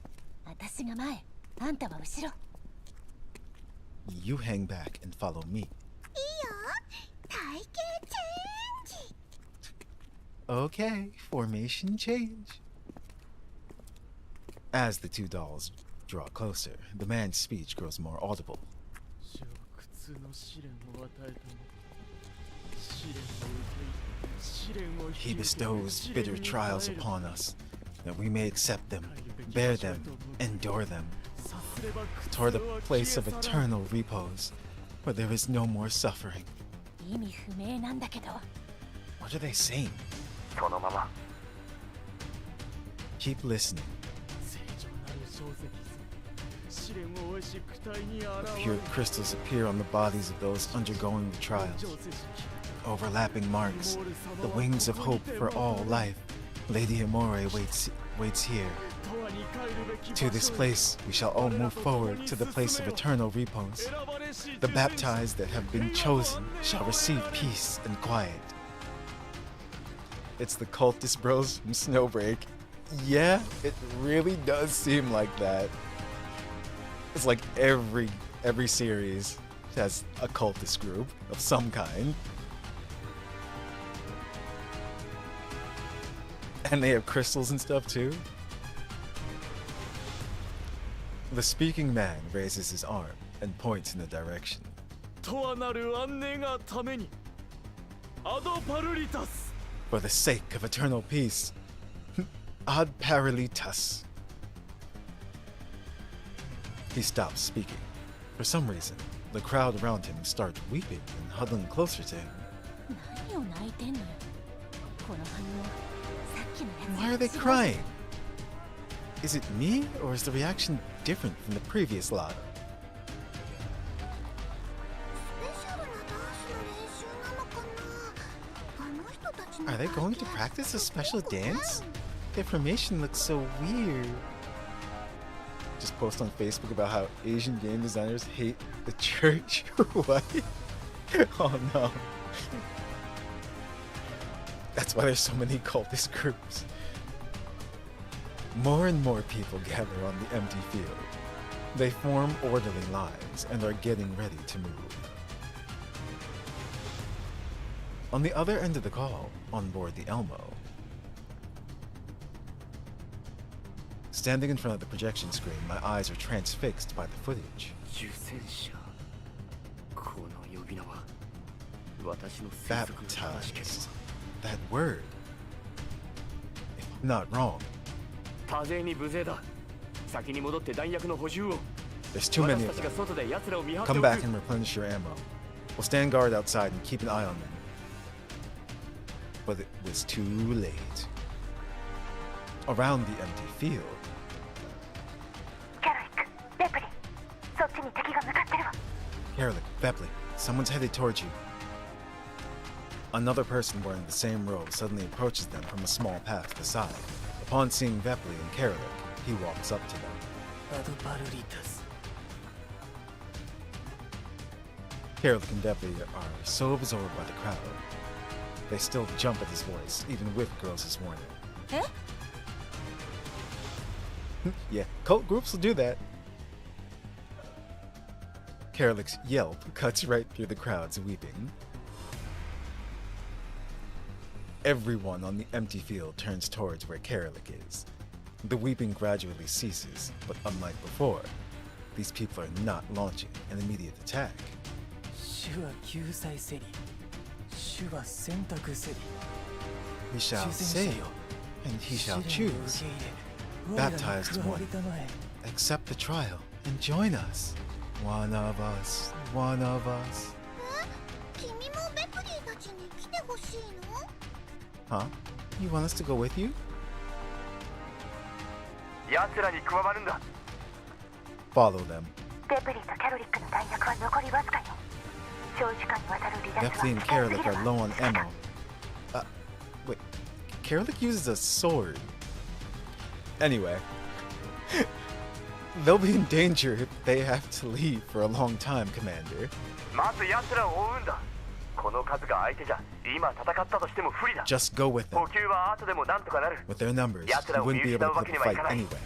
私が前、あんたは後ろ。 You hang back and follow me. いいよ。体型チェンジ。 Okay, formation change. As the two dolls draw closer, the man's speech grows more audible. 死を苦痛の試練を与えたの試練を受け試練を He bestows bitter trials upon us, that we may accept them, bear them, endure them, toward a place of eternal repose, where there is no more suffering. 意味不明なんだけど。 What are they saying? そのまま。 Keep listening. Pure crystals appear on the bodies of those undergoing the trials. Overlapping marks, the wings of hope for all life. Lady Amore waits here. To this place we shall all move forward, to the place of eternal repose. The baptized that have been chosen shall receive peace and quiet. It's the cultist bros from Snowbreak. Yeah, it really does seem like that. It's like every series has a cultist group of some kind. And they have crystals and stuff too. The speaking man raises his arm and points in a direction. For the sake of eternal peace, ad paralitas. He stops speaking. For some reason, the crowd around him starts weeping and huddling closer to him. Why are they crying? Is it me, or is the reaction different from the previous lot? Are they going to practice a special dance? Their formation looks so weird. Just post on Facebook about how Asian game designers hate the church. What? Oh no. That's why there's so many cultist groups. More and more people gather on the empty field. They form orderly lines and are getting ready to move. On the other end of the call, on board the Elmo, standing in front of the projection screen, my eyes are transfixed by the footage. Baptized. That word. If I'm not wrong. There's too many of them. Come back and replenish your ammo. We'll stand guard outside and keep an eye on them. But it was too late. Around the empty field. Carrick, Bepley, someone's headed towards you. Another person wearing the same robe suddenly approaches them from a small path to the side. Upon seeing Bepley and Carrick, he walks up to them. Carrick and Bepley are so absorbed by the crowd, they still jump at his voice, even with Gross's warning. Eh? Yeah, cult groups will do that. Carrick's yelp cuts right through the crowd's weeping. Everyone on the empty field turns towards where Carrick is. The weeping gradually ceases, but unlike before, these people are not launching an immediate attack. He shall save, and he shall choose. Baptized one, accept the trial and join us. One of us, one of us. Huh? You want us to go with you? Follow them. Bepley and Carrick are low on ammo. Wait. Carrick uses a sword. Anyway. They'll be in danger if they have to leave for a long time, Commander. Just go with them. With their numbers, you wouldn't be able to put up a fight anyway.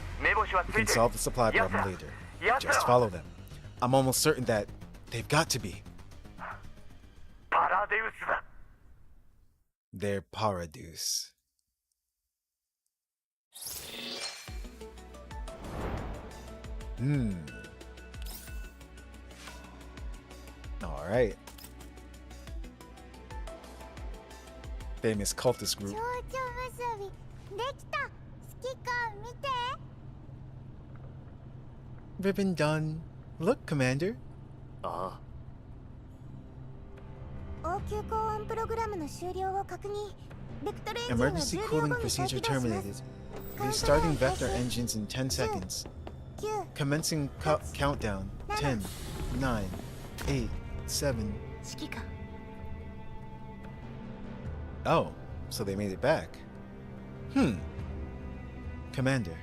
We can solve the supply problem later. Just follow them. I'm almost certain that they've got to be. They're Paradus. Alright. Famous cultist group. Ribbon done. Look, Commander. Emergency cooling procedure terminated. Restarting vector engines in 10 seconds. Commencing countdown. 10, 9, 8, 7. 指揮官 Oh, so they made it back. Commander.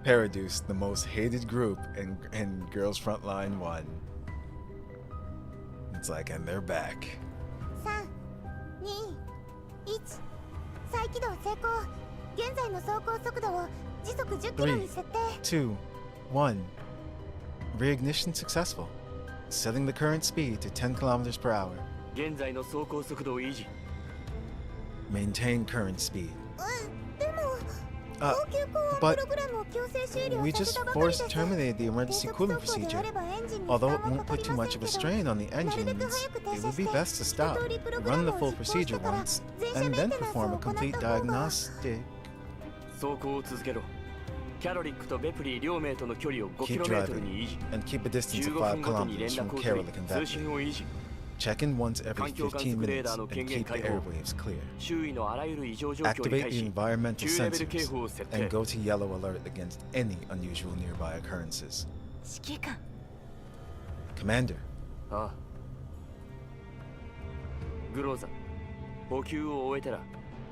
Paraduce, the most hated group in Girls Frontline 1. It's like, and they're back. 3、2、1再起動成功。現在の走行速度を時速10キロに設定。 2, 1. Reignition successful. Setting the current speed to 10 kilometers per hour. 現在の走行速度を維持 Maintain current speed. でも Uh, 高級高温 but プログラムを強制終了 we させ just たばかりで forced す。 terminated the emergency 低 cooling 速速度で procedure. あればエンジンに負 Although 担 it は won't かか put り too ま much せ of ん a けど、 strain on the なるべく engines, 早く停 it 車 would して be best to 一 stop, 通りプログ run ラ the ムを full 実行して procedure から once, 全車 and メン then テナンス perform を a 行った complete 方が。 diagnostic. 走行を続けろキャロリックとベプリー両名との距離を Keep 5km に維 driving 持 and keep a distance 15 of 5分ごとに連 kilometers 絡 from を取 Kerrick り and 通 Valley. 信を維持 Check in once every 環境観15測レー minutes ダーの and 権限 keep the 解放 airwaves clear. 周囲のあらゆる異常状況に Activate 対 the し environmental 9レベル警 sensors 報を設 and 定 go to yellow alert against any unusual nearby occurrences. 指揮官 Commander, ああグローザ補給を終えたら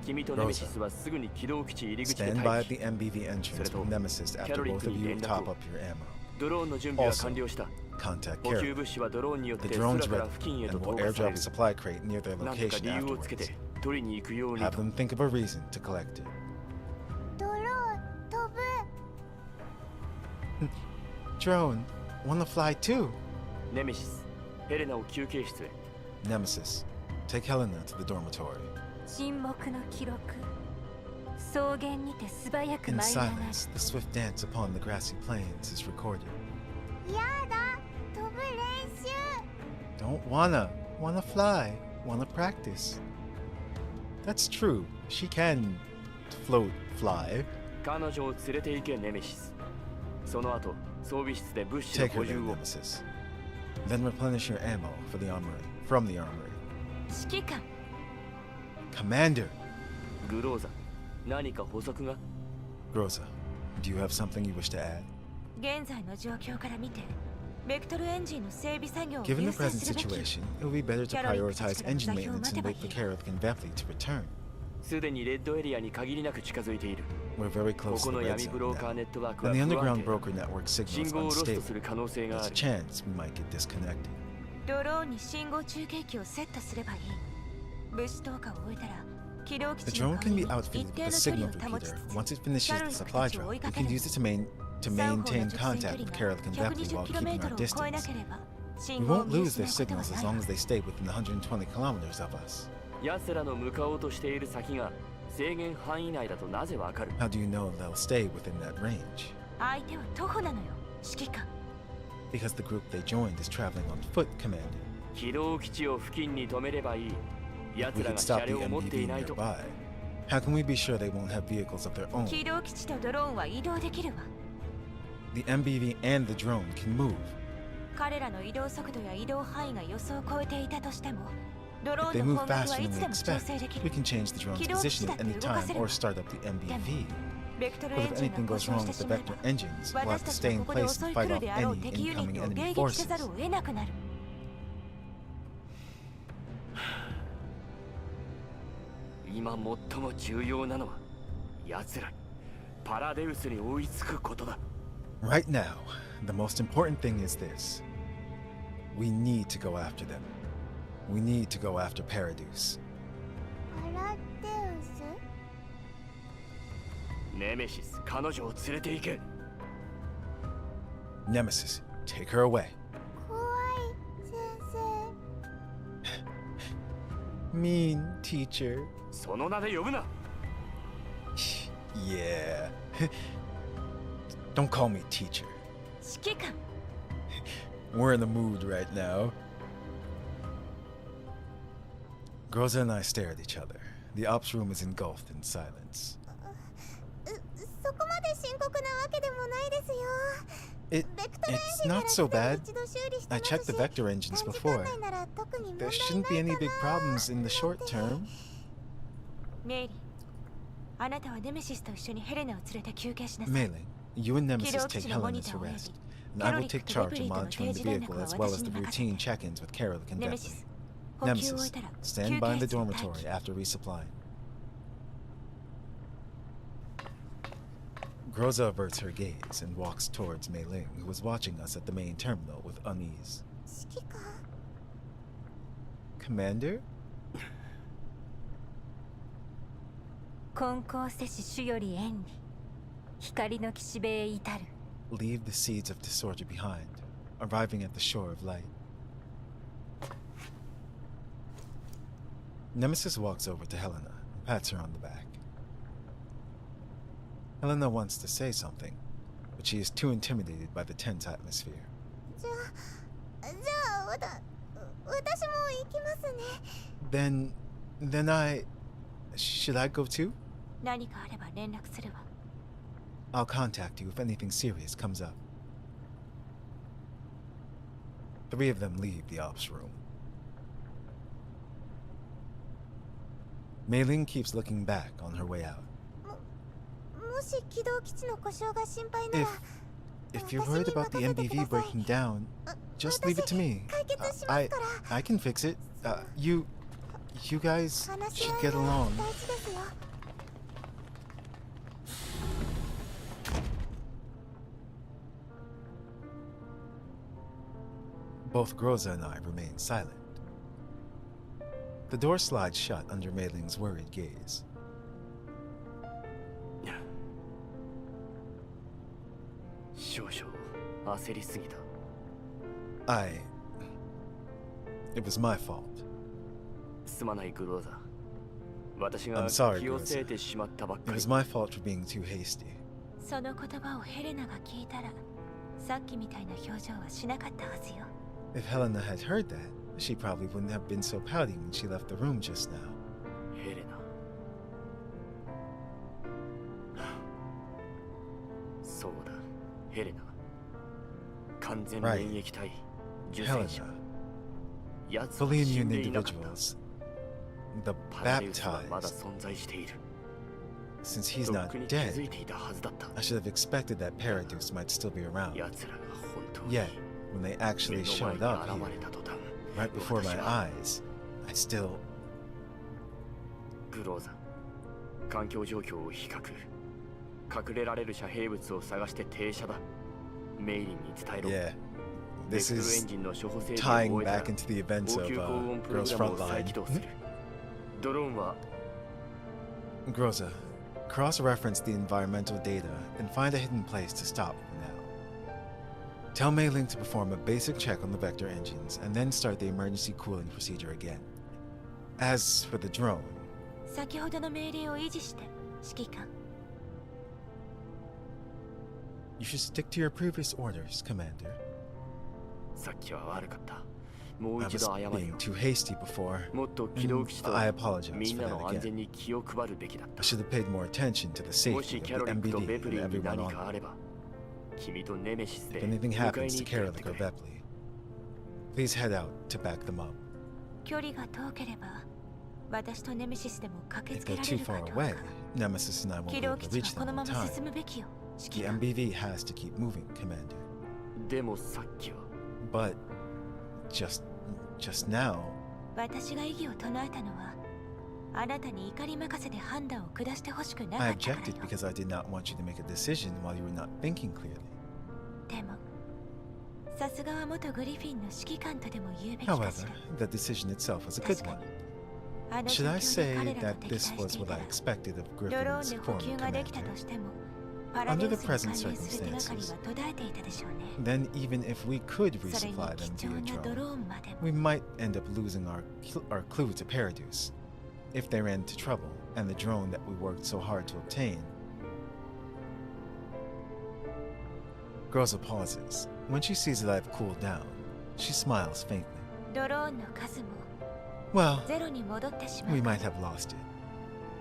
君とネメシスはすぐに起動基地入り口で stand by 待 at the 機 MBV entrance with Nemesis after Kerrick both of you に連絡を top up your ammo. ドローンの準備は完了した Contact 補給 Kerrick. 物資はドローンによって The 空 drone's から ready 付近へと and 投 will 下され airdrop る a supply crate near their なんとか location 理由をつけ afterwards. て取りに行くように Have と them think of a reason to collect it. ドローン飛ぶ。 Drone, wanna fly too? ネメシスヘレナを休憩室へ Nemesis, take Helena to the dormitory. 沈黙の記録草原にて素早く In 舞い上がる silence, the swift dance upon the grassy plains is recorded. やだ飛ぶ練習。 Don't wanna fly, wanna practice. That's true. She can float, fly. 彼女を連れて行けネメシスその後装備室で物資 Take の her 補 there, 充を Nemesis. Then replenish your ammo for the armory, from the armory. 指揮官 Commander, グローザ何か補足が Groza, do you have something you wish to add? 現在の状況から見てベクトルエンジンの整備作業を Given 優 the 先 present するべき situation, it would be better to prioritize engine maintenance and wait for Kerrick and Vepli to return. すでにレッドエリアに限りなく近づいている We're very こ close こ to の the red 闇ブロ zone ーカー now. ネットワークは And 不 the 安 underground 定 broker network 信 signal 号をロ is スト unstable. する可能性が There's あ a る chance we might get disconnected. ドローンに信号中継機をセットすればいい物資投下を終えたら起動基 The 地の drone 間 can に be outfitted 一 with 定 a の距 signal 離を保ち repeater. つつ Once it finishes キャロ the リック supply たちを追い drop, か we け can る use it to 双方の maintain 直線距 contact 離 with が Kerrick and Vepli while keeping our 120km を超えな distance. ければ We 信号を won't 見 lose their 失うことは signals な as い long as they stay within 120 kilometers of us. 奴らの向かおうとしている先が制限範囲内だとなぜわかる How do you know they'll stay within that range? 相手は徒歩なのよ指揮官 Because the group they joined is traveling on foot, Commander. 起動基地を付近に止めればいい We 奴ら could が stop 車 the 両を持って MBV いないと nearby. How can we be sure they won't have vehicles of their own? 起動基地とドローンは移動できるわ The MBV and the drone can move. 彼らの移動速度や移動範囲が予想を超えていたとしてもドロ If ー they ンの move 方角は faster い than つ we でも調 expect, 整でき we る can change the drone's 起動基 position 地だっ at て any 動か time せる or わ start up the MBV. ベクトル But エン if ジンが anything 故 goes 障 wrong して with し the まえ vector ば engines, we'll 私 have た to ち stay は in ここで place 襲 and い fight 来る off であろう any 敵ユニッ incoming トを enemy 迎撃せざる forces. を得なくなる今最も重要なのは奴らにパラデウスに追いつくことだ Right now, the most important thing is this. We need to go after them. We need to go after Paraduce. パラデウス。ネメシス彼女を連れて行け Nemesis, take her away. 怖い先生。 Mean teacher. その名で呼ぶな Yeah. Don't call me teacher. 指揮官 We're in the mood right now. Groza and I stare at each other. The ops room is engulfed in silence. そこまで深刻なわけでもないですよ。 It, ベクトルエン it's ジンな not ら so すで bad. に一度修理して I ますし checked the vector engines 短時 before. 間内なら特に問 There 題 shouldn't be ない any か big な problems in the short term. メイリーあなたはネメシスと一緒にヘレナを連れて休憩しなさい。 Mailing, you and 軌 Nemesis 道基 take 地のモニ Helena タ to ーを選 rest, び、 and I キャロ will リック take とベ charge プ of リーとの monitoring 定 the 時連 vehicle 絡は as well as 私 the に任 routine せて。 check-ins with Carolic and ネメ Bepley. シス、補給を終え Nemesis, たら stand 休 by in 憩 the 室に待 dormitory 機。 after resupplying. Groza averts her gaze and walks towards Mei Ling, who was watching us at the main terminal with unease. 指揮官 Commander? 金光世氏主より縁に光の岸辺へ至る。 Leave the seeds of disorder behind, arriving at the shore of light. Nemesis walks over to Helena and pats her on the back. Helena wants to say something, but she is too intimidated by the tense atmosphere. じゃあ私も行きますね。 Then should I go too? 何かあれば連絡するわ。 I'll contact you if anything serious comes up. 3 of them leave the ops room. Mei Ling keeps looking back on her way out. もし軌道基地の故障が心配なら If you're worried about the MBV breaking down, just leave it to me. 解決しますから I can fix it. You guys 話し should 合 get いが along. 大事ですよ。 Both Groza and I remain silent. The door slides shut under Mei Ling's worried gaze. 少々焦りすぎた。 It was my fault. すまないグローザ。私 I'm が sorry, 気をせいてしまったばっ It かり。 was my fault for being too hasty. その言葉をヘレナが聞いたら、さっきみたいな表情はしなかったはずよ。 If Helena had heard that, she probably wouldn't have been so pouty when she left the room just now. ヘレナ。そうだ、ヘレナ。完全免疫体、受精者。 Helena, 奴は fully 死ん immune でいなかった。 individuals. The パラデウスはまだ baptized. 存在している。 Since he's とっ not くに気づ dead, いていたはずだった。 I should have expected that Paradus might still be around. 奴らが本当に Yet, when they 目 actually の前 showed に up 現 here, れた途端、 right before my 私は eyes, I still... グローザ、環境状況を比較。隠れられる遮蔽物を探して停車だ。メイリンに伝えろ。 Yeah, ベ this クトルエン is ジンの処方整備 tying を終えた back ら into the events 応 of 急高音プログ Girls ラムを再 Frontline. 起動する。ドローンは Groza, cross-reference the environmental data and find a hidden place to stop for now. Tell Mei Ling to perform a basic check on the vector engines and then start the emergency cooling procedure again. As for the drone, 先ほどの命令を維持して、指揮官。 you should stick to your previous orders, Commander. さっきは悪かった。もう I 一 was 度謝る being よ。 too hasty before. もっと機動基地と I apologize みん for な that の安 again. 全に気を配るべきだっ I た。 should have paid more attention to the も safety しキャ of ロ the リックとベ MBD プリ and ンに everyone 何 on かあ it. れば、君とネメシスで If anything 迎え happens に to 行ってやって Carolic く or れ。 Bepley, please head out to back them up. 距離が遠ければ、私とネメシスでも駆け If つけ they're られ too るか far どう away, か。 Nemesis and I won't 軌 be 道 able 基 to 地 reach はこ them の in まま time. 進むべきよ、指 The 揮官。 MBV has to keep moving, Commander. でもさっきは But just now, 私が異議を唱えたのは、あなたに怒り任せで判断を下してほしくなか I ったから objected よ。 because I did not want you to make a decision while you were not thinking clearly. でも、さすがは元グリフィンの指揮官とでも言うべきか However, しら。 the decision itself was a good 確か one. に。あの Should 状況 I で say 彼ら that と敵 this 対 was してい what た I ら、 expected of ドロー Griffin's ンで補 former 給ができた commander? としても、パラデ Under ウ the スに関 present 連する手がかり circumstances, は途絶えていたでしょうね。 then even if we could それに resupply 貴 them 重 via なドロ drone, ーンまでも。 we might end up losing our clue to Paradus. If they ran into trouble, and the drone that we worked so hard to obtain. Groza pauses. When she sees that I've cooled down, she smiles faintly. ドローンの数も Well, ゼロに戻ってしま we う。 might have lost it.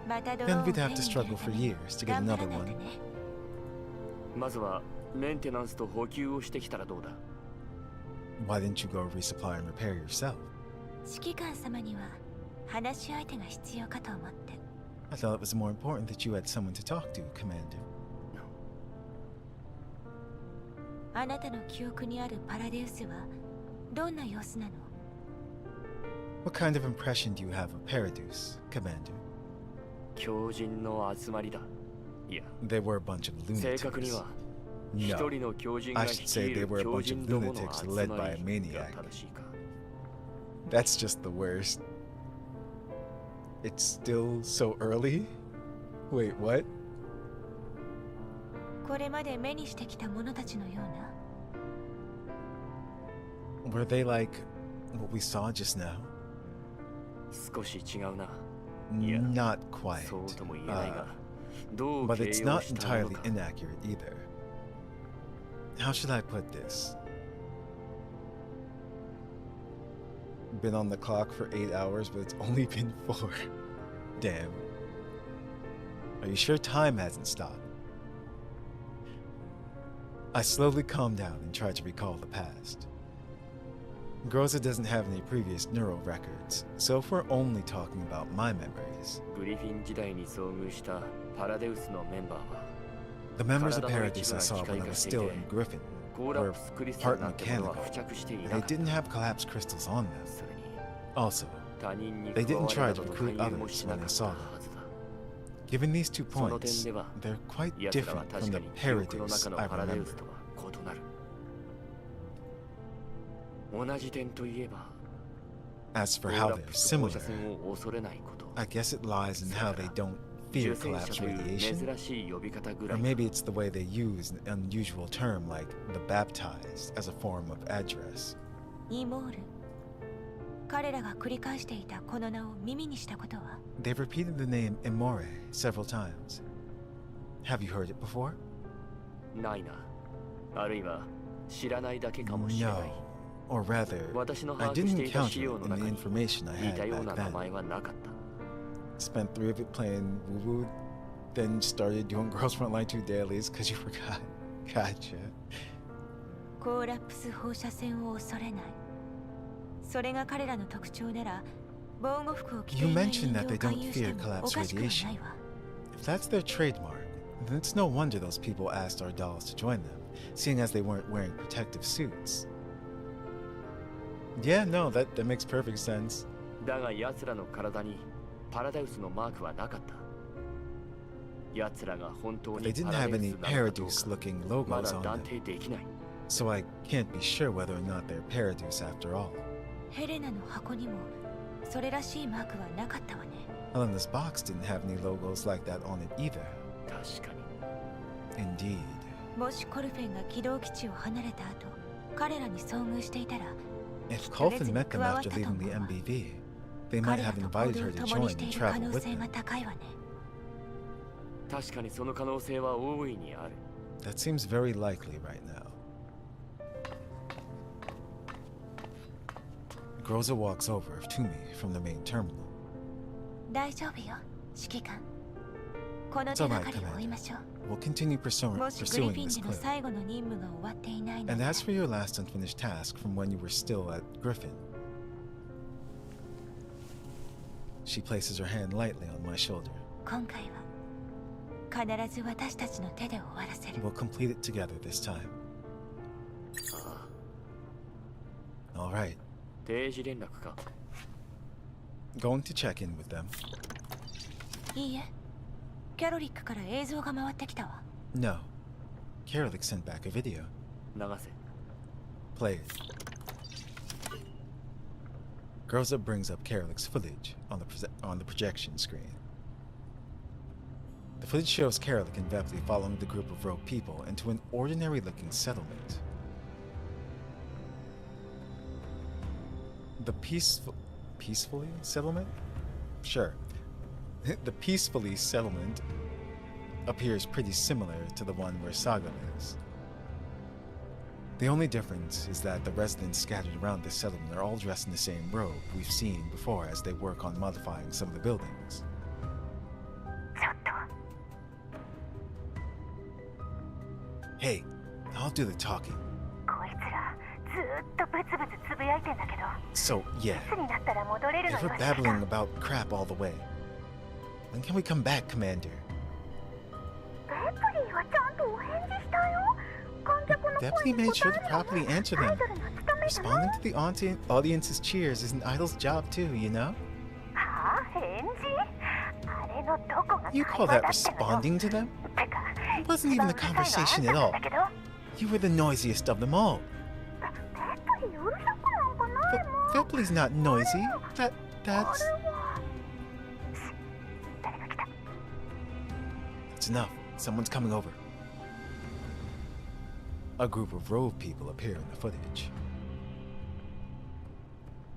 またドローン Then を we'd 手 have に to 入れる struggle た for めに years to get 頑張ら another ないと one. ね。まずはメンテナンスと補給をしてきたらどうだ。 Why didn't you go resupply and repair yourself? 指揮官様には話し相手が必要かと思って。I thought it was more important that you had someone to talk to, Commander. あなたの記憶にあるパラデウスはどんな様子なの？ What kind of impression do you have of Paradise, Commander? 狂人の集まりだ。いや、 They were a bunch of 正確に lunatics. は一 No, 人の狂人が I should 率 say い they る were a 狂 bunch 人 of どもの lunatics 集 led ま by a りが maniac. 正しいか。 That's just the worst. It's still so early? Wait, what? これまで目にしてきた者たちのような。 Were they like what we saw just now? 少し違うな。 Not quite. そうとも言えないが、どう But 形 it's 容 not したも entirely のか。 inaccurate either. How should I put this? Been on the clock for 8 hours, but it's only been 4. Damn. Are you sure time hasn't stopped? I slowly calmed down and tried to recall the past. Groza doesn't have any previous neural records, so if we're only talking about my memories, グリフィン時代に遭遇したパラデウスのメンバーは the members of Paradise I saw when I was still in Griffin コーラ were プスクリスタル part なんてものは mechanical, 付着してい and な they かった。 didn't have collapse crystals on them. それに Also, 他人に they 加 didn't わ try る to などの recruit 勧誘も others しな when か they った saw は them. ずだ。 Given these two その points, 点では they're quite 奴らは different 確 from か the に記憶の Paradise 中の I パラデウ remember. スとは異なる。同じ点といえば、 As コ for ー how ラ they're プス放 similar, 射線を恐れないこと。 I guess it lies in how they don't 受 fear 精者 collapse という radiation. 珍しい呼び方ぐ Or らいだ。 maybe it's the way they use an unusual term like the baptized as a form of address. イモール。彼らが繰り返していたこの名を耳にしたことは？ They've repeated the name Imore several times. Have you heard it before? ないな。あるいは知らないだけかもしれない。 No. Or rather, 私の I 把握し didn't ていた encounter 資料 it の in 中 the に information I 似 had たような back 名 then. 前はなかった。 Spent 3 of it playing Woo Woo, then started doing Girls Frontline 2 dailies because you forgot. Gotcha. コーラプス放射線を恐れない。それが彼らの特徴なら、防護服を着て You いない mentioned 人 that 間 they を勧 don't 誘して fear も collapse おかしくは radiation. ないわ。 If that's their trademark, then it's no wonder those people asked our dolls to join them, seeing as they weren't wearing protective suits. Yeah, no, that makes perfect sense. だが奴らの体にパラダウスのマークはなかった。奴らが本当 But に they パ didn't ラ have ダウ any スなのかどう Paradise-looking かま logos だ on 断 them, 定できない。 so I can't be sure whether or not they're Paradise after all. ヘレナの箱にもそれらしいマークはなかったわね。 Helena's box didn't have any logos like that on it either. 確かに。 Indeed. もしコルフェンが軌道基地を離れた後、彼らに遭遇していたら、 If Colfin met them after leaving the MBV, they might 彼ら have と行 invited 動 her を to 共に join してい and る可 travel 能 with 性が them. 高いわね。確かにその可能性は大いにある。 That seems very likely right now. Groza walks over to me from the main terminal. 大丈夫よ、指揮官。この It's 手 all が right, かりを追い Commander. ましょう。 We'll continue もしグリ pursuing フィン this での clue. 最後の任務が終わっていないの And なら as for your last unfinished task from when you were still at Griffin, she places her hand lightly on my shoulder. 今回は必ず私たちの手で終わらせる。 We'll complete it together this time. ああ、 All right. 定時連絡か。 Going to check in with them. いいえ、キャロリックから映像が回ってきたわ。 No. Karalik sent back a video. 流せ。 Play it. Groza brings up Karalik's footage on the projection screen. The footage shows Karalik and Vepley following the group of rogue people into an ordinary-looking settlement. The peacefully settlement? Sure. The peacefully settlement appears pretty similar to the one where Saga lives. The only difference is that the residents scattered around this settlement are all dressed in the same robe we've seen before as they work on modifying some of the buildings. ちょっと Hey, I'll do the talking. こいつらずーっとブツブツつぶやいてんだけど、 So, yeah, いつになったら戻れる if の we're よ。 babbling about crap all the way, When can we come back, Commander? ベプリーはちゃんとお返事したよ。観客の Deputy 声に made 答 sure to えるのが properly answer アイ them. ドルの務めじゃない。 Responding to the audience's cheers is an idol's job too, you know? はあ、返事？あれのどこが You 会 call 話 that だってのよ。 responding to them? てか、 It wasn't even a 一番うるさい conversation の at はあ all. んたなんだけど。 You were the noisiest of them all. ベプリーうるさくなんかないもん。 Vepley's not noisy. That's... 誰が来た？ It's enough. Someone's coming over. A group of rogue people appear in the footage.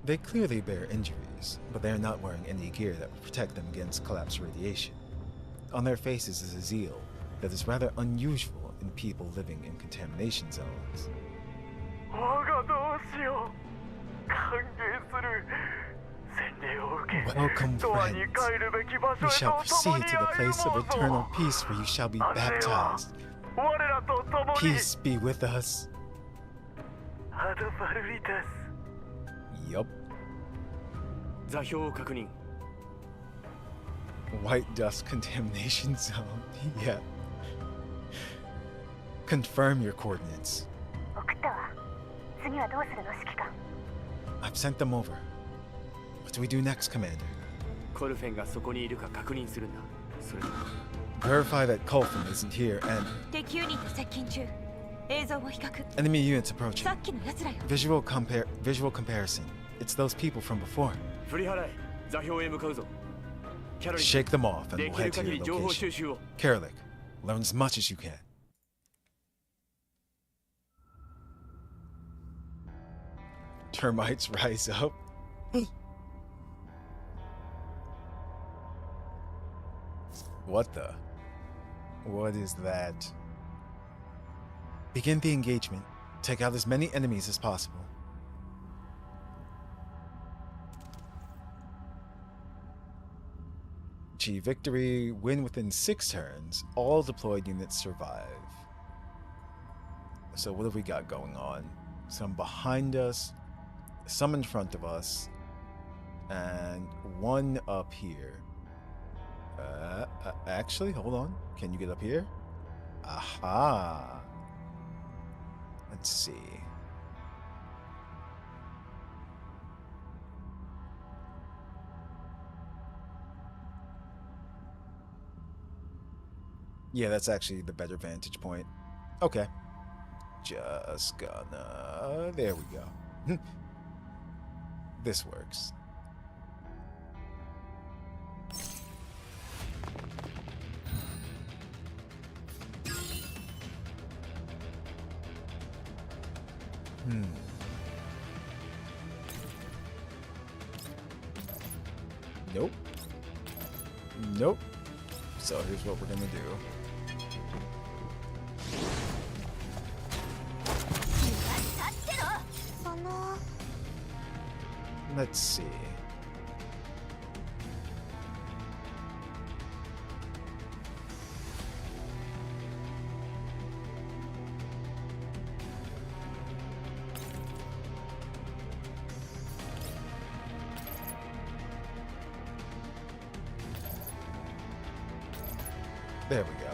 They clearly bear injuries, but they are not wearing any gear that would protect them against collapse radiation. On their faces is a zeal that is rather unusual in people living in contamination zones. 我がどうしよう。歓迎する。洗礼を受け、 Welcome, 永遠に friends. 帰るべき場 We 所へ shall と共 proceed に to the place of 歩もう eternal ぞ。 peace where you shall be baptized. 我らと共に Peace be with us. アドバルリタス。 Yup. 座標を確認。 White dust contamination zone. Yeah. Confirm your coordinates. 送ったわ。次はどうするの指揮官？ I've sent them over. What do we do next, Commander? コルフェンがそこにいるか確認するんだ。それと Verify that Colfin isn't here and 敵ユニット接近中。映像を比較。 enemy units approaching. さっきの奴らよ。 Visual comparison. It's those people from before. 振り払え。座標へ向かうぞ。キャロリン、 Shake them off and で we'll きる head to 限 your り情報 location. 収集を。 Karalik, learn as much as you can. Termites rise up. What the? What is that? Begin the engagement. Take out as many enemies as possible. Achieve victory. Win within 6 turns. All deployed units survive. So what have we got going on? Some behind us, some in front of us, and one up here. Actually, hold on. Can you get up here? Aha. Let's see. Yeah, that's actually the better vantage point. Okay. Just gonna... There we go. This works. Nope. Nope. So here's what we're gonna do. Let's see. There we go.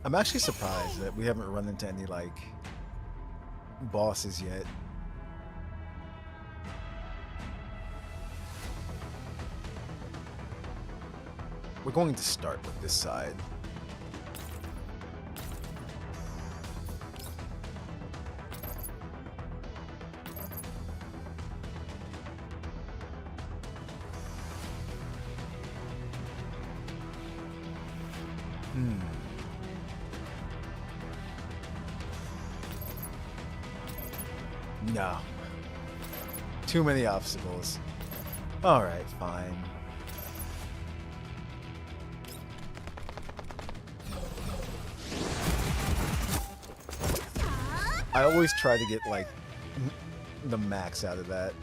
I'm actually surprised that we haven't run into any, like, bosses yet. We're going to start with this side. No. Too many obstacles. Alright, fine. I always try to get, like, the max out of that.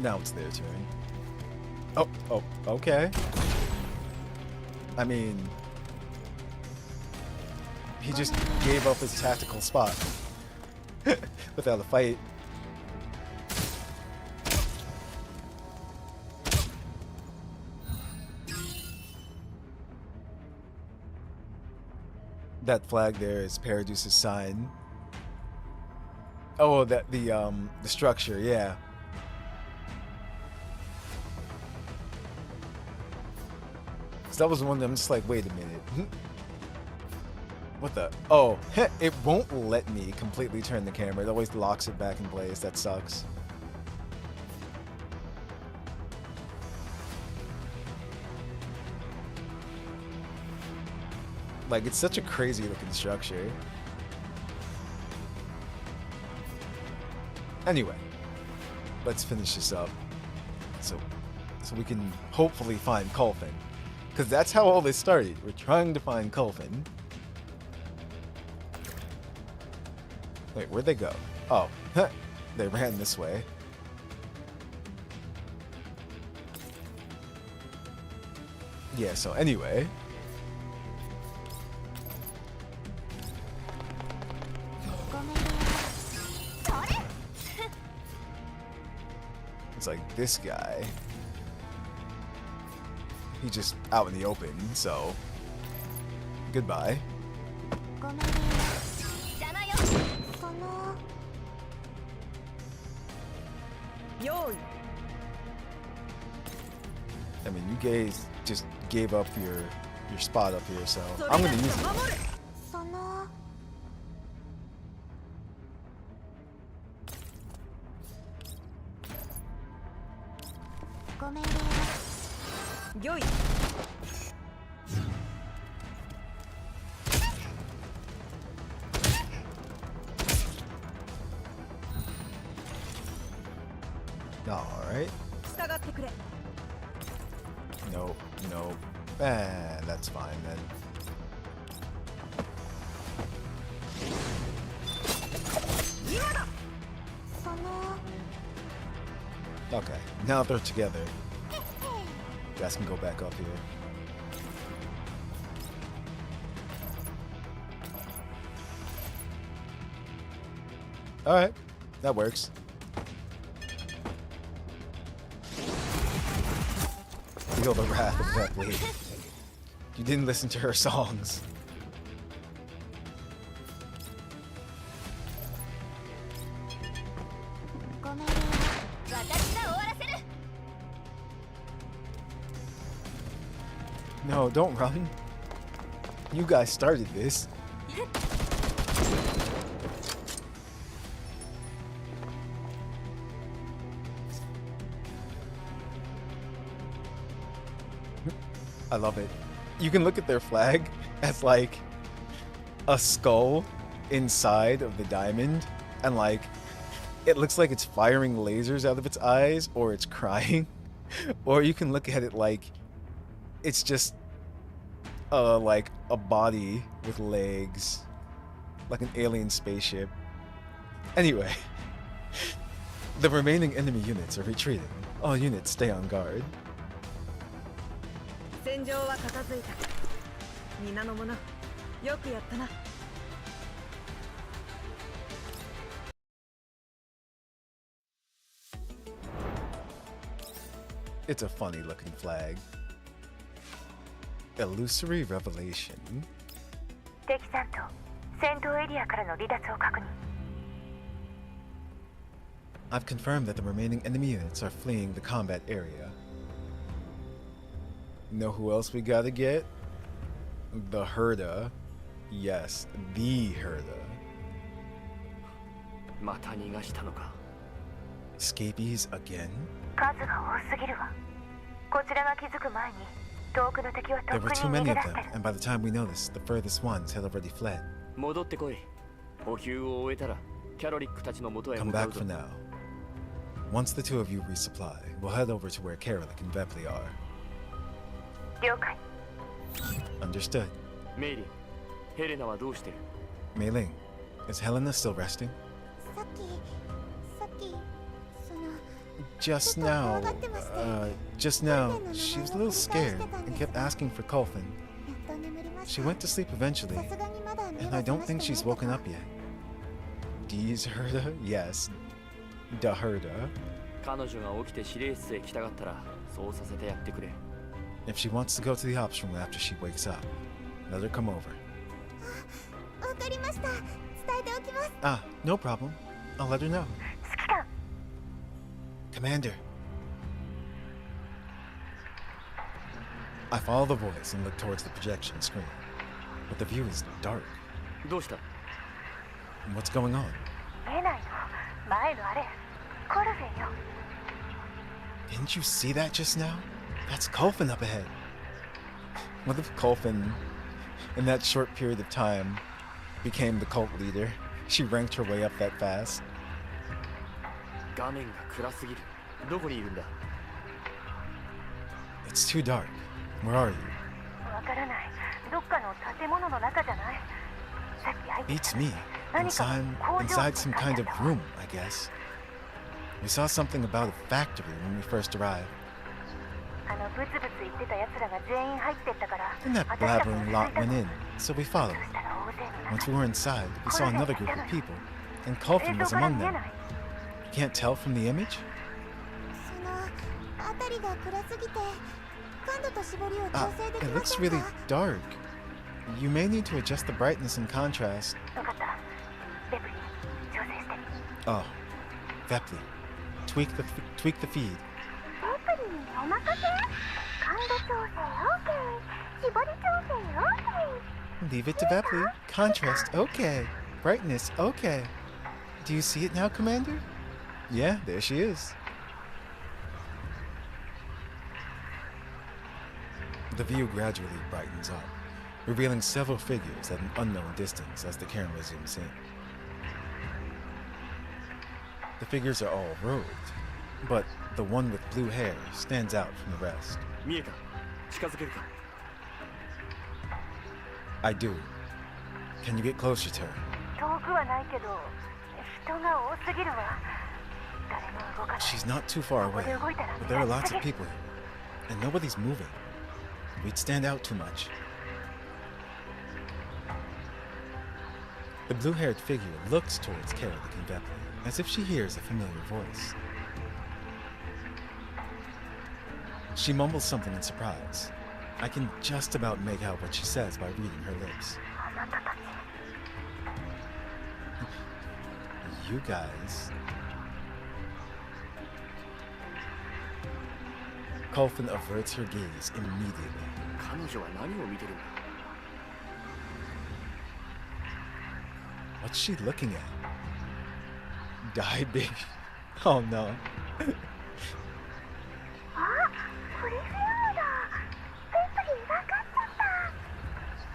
Now it's their turn. Oh, okay. I mean, he just gave up his tactical spot without a fight. That flag there is Paraduce's sign. Oh, that the structure, yeah. So that was the one that I'm just like, wait a minute. What the? Oh, it won't let me completely turn the camera. It always locks it back in place. That sucks. Like, it's such a crazy looking structure. Anyway, let's finish this up. So we can hopefully find Kulfin. Because that's how all this started. We're trying to find Kulfin. Wait, where'd they go? Oh, they ran this way. Yeah, so anyway. It's like this guy. He's just out in the open, so goodbye. I mean, you guys just gave up your spot up here, so I'm gonna use it. Alright. No. That's fine then. Okay, now they're together. You guys can go back up here. Alright, that works. Feel the wrath of that lady. You didn't listen to her songs. No, don't run. You guys started this. I love it. You can look at their flag as like a skull inside of the diamond, and like it looks like it's firing lasers out of its eyes, or it's crying. Or you can look at it like it's just like a body with legs, like an alien spaceship. Anyway, the remaining enemy units are retreating. All units stay on guard. It's a funny looking flag. Illusory revelation. 敵さんと戦闘エリアからの離脱を確認。 I've confirmed that the remaining enemy units are fleeing the combat area. Know who else we gotta get? The Herda. Yes, the Herda. また逃がしたのか。 Scabies again? 数が多すぎるわ。こちらが気づく前に遠くの敵はと There っく were に too 逃 many げ of 出し them, てる。 and by the time we noticed, the furthest ones had already fled. 戻ってこい。補給を終えたらキャロリックたちの元へ Come 向かう back ぞ for。now. Once the two of you resupply, we'll head over to where Karalik and Vepley are. 了解。 Understood. メイリン、ヘレナはどうしてる？ Mei Ling, is Helena still resting? さっきその just now, she was a little scared and kept asking for Colfin. やっと眠りました。 She went to sleep eventually, さすがにまだ目 and が I 覚 don't まして think ない she's けど woken up yet. Dees Herda? Yes. Da Herda. 彼女が起きて指令室へ来たがったらそうさせてやってくれ。 If she wants to go to the ops room after she wakes up, let her come over. わかりました。伝えておきます。 Ah, no problem. I'll let her know. 指揮官 Commander. I follow the voice and look towards the projection screen, but the view is dark. どうした？ What's going on? 見えないの。前のあれコルフェンよ。 Didn't you see that just now? That's Colfin up ahead. What if Colfin, in that short period of time, became the cult leader? She ranked her way up that fast. 画面が暗すぎる。どこにいるんだ？ It's too dark. Where are you? わからない。どっかの建物の中じゃない。さっき入ってき Beats た me. 何か Inside some kind of room, I guess. We saw something about a factory when we first arrived. あのブツブツ言ってた奴らが全員入ってったから。 And that 私たちも blabbering 続い lot た went の。 in, so we followed. そしたら大勢になっ Once て we were inside, we saw another group of people, and Colfin 映 was 像から among 見え them. ない。 You can't tell from the image? その辺りが暗すぎて感度と絞りを Ah, 調整でき it ま looks せん really か？ dark. You may need to adjust the brightness and contrast. わかった。レプリ調整して。 Oh, Vepli. Tweak the feed. レプリにお任せ。感度調整 OK。絞り調整 OK。 Leave it to Vepli. Contrast, okay. Brightness, okay. Do you see it now, Commander? Yeah, there she is. The view gradually brightens up, revealing several figures at an unknown distance as the camera zooms in. The figures are all robed, but the one with blue hair stands out from the rest. 見えた。近づけるか？ I do. Can you get closer to her? 遠くはないけど人が多すぎるわ。誰も動かない。 She's not too far ここ away, で動いたら but there are 目 lots 立 of ちすぎる。 people here, and nobody's moving. We'd stand out too much. The blue-haired figure looks towards Carol and Vepli, as if she hears a familiar voice. She mumbles something in surprise. I can just about make out what she says by reading her lips. あなたたち You guys. Colfin averts her gaze immediately. 彼女は何を見てるんだ？ What's she looking at? Die, baby. Oh no. あ、プリフィウムだ。レプリ分かっちゃっ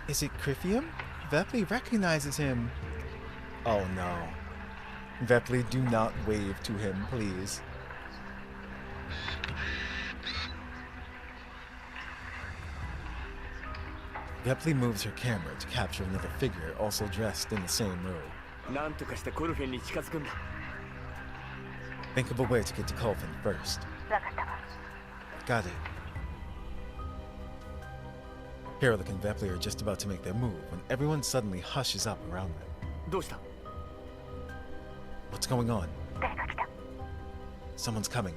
た。 Is it Crifium? Vepli recognizes him. Oh no. Vepli, do not wave to him, please. Vepli moves her camera to capture another figure also dressed in the same robe. なんとかしてコルフェンに近づくんだ。 Think of a way to get to Colfin first. わかったわ。 Got it. Herrick and Vepli are just about to make their move when everyone suddenly hushes up around them. どうした？ What's going on? 誰か来た。 Someone's coming.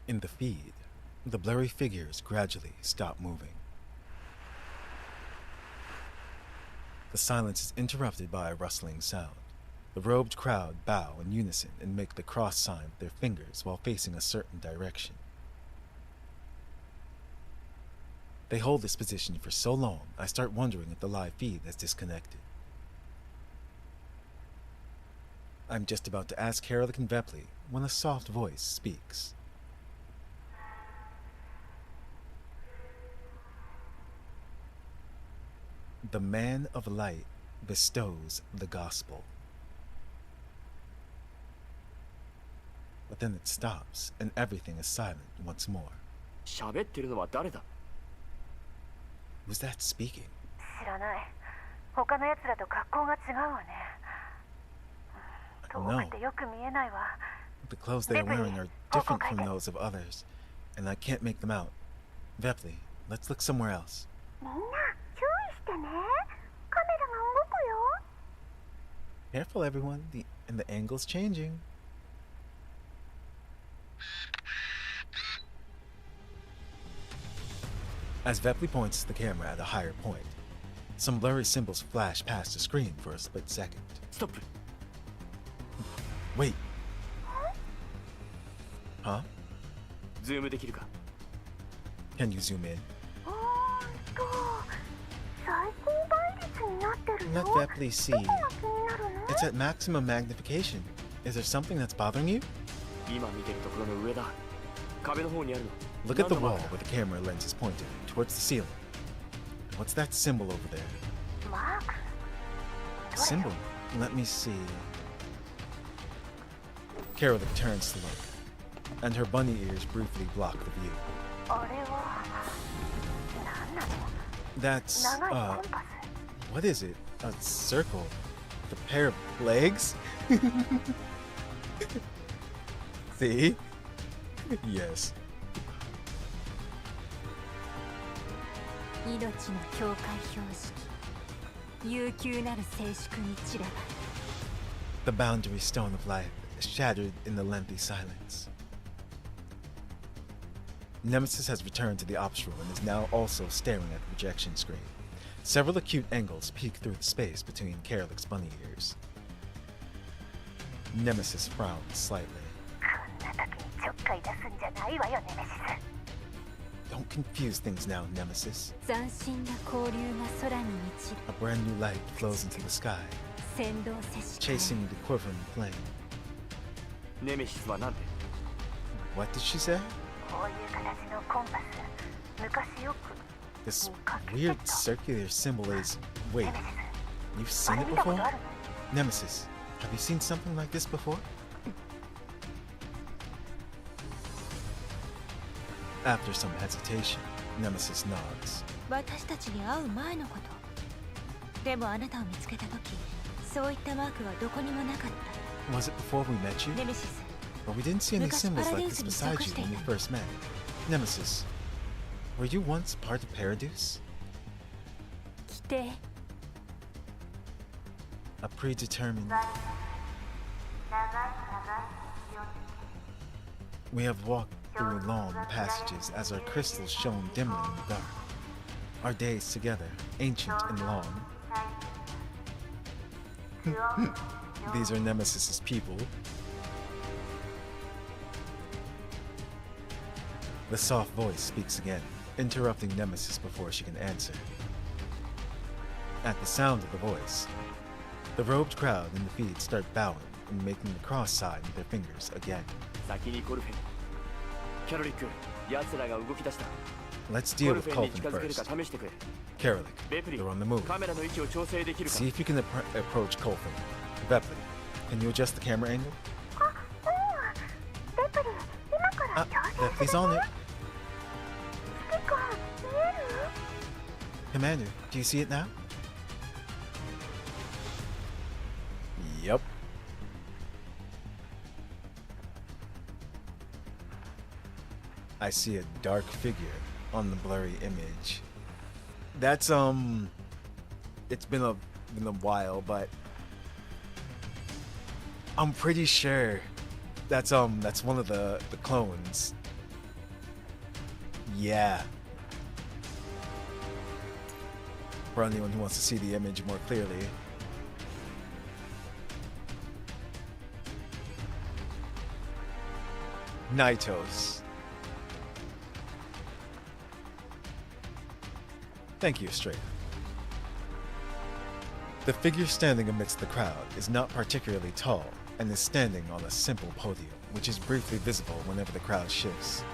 In the feed, the blurry figures gradually stop moving. The silence is interrupted by a rustling sound. The robed crowd bow in unison and make the cross sign with their fingers while facing a certain direction. They hold this position for so long, I start wondering if the live feed has disconnected. I'm just about to ask Herrick and Vepli when a soft voice speaks. The man of light bestows the gospel. But then it stops, and everything is silent once more. 喋ってるのは誰だ？ Who's that speaking? 知らない。他のやつらと格好が違うわね。 No. 遠くてよく見えないわ。 The clothes they are wearing are different from those of others, and I can't make them out. Vepli, let's look somewhere else. みんな注意してね。カメラが動くよ。 Careful, everyone. And the angle's changing. As Vepli points the camera at a higher point, some blurry symbols flash past the screen for a split second. ストップ。 Wait. Huh? ズームできるか。 Can you zoom in? 最高倍率になってるよ。 Let Vepli see. どこが気になるの？ It's at maximum magnification. Is there something that's bothering you? 今見てるところの上だ。壁の方にあるの。 Look at the 何のマ wall ーク where the camera lens is pointed, towards the ceiling. What's that symbol over there? マーク。 Symbol? Let me see. Carolic turns to look, and her bunny ears briefly block the view. あれは何なの？ That's, 長いコンパス。 what is it? A circle? With a pair of legs? See? Yes. 命の境界標識悠久なる静粛に散らばる The boundary stone of life shattered in the lengthy silence. Nemesis has returned to the ops room and is now also staring at the projection screen. Several acute angles peek through the space between Carolic's bunny ears. Nemesis frowns slightly. こんな時にちょっかい出すんじゃないわよネメシス。 Don't confuse things now, Nemesis. 斬新な光流が空に満ちる A brand new light flows into the sky, 先導せし chasing the quivering flame. ネメシスはなんて。 What did she say? こういう形のコンパス。昔よく。 This weird circular symbol is... Wait, ネメシ you've ス。あ seen れ it 見たこ before? とあるの？ Nemesis, have you seen something like this before? After some hesitation, Nemesis nods. 私たちに会う前のことでもあなたを見つけた時そういったマークはどこにもなかった Was it before we met you? ネメシス But we didn't see any symbols like this beside you when we first met. Nemesis, were you once part of Paradise? 規定 A predetermined... We have walked through long passages as our crystals shone dimly in the dark. Our days together, ancient and long. These are Nemesis's people. The soft voice speaks again, interrupting Nemesis before she can answer. At the sound of the voice, the robed crowd in the feed start bowing and making the cross sign with their fingers again. 先にコルフェン。キャロリック、奴らが動き出した。 Let's deal コル with フェンに Colton 近づけるか first. 試してくれ。 Carolic, ベプリ、 they're on the move. カメラの位置を調整できるか。 See if you can approach Colton. Vepli, can you adjust the camera angle? レプリ今から Ah, 調整 Vepli's する on ね。 it. スピカー見える？ Commander, do you see it now? Yep. I see a dark figure on the blurry image. That's it's been a while, but I'm pretty sure that's one of the clones. Yeah. For anyone who wants to see the image more clearly. Naitos. Thank you, Straight. The figure standing amidst the crowd is not particularly tall and is standing on a simple podium, which is briefly visible whenever the crowd shifts.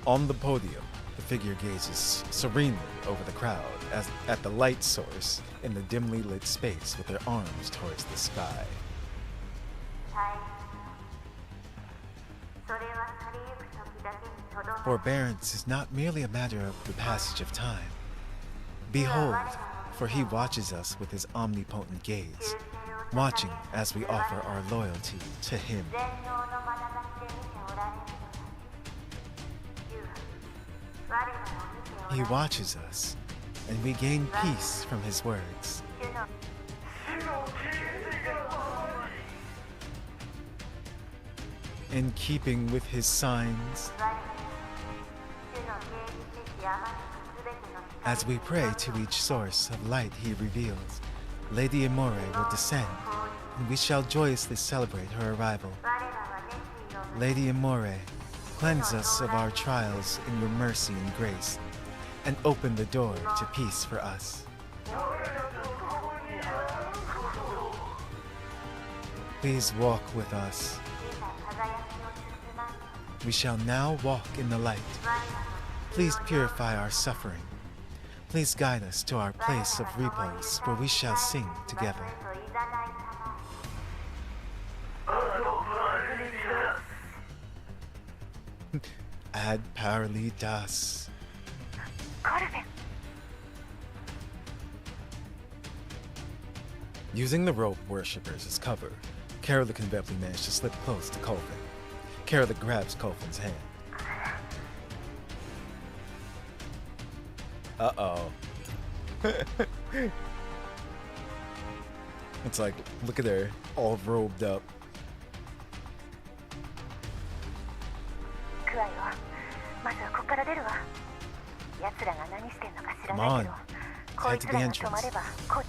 On the podium, the figure gazes serenely over the crowd as at the light source in the dimly lit space with their arms towards the sky. それは去りゆく時だけにとどま forbearance is not merely a matter of the passage of time. Behold, for he watches us with his omnipotent gaze, watching as we offer our loyalty to him. He watches us, and we gain peace from his words. In keeping with his signs, as we pray to each source of light he reveals, Lady Amore will descend, and we shall joyously celebrate her arrival. Lady Amore, cleanse us of our trials in your mercy and grace, and open the door to peace for us. Please walk with us. We shall now walk in the light. Please purify our suffering. Please guide us to our place of repose, where we shall sing together. Ad paralitas. Using the rope worshippers as cover, Karalik and Vepley manage to slip close to Colvin. Karalik grabs Colvin's hand. Uh-oh. It's like, look at her, all robed up. Come on, let's head to the entrance.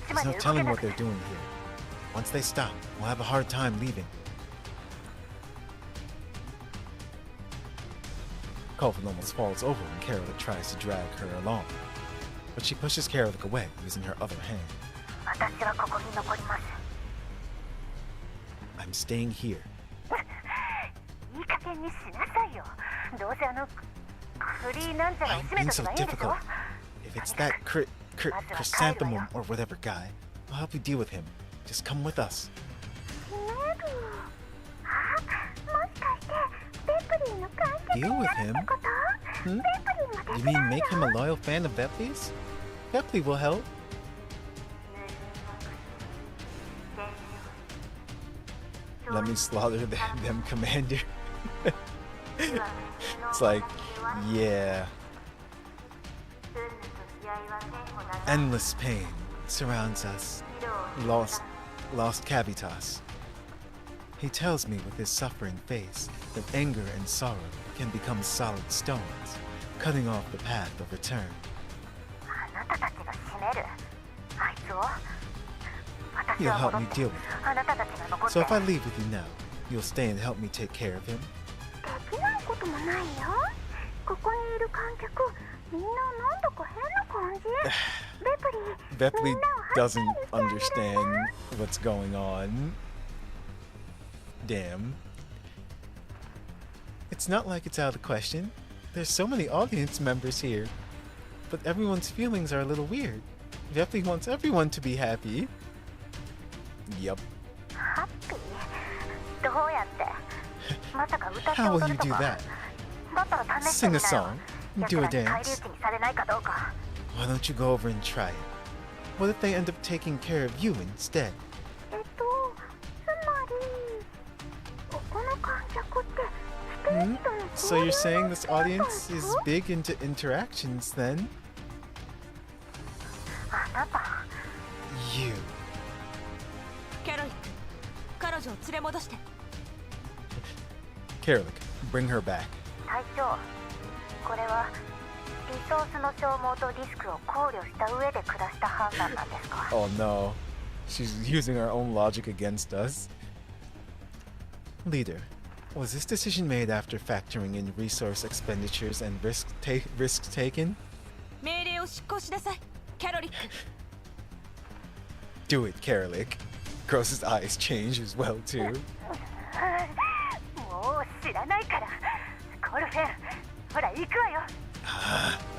There's no telling what they're doing here. Once they stop, we'll have a hard time leaving. Colvin almost falls over when Karalik tries to drag her along, but she pushes Karalik away using her other hand. I'm staying here. I'm being so difficult. If it's that chrysanthemum or whatever guy, I'll help you deal with him. Just come with us. Deal with him? Hmm? You mean make him a loyal fan of Vepley's? Vepley will help. Let me slaughter them, Commander. It's like, yeah. Endless pain surrounds us. Lost Cavitas. He tells me with his suffering face that anger and sorrow can become solid stones, cutting off the path of return. You'll help me deal with him. So if I leave with you now, you'll stay and help me take care of him? Vepley doesn't understand what's going on. Damn. It's not like it's out of the question. There's so many audience members here. But everyone's feelings are a little weird. Vepley wants everyone to be happy. Yup. How will you do that? Sing a song. Do a dance. Why don't you go over and try it? What if they end up taking care of you instead? Hmm? So you're saying this audience is big into interactions then? You. Karalik, bring her back. Oh no, she's using her own logic against us. Leader, was this decision made after factoring in resource expenditures and risks taken? Do it, Karalik. Gross's eyes change as well too.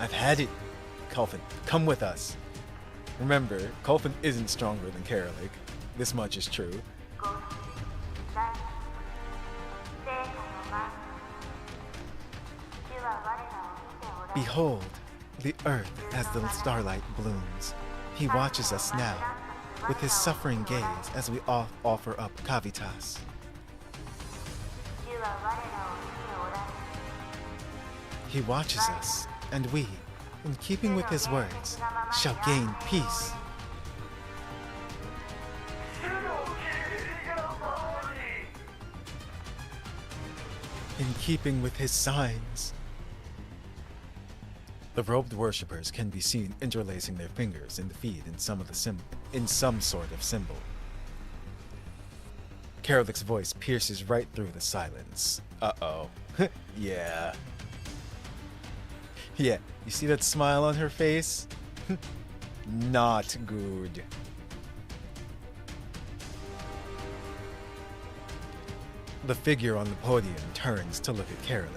I've had it. Colvin, come with us. Remember, Colvin isn't stronger than Karalik. This much is true. Behold, the earth as the starlight blooms. He watches us now, with his suffering gaze as we offer up cavitas. He watches us, and we, in keeping with his words, shall gain peace. In keeping with his signs. The robed worshippers can be seen interlacing their fingers in the feed in some sort of symbol. Karolik's voice pierces right through the silence. Uh-oh. Yeah. Yeah, you see that smile on her face? Not good. The figure on the podium turns to look at Karolik.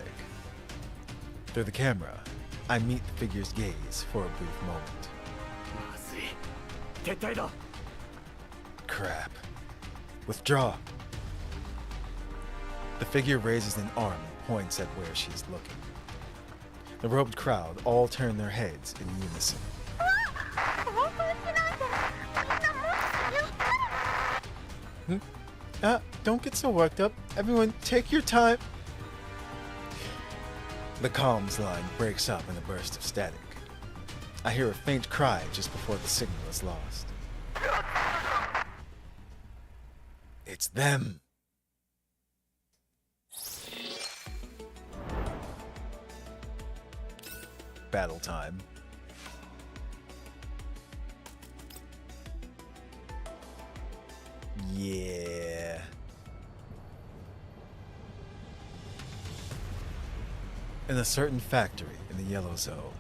Through the camera, I meet the figure's gaze for a brief moment. まずい。撤退だ。 Crap. Withdraw. The figure raises an arm and points at where she's looking. The robed crowd all turn their heads in unison. Don't get so worked up. Everyone, take your time. The comms line breaks up in a burst of static. I hear a faint cry just before the signal is lost. It's them. Battle time. Yeah. In a certain factory in the yellow zone,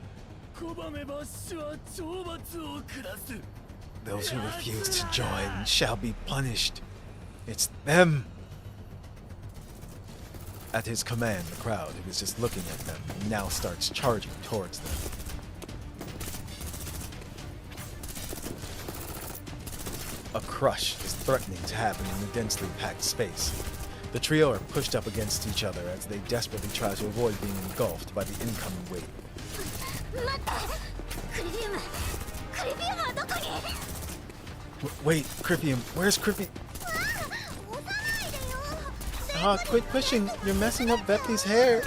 those who refuse to join shall be punished. It's them. At his command, the crowd, who was just looking at them, now starts charging towards them. A crush is threatening to happen in the densely packed space. The trio are pushed up against each other as they desperately try to avoid being engulfed by the incoming wave. Wait, Cripium, where's Cripi? Quit pushing, you're messing up Bethany's hair.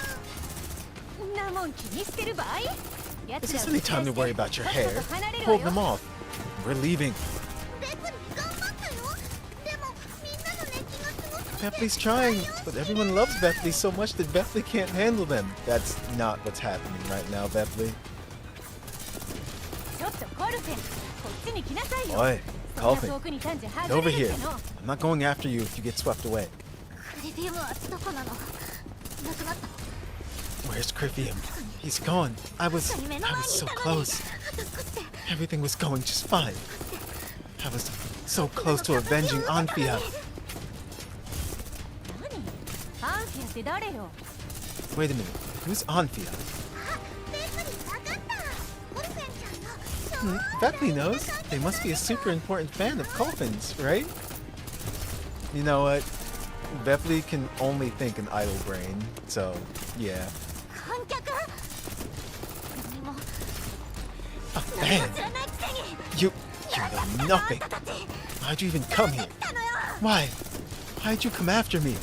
Is this any time to worry about your hair? Pull them off. We're leaving. Bethany's trying, but everyone loves Bethany so much that Bethany can't handle them. That's not what's happening right now, Bethany. Oi, Colfin, get over here. I'm not going after you if you get swept away. Where's Cripium? He's gone. I was so close. Everything was going just fine. I was so close to avenging Anfia. Wait a minute, who's Anfia? Bethany knows. They must be a super important fan of Colfin's, right? You know what? Bethany can only think in idle brain, so yeah. A fan? You know nothing. Why'd you even come here? Why'd you come after me?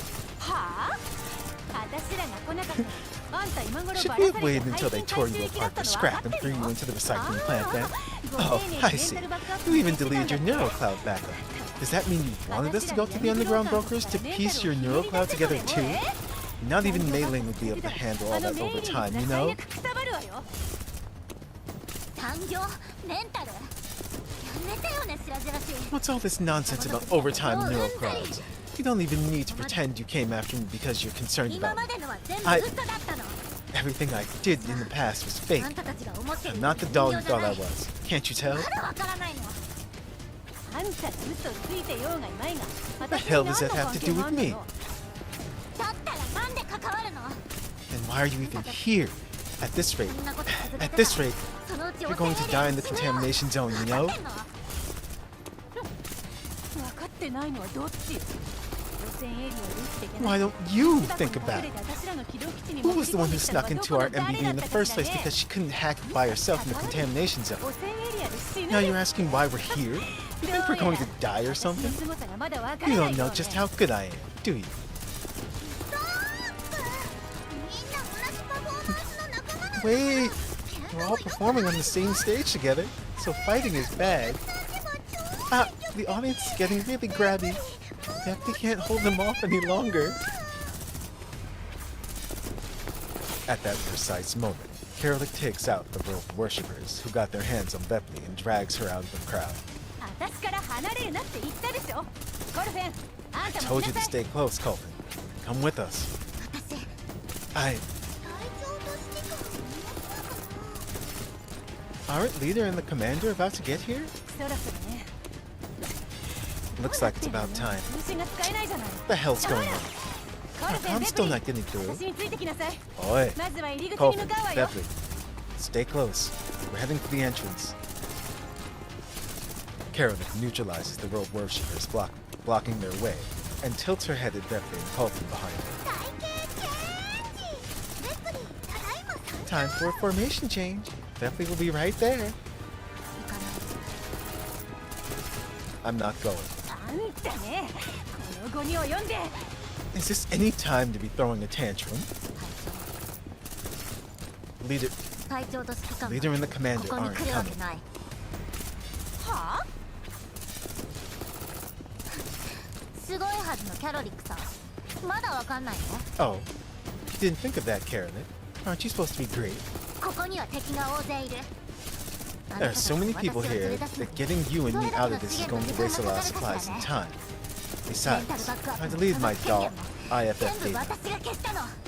Should we have waited until they tore you apart for scrap and threw you into the recycling plant then? Oh, I see. You even deleted your NeuroCloud backup. Does that mean you wanted us to go to the underground brokers to piece your NeuroCloud together too? Not even Mei-Ling would be able to handle all that over time, you know? What's all this nonsense about overtime NeuroClouds? You don't even need to pretend you came after me because you're concerned about me. Everything I did in the past was fake. I'm not the doll you thought I was. Can't you tell? What the hell does that have to do with me? Then why are you even here? At this rate, you're going to die in the contamination zone, you know? Why don't you think about it? Who was the one who snuck into our MBV in the first place because she couldn't hack it by herself in the contamination zone? Now you're asking why we're here? You think we're going to die or something? You don't know just how good I am, do you? Wait, we're all performing on the same stage together, so fighting is bad. Ah, the audience is getting really grabby. They can't hold them off any longer. At that precise moment, Karalik takes out the robed worshippers who got their hands on Bepley and drags her out of the crowd. I told you to stay close, Colvin. Come with us. Aren't Leader and the Commander about to get here? Looks like it's about time. What the hell's going on? I'm still not getting through. Oi, Colvin, Bepley, stay close. We're heading for the entrance. Karalik neutralizes the robe worshippers blocking their way and tilts her head at Bepley and Colvin behind her. Time for a formation change. Bepley will be right there. I'm not going. Is this any time to be throwing a tantrum? Leader and the Commander aren't coming. Oh, you didn't think of that, Karalik. Aren't you supposed to be great? There are so many people here that getting you and me out of this is going to waste a lot of supplies and time. Besides, I deleted my IFF data.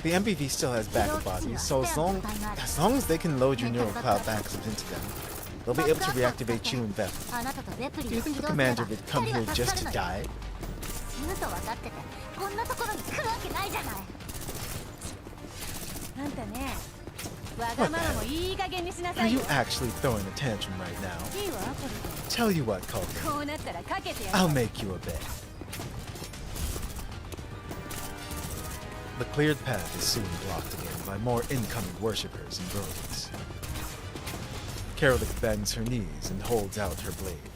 The MBV still has backup bodies, so as long as they can load your neural cloud backups into them, they'll be able to reactivate you and Beth. Do you think the Commander would come here just to die? Are you actually throwing a tantrum right now? Tell you what, Colvin. I'll make you a bet. The cleared path is soon blocked again by more incoming worshippers and droids. Karalik bends her knees and holds out her blade.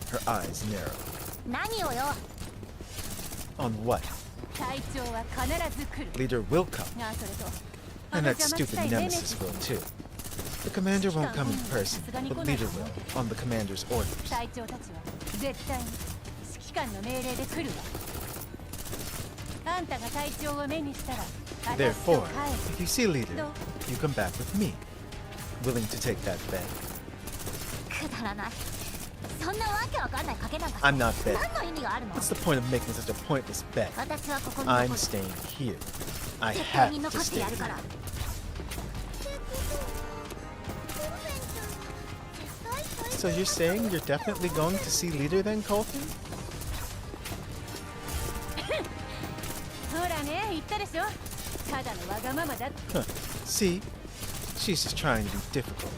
Her eyes narrow. On what? Leader will come. And that stupid nemesis will too. The Commander won't come in person, but Leader will, on the Commander's orders. Therefore, if you see Leader, you come back with me. Willing to take that bet? I'm not betting. What's the point of making such a pointless bet? I'm staying here. I have to stay here. So you're saying you're definitely going to see Leader then, Colton? Huh. See? She's just trying to be difficult.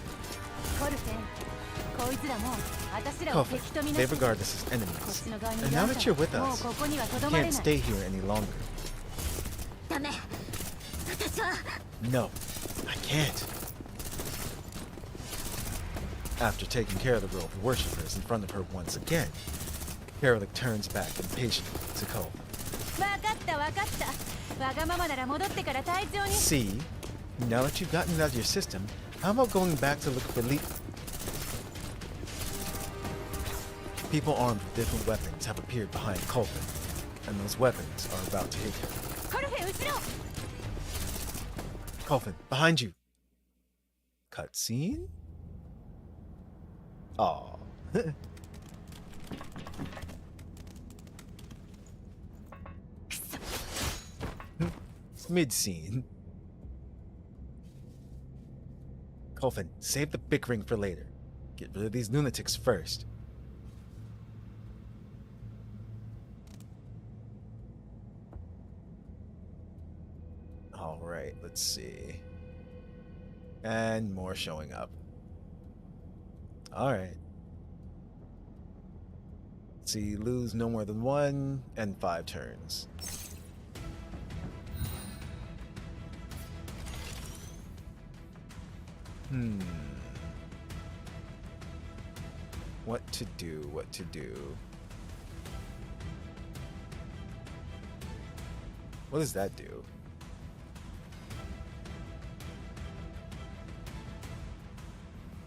Colton, they regard us as enemies. And now that you're with us, you can't stay here any longer. No, I can't. After taking care of the robe worshippers in front of her once again, Karalik turns back impatiently to Colvin. See? Now that you've gotten it out of your system, how about going back to look for People armed with different weapons have appeared behind Colvin, and those weapons are about to hit him. Colvin, behind you! Cutscene? Aww. Mid-scene. Colvin, save the bickering for later. Get rid of these lunatics first. Alright, let's see. And more showing up. Alright. Let's see, lose no more than 1 and 5 turns. What to do, what to do. What does that do?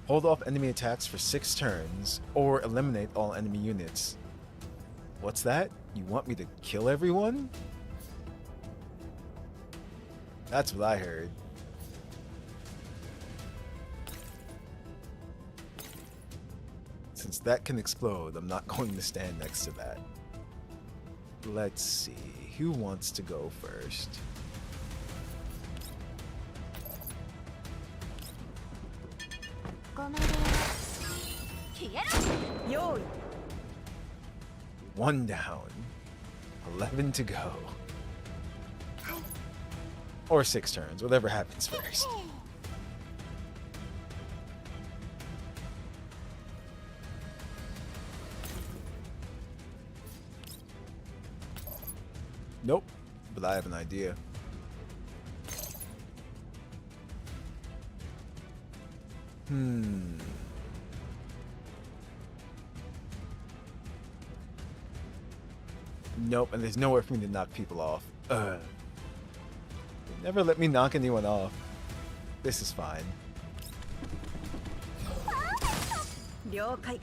Hold off enemy attacks for 6 turns, or eliminate all enemy units. What's that? You want me to kill everyone? That's what I heard. Since that can explode, I'm not going to stand next to that. Let's see, who wants to go first? Yo! 1 down. 11 to go. Or 6 turns, whatever happens first. Nope, but I have an idea. Nope, and there's nowhere for me to knock people off. Never let me knock anyone off. This is fine. 了解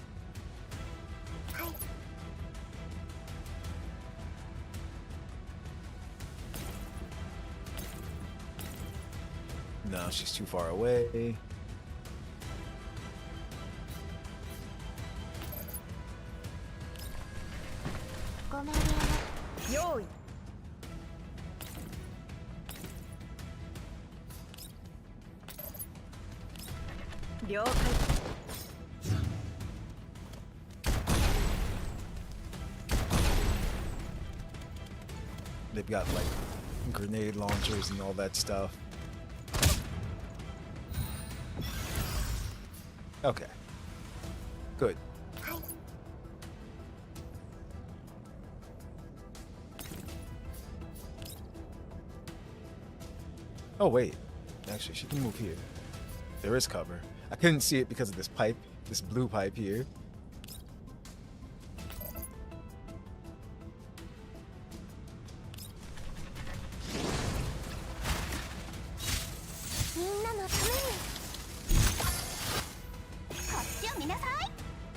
No, she's too far away. Yo!了解 They've got like grenade launchers and all that stuff. Okay. Good. Oh wait, actually she can move here. There is cover. I couldn't see it because of this pipe, this blue pipe here.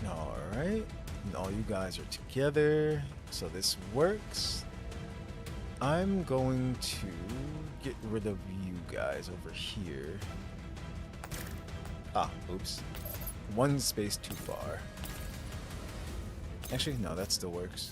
Alright, and all you guys are together, so this works. I'm going to get rid of you guys over here. Ah, oops. 1 space too far. Actually, no, that still works.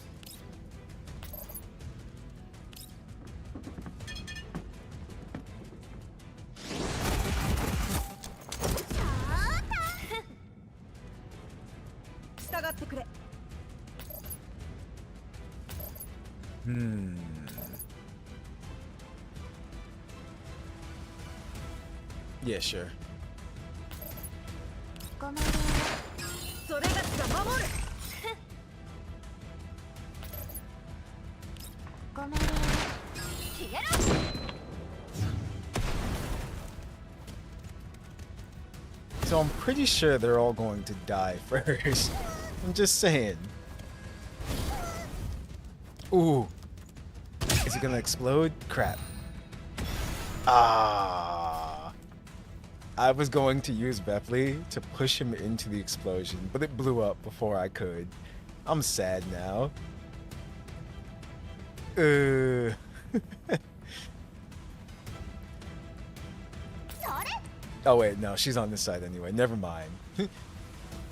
Yeah, sure. それがしが守る So I'm pretty sure they're all going to die first. I'm just saying. Ooh. Is it gonna explode? Crap. Ah. I was going to use Bepley to push him into the explosion, but it blew up before I could. I'm sad now. Oh wait, no, she's on this side anyway. Never mind.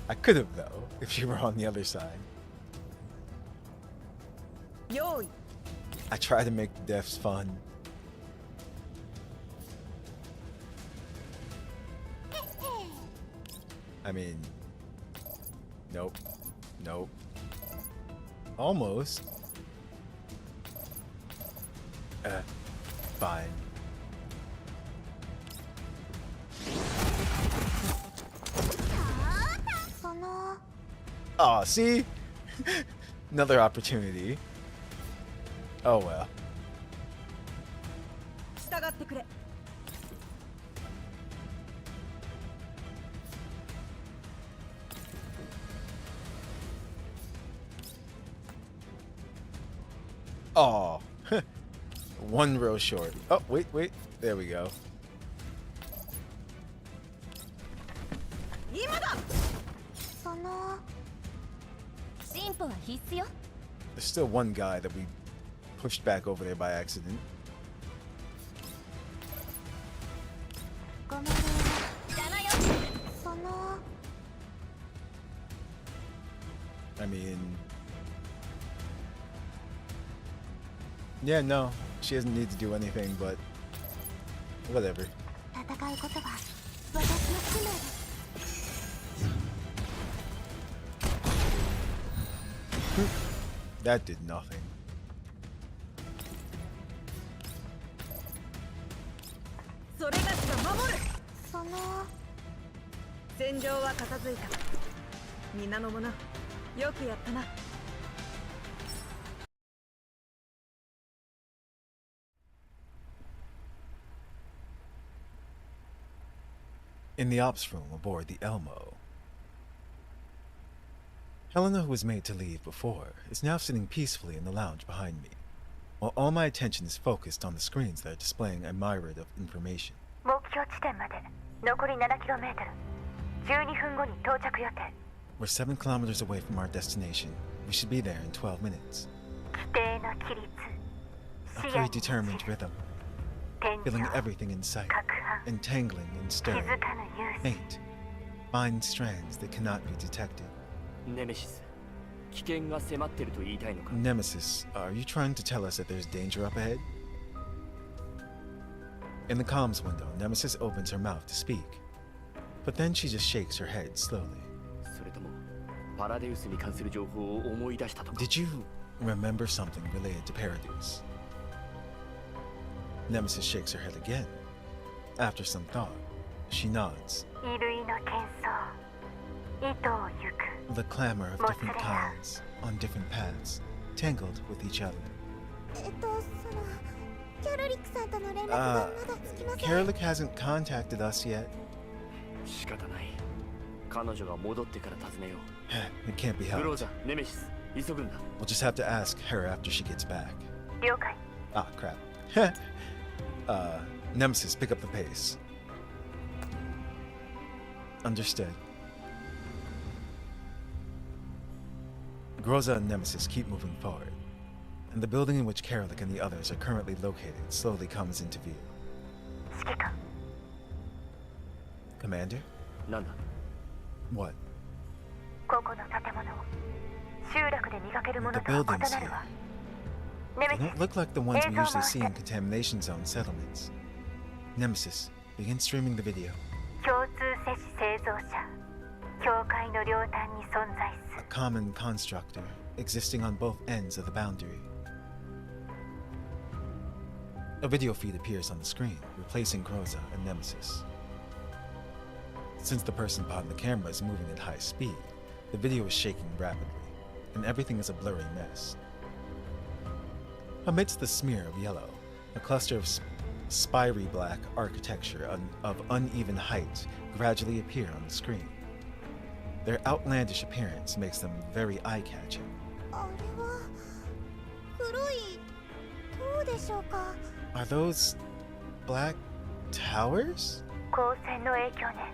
I could have though, if she were on the other side. Yo! I try to make the deaths fun. I mean, nope, nope. Almost. Fine. Aw, see? Another opportunity. Oh well. Oh, one row short. Oh, wait. There we go. その進歩は必須よ。 There's still one guy that we pushed back over there by accident. ごめんね。邪魔よ。その I mean, yeah, no, she doesn't need to do anything, but whatever. 戦うことは私の使命です。 That did nothing. それがしが守る。その戦場は片付いた。皆の者、よくやったな。In the ops room aboard the Elmo, Helena, who was made to leave before, is now sitting peacefully in the lounge behind me, while all my attention is focused on the screens that are displaying a myriad of information. 目標地点まで残り 7km 12分後に到着予定 We're 7 kilometers away from our destination. We should be there in 12 minutes. 規定の規律 A 視野に predetermined rhythm, 天井 feeling everything in sight, 攪拌 entangling and 気 stirring, づかぬ融 faint, fine strands that cannot be detected. ネメシス、危険が迫ってると言いたいのか。 Nemesis, are you trying to tell us that there's danger up ahead? In the comms window, Nemesis opens her mouth to speak, but then she just shakes her head slowly. それともパラデウスに関する情報を思い出したとか。 Did you remember something related to Paradise? Nemesis shakes her head again. After some thought, she nods. 衣類の喧騒糸を行く The clamor of different kinds, on different paths, tangled with each other. そのキャロリックさんとの連絡がまだつきません。 Karlik hasn't contacted us yet. 仕方ない。彼女が戻ってから尋ねよ It can't be う。ブロー helped. ザ、ネメシス、急ぐんだ。 We'll just have to ask her after she gets back. 了解 Ah, crap. Nemesis, pick up the pace. Understood. Groza and Nemesis keep moving forward, and the building in which Karlik and the others are currently located slowly comes into view. 指揮官 Commander? なんだ。 What? ここの建物集落で見かけるもの The とは異 buildings なる here. わネ They メ don't シ look like the ones we Hey, usually see in Thomas. contamination zone settlements. Nemesis, begin streaming the video. ス共通摂氏製造者境界の両端に存在す A common constructor existing on both ends of the boundary. A video feed appears on the screen, replacing Groza and Nemesis. Since the person behind the camera is moving at high speed, the video is shaking rapidly, and everything is a blurry mess. Amidst the smear of yellow, a cluster of spiry black architecture of uneven height gradually appear on the screen. Their outlandish appearance makes them very eye-catching. あれは黒い塔でしょうか。 Are those black towers? 光線の影響ね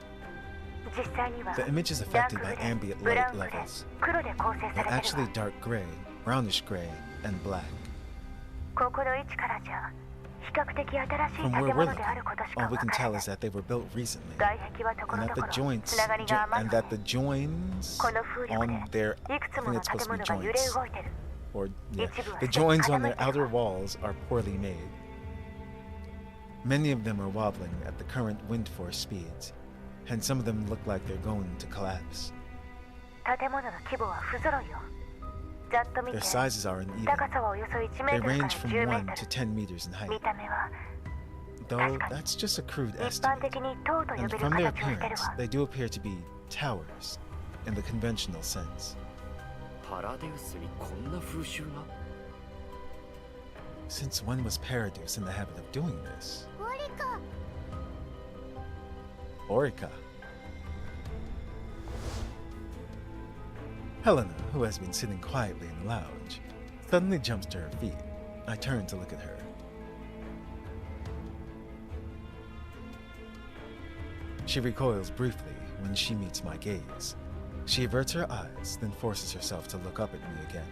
実際には The image is ダー affected クグ by レー ambient ブラ light ウングレー levels, 黒で構成さ but れてる actually わ dark gray, brownish gray, and black. ここの位置からじゃ比較的新しい From 建 where we're 物 looking, であることしか all we わ can から tell ない is that they were built recently, 外壁はとこ and ろ that ど the ころ joints つながりが余 and る that the joins この風力 on で their いくつ I も think の it's supposed 建 to be 物が揺れ joints, 動いてる or yeah, 一部は the joins on their 傾いてる outer walls are poorly made. Many of them are wobbling at the current wind force speeds, and some of them look like they're going to collapse. 建物の規模は不揃いよざっと見て Their sizes are uneven. 高さはおよそ1メ They ートルから range from 10メ 1 ー to ト10 meters in ル height, 見た目は though that's just a crude 一般 estimate. 的に塔と呼 And べる from their 形をしてる appearance, わ they do appear to be towers in the conventional sense. パラデウスにこんな風習が Since when was Paradeus in the habit of doing this? ボリカ Orica. Helena, who has been sitting quietly in the lounge, suddenly jumps to her feet. I turn to look at her. She recoils briefly when she meets my gaze. She averts her eyes, then forces herself to look up at me again.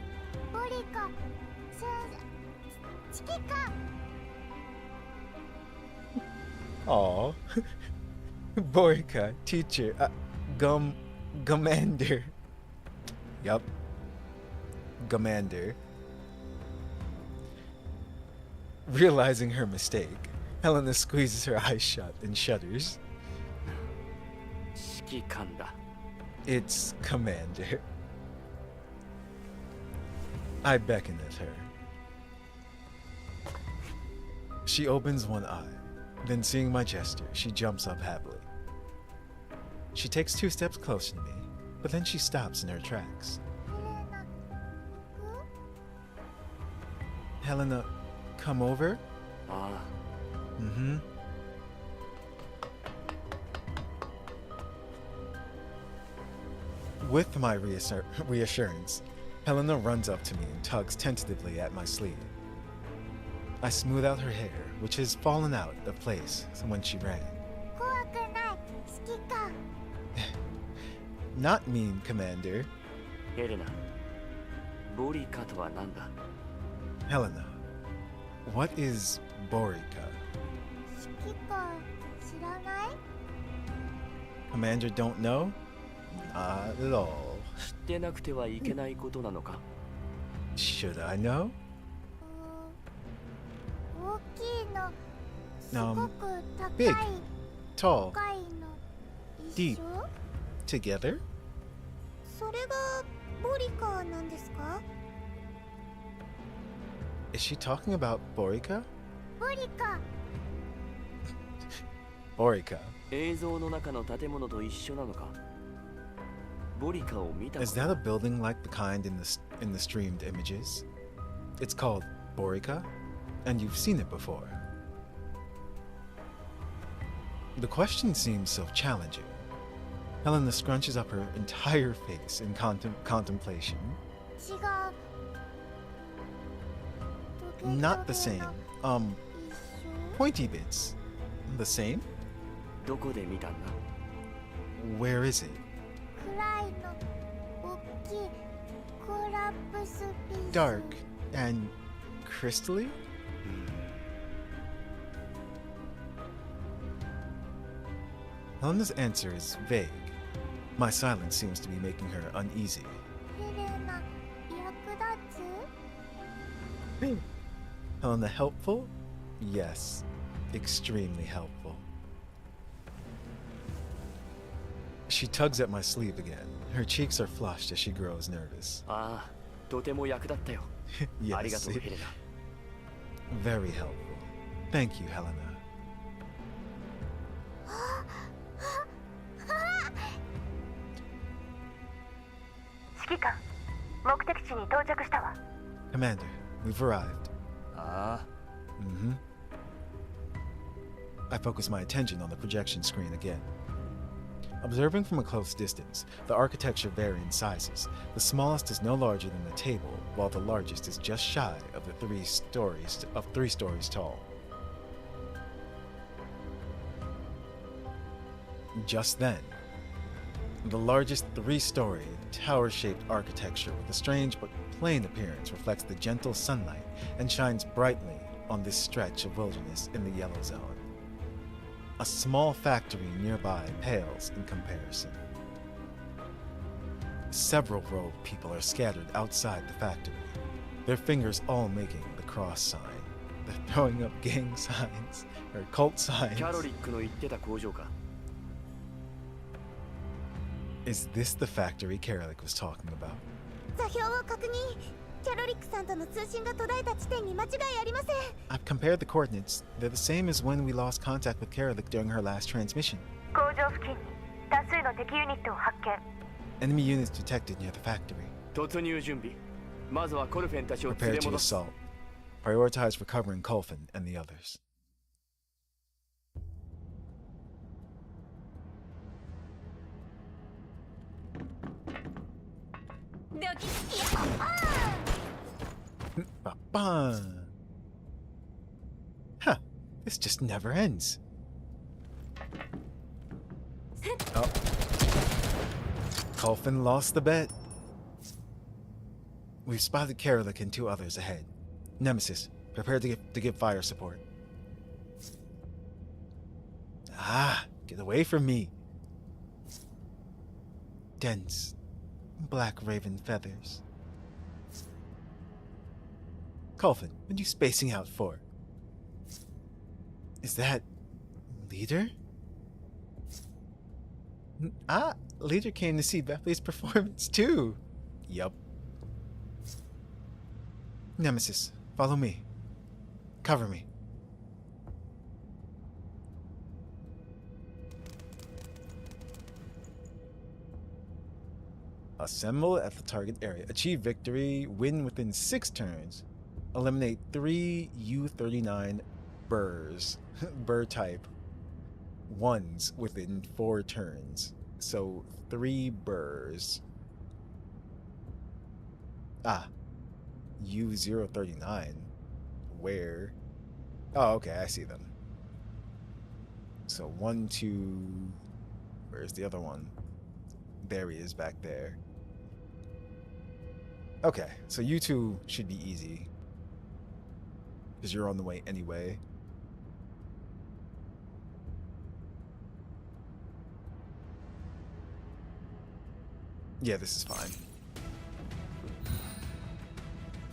ボリカチキカ Aw. Borica, teacher, Gummander. Yup. Gummander. Realizing her mistake, Helena squeezes her eyes shut and shudders. 指揮官だ It's Commander. I beckon at her. She opens one eye, then seeing my gesture, she jumps up happily. She takes 2 steps closer to me, but then she stops in her tracks. ヘレナ Helena, come over? ああ Mm-hmm. With my reassurance, Helena runs up to me and tugs tentatively at my sleeve. I smooth out her hair, which has fallen out of place when she ran. 怖くない指揮官 Not mean, Commander. ヘレナボリカとは何だ Helena, what is Borica? 指揮官知らない Commander don't know? Not at all. 知ってなくてはいけないことなのか Should I know? 大きいのすごく高い big, tall, 深いの一 deep. 緒 together? それがボリカなんですか Is she talking about Borica? ボリカ Borica. 映像の中の建物と一緒なのかボリカを見た Is that a building like the kind in the streamed images? It's called Borica, and you've seen it before. The question seems so challenging. Helena scrunches up her entire face in contemplation. 違う Not the same. 一緒 Pointy bits. The same? どこで見たんだ Where is it? 暗いの大きいコラプスピース Dark and crystally? Helena's answer is vague. My silence seems to be making her uneasy. ヘレナ役立つ Helena helpful? Yes, extremely helpful. She tugs at my sleeve again. Her cheeks are flushed as she grows nervous. ああとても役立ったよありがとう Yes, ヘレナ very helpful. Thank you, Helena. 指揮官目的地に到着したわ Commander, we've arrived. ああ Mm-hmm. I focus my attention on the projection screen again. Observing from a close distance, the architecture vary in sizes. The smallest is no larger than the table, while the largest is just shy of the 3 stories tall. Just then, the largest 3-story, tower-shaped architecture with a strange but plain appearance reflects the gentle sunlight and shines brightly on this stretch of wilderness in the yellow zone. A small factory nearby pales in comparison. Several robed people are scattered outside the factory, their fingers all making the cross sign. They're throwing up gang signs, or cult signs. キャロリックの言ってた工場か Is this the factory Karalik was talking about? 座標を確認キャロリックさんとの通信が途絶えた地点に間違いありません I've compared the coordinates. They're the same as when we lost contact with Karalik during her last transmission. 工場付近に多数の敵ユニットを発見 Enemy units detected near the factory. 突入準備。まずはコルフェンたちを連 Prepare れ to 戻す。 assault. Prioritize recovering Kulfin and the others. Huh, this just never ends. Oh. Kulfin lost the bet. We've spotted Karalik and 2 others ahead. Nemesis, prepare to give fire support. Ah, get away from me. Dense, black raven feathers. Kulfin, what are you spacing out for? Is that... Leader? Ah, Leader came to see Bethany's performance too. Yup. Nemesis, follow me. Cover me. Assemble at the target area. Achieve victory. Win within 6 turns. Eliminate 3 U-39 burrs. Burr type. Ones within 4 turns. So 3 burrs. Ah. U-039. Where? Oh, okay, I see them. So 1, 2... Where's the other one? There he is back there. Okay, so you 2 should be easy. Because you're on the way anyway. Yeah, this is fine.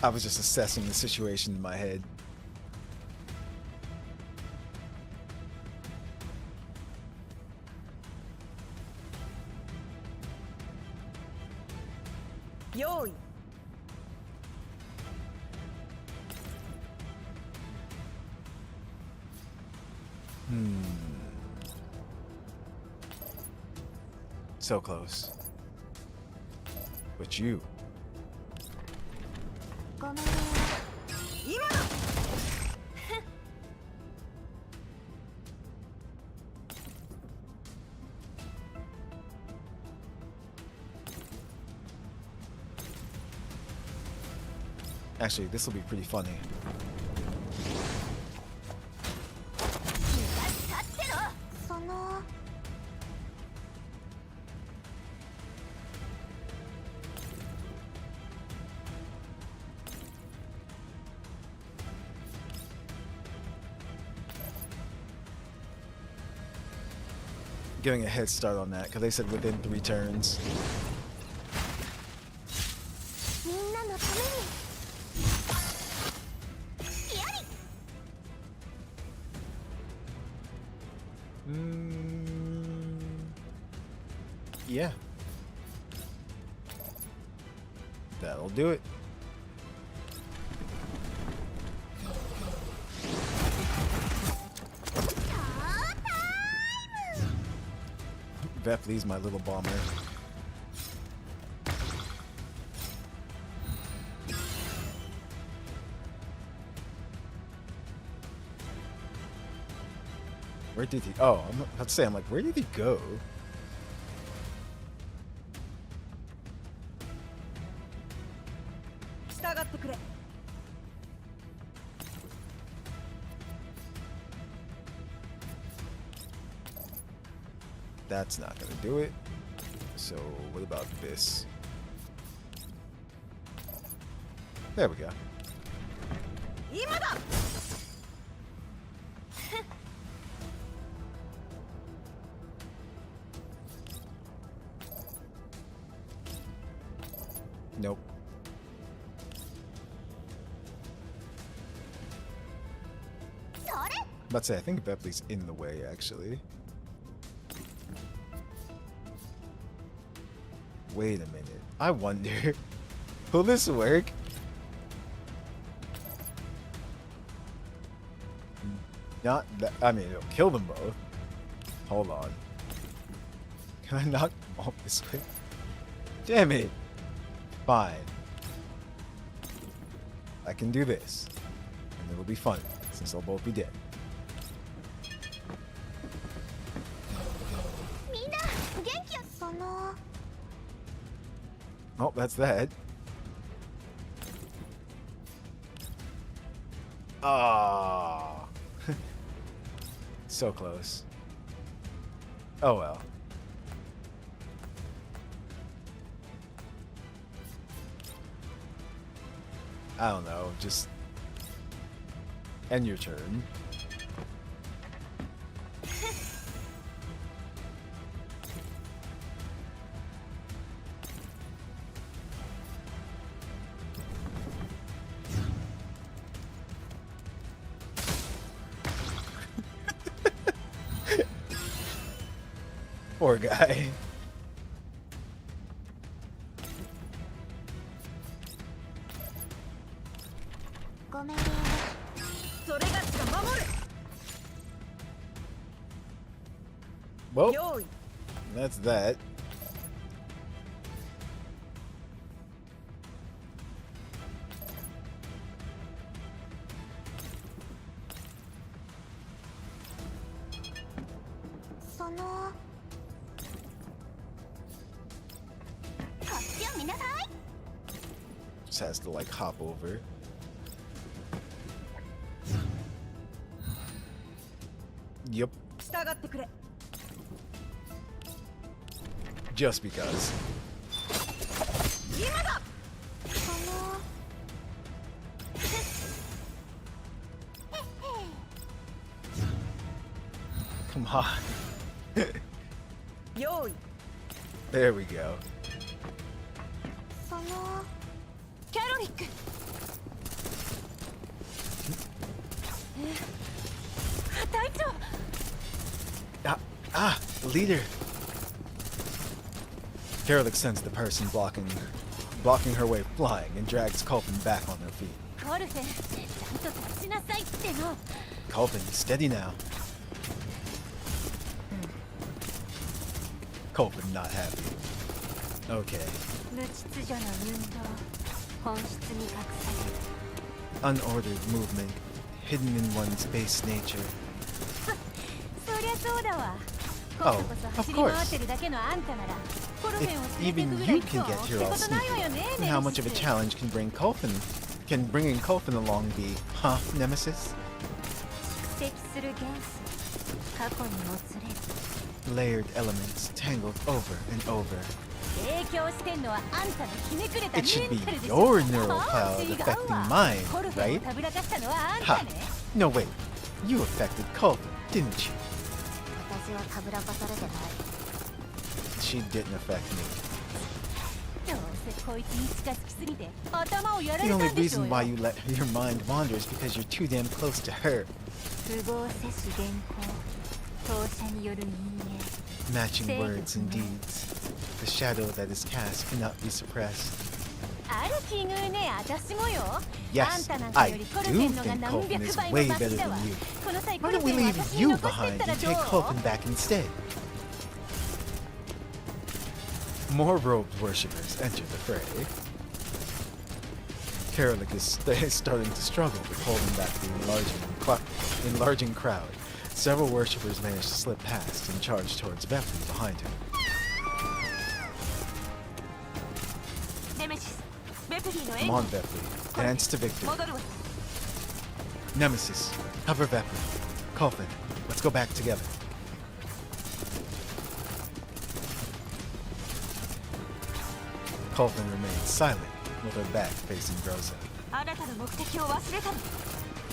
I was just assessing the situation in my head. Yo. So close. But you. Actually, this will be pretty funny. Getting a head start on that, because they said within 3 turns. Yeah. That'll do it. Veple's my little bomber. Where did he? Oh, I'm about to say, I'm like, where did he go? That's not gonna do it. So what about this? There we go. Nope. About to say, I think Beple's in the way, actually. Wait a minute. I wonder, will this work? Not that, I mean, it'll kill them both. Hold on. Can I knock them off this way? Damn it. Fine. I can do this. And it'll be fun, since they'll both be dead. みんな元気やその Oh, that's that. Ah, so close. Oh well. I don't know, just end your turn. Poor guy. ごめんねそれがしが守る Well, 用意 that's that. Just has to like hop over. Yep, 従ってくれ just because. 今だ Come on. 用意 There we go. そのキャロリック隊長 Leader. Carolic sends the person blocking her way flying and drags Culpin back on her feet. コルフェちゃんと立ちなさいっての Culpin, steady now. Culpin not happy. Okay. 無秩序の運動本質に隠さ Unordered movement, hidden in one's base nature. そりゃそうだわ Oh, こそ of 走り回っ course. てるだけのあんたならコルフ If ェンを連れて even くぐら you い can 今日 get っ here て all ことないわよ sneaky, ね then how much of a challenge can bringing Culpin along be, huh, Nemesis? 蓄積する元素過去にもつれず Layered elements tangled over and over. 影響してんのはあんたのひねくれた It should メ be ンタルでしょ your neural ああ cloud 違う affecting わ mine, コルフェンを right? たぶらかしたのはあん Ha! たね No, wait. You affected Culpin, didn't you? 私はたぶらかされてない She didn't affect me. どうせこいつに近づきすぎて頭をやら The れ only たんでしょう reason よ why you let your mind wander is because you're too damn close to her. 符合せし原稿投射による陰影 Matching words and deeds. The shadow that is cast cannot be suppressed. ある奇遇ね私もよ Yes, あんたなんか I より do コルフェンのが think 何 Culpin 百 is 倍も way マ better シだわ than you. この際コ Why ル don't フ we ェンを leave 私に you 残してっ behind たら and どう take Culpin back instead? More robed worshippers enter the fray. Carolic is starting to struggle with holding back the enlarging crowd. Several worshippers manage to slip past and charge towards Vepli behind him. ネメシスベプリーの Come 援 on, 護 Vepli. Dance to victory. 戻るわ Nemesis, cover Vepli. Culpin, let's go back together. Culpin remains silent with her back facing Rosa. あなたの目的を忘れたの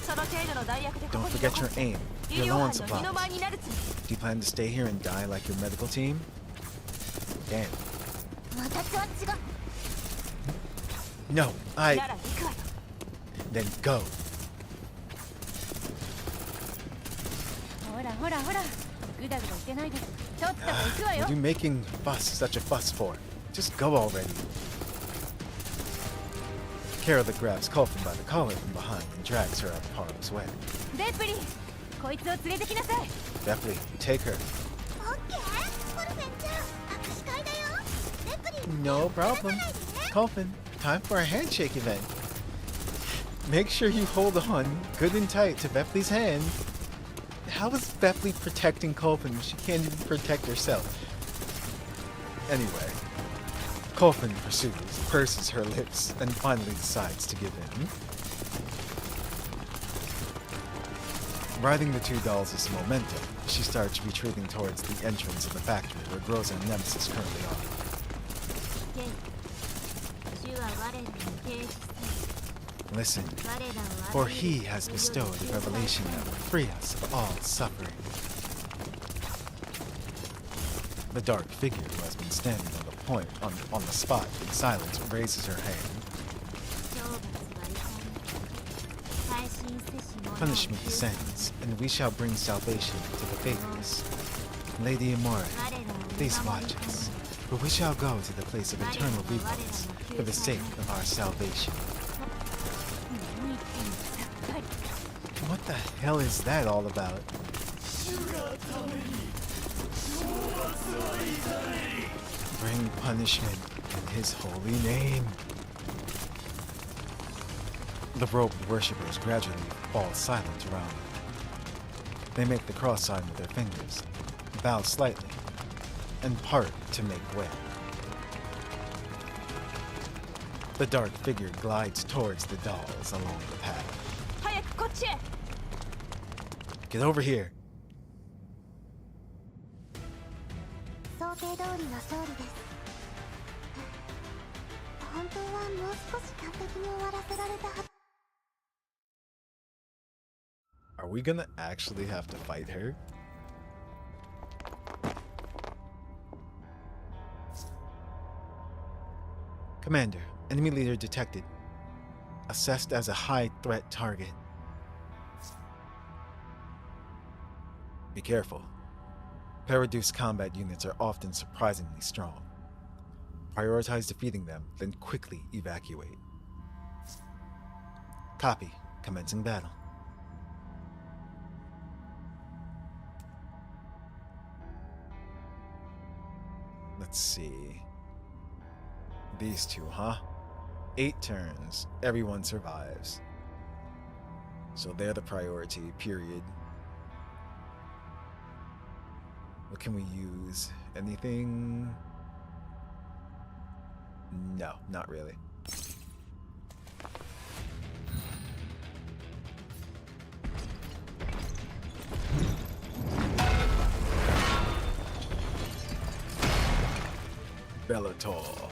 その程度の代役でこ Don't こに forget 残 your って aim, 医 your 療 low 班 on の二の舞 supplies. になるつも Do you plan to stay here and die like your medical team? Damn. 私は違う No, りなら行くわよ Then go. ほらほらほらグダグダ言ってないでとっとと行くわよ What are you making such a fuss for? Just go already. Carolic grabs Culpin by the collar from behind and drags her out of harm's way. ベプリーこいつを連れてきなさい Definitely, take her. オッケーコルフェンちゃん握手会だよレプリン No problem. 離さないでね Coffin, time for a handshake event. Make sure you hold on good and tight to Bephley's hand. How is Bephley protecting Coffin when she can't even protect herself? Anyway, Coffin pursues, purses her lips, and finally decides to give in. Riding the two dolls as momentum, she starts retreating towards the entrance of the factory where Groza and Nemesis currently are. Listen, for he has bestowed a revelation that will free us of all suffering. The dark figure who has been standing on the point, on the spot in silence, raises her hand. Punishment descends, and we shall bring salvation to the faithless. Lady Amore, please watch us, for we shall go to the place of eternal repose for the sake of our salvation. What the hell is that all about? Bring punishment in his holy name. The robed worshippers gradually fall silent around them. They make the cross sign with their fingers, bow slightly, and part to make way. The dark figure glides towards the dolls along the path. Get over here. 想定通りの勝利です。本当はもう少し完璧に終わらせられたはず。 Are we gonna actually have to fight her? Commander, enemy leader detected. Assessed as a high threat target. Be careful. Paraduce combat units are often surprisingly strong. Prioritize defeating them, then quickly evacuate. Copy. Commencing battle. Let's see. These two, huh? 8 turns. Everyone survives. So they're the priority, period. What can we use? Anything? No, not really. Bellator.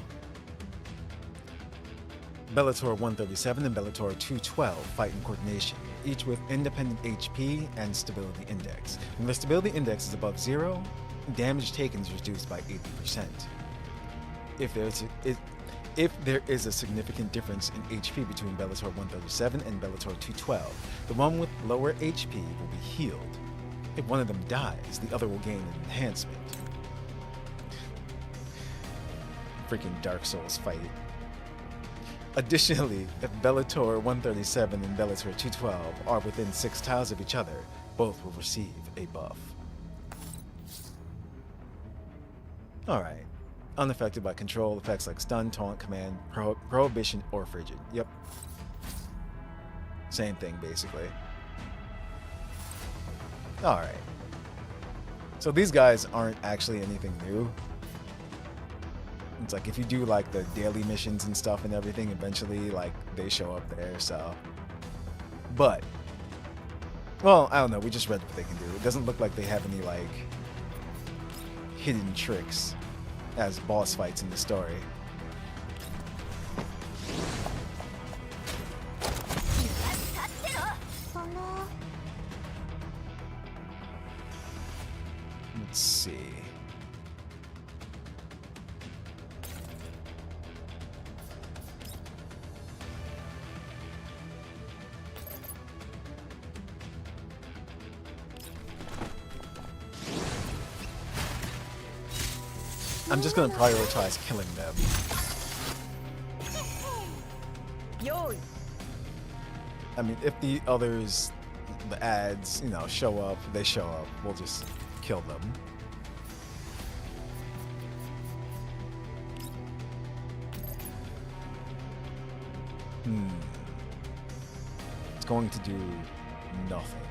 Bellator 137 and Bellator 212 fight in coordination, each with independent HP and stability index. When the stability index is above 0, damage taken is reduced by 80%. If there is a significant difference in HP between Bellator 137 and Bellator 212, the one with lower HP will be healed. If one of them dies, the other will gain an enhancement. Freaking Dark Souls fight. Additionally, if Bellator 137 and Bellator 212 are within 6 tiles of each other, both will receive a buff. Alright. Unaffected by control effects like stun, taunt, command, prohibition, or frigid. Yep. Same thing, basically. Alright. So these guys aren't actually anything new. It's like if you do like the daily missions and stuff and everything, eventually like they show up there, so. But, well, I don't know, we just read what they can do. It doesn't look like they have any like hidden tricks as boss fights in the story. Let's see. I'm just gonna prioritize killing them. I mean, if the others, the ads, you know, show up, they show up, we'll just kill them. It's going to do nothing.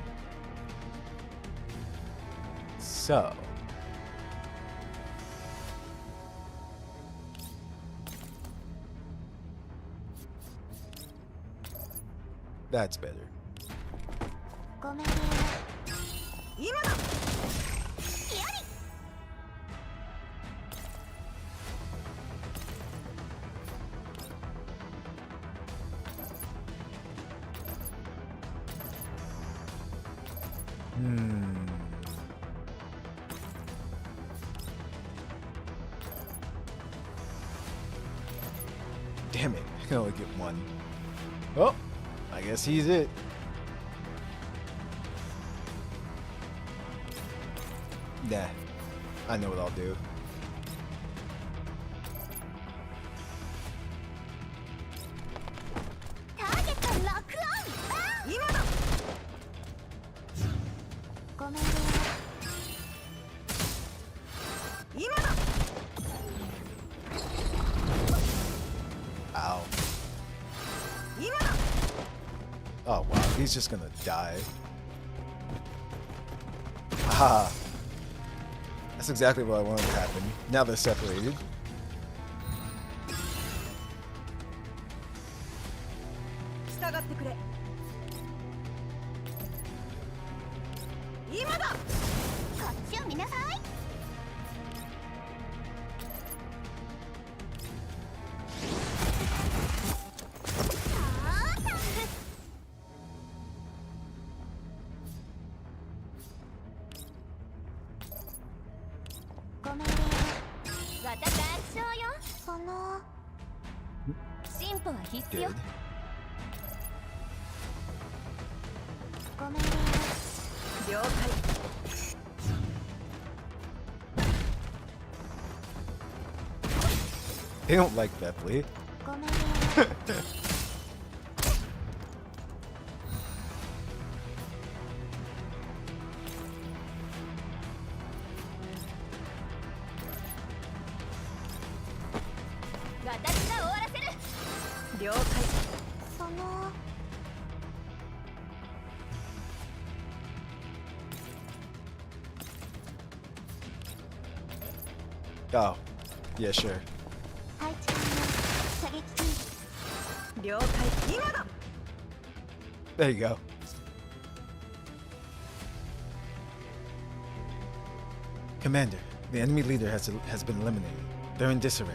So. That's better. ごめんね。今だ。Damn it, I can only get one. Oh, I guess he's it. Nah, I know what I'll do. Target lock on. 今だ。ごめんね。今だ。 Ow. Oh wow, he's just gonna die. Haha. That's exactly what I wanted to happen. Now they're separated. Good. They don't like Bepley. Oh, yeah, sure. There you go. Commander, the enemy leader has been eliminated. They're in disarray.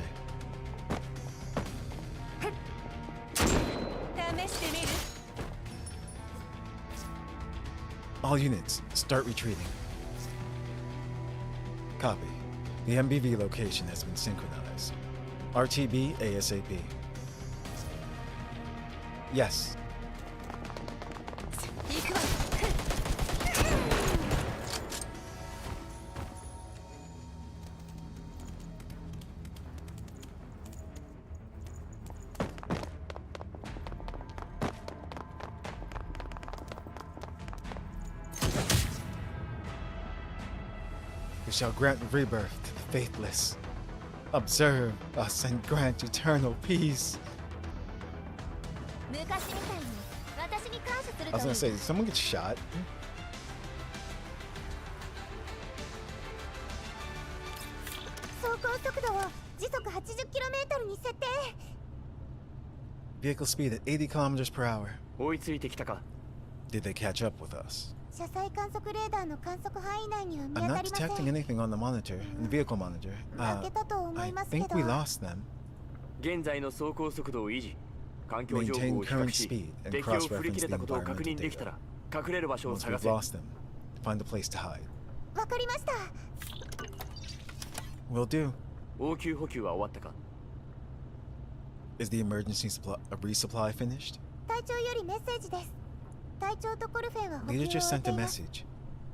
All units, start retreating. Copy. The MBV location has been synchronized. RTB ASAP. Yes. We shall grant rebirth to the faithless. Observe us and grant eternal peace. I was gonna say, did someone get shot? Vehicle speed at 80 kilometers per hour. 追いついてきたか。 Did they catch up with us? 車載観測レーダーの観測範囲内には見 I'm 当た not りません。 detecting anything on the monitor, in the vehicle monitor. 負けたと思い I ますけ think ど。 we lost them. 現在の走行速度を維持。環境情報 Maintain を比較 current し speed and 敵を振り切れ cross-reference た the ことを確認 environmental できた data. ら隠れる場所を Once 探 we've せ。 lost them, find a place to hide. わかりました。 Will do. 応急補給は終わったか。 Is the emergency resupply finished? 隊長よりメッセージです。隊長とコルフェンは補給を Leader 終 just え sent て a います。 message.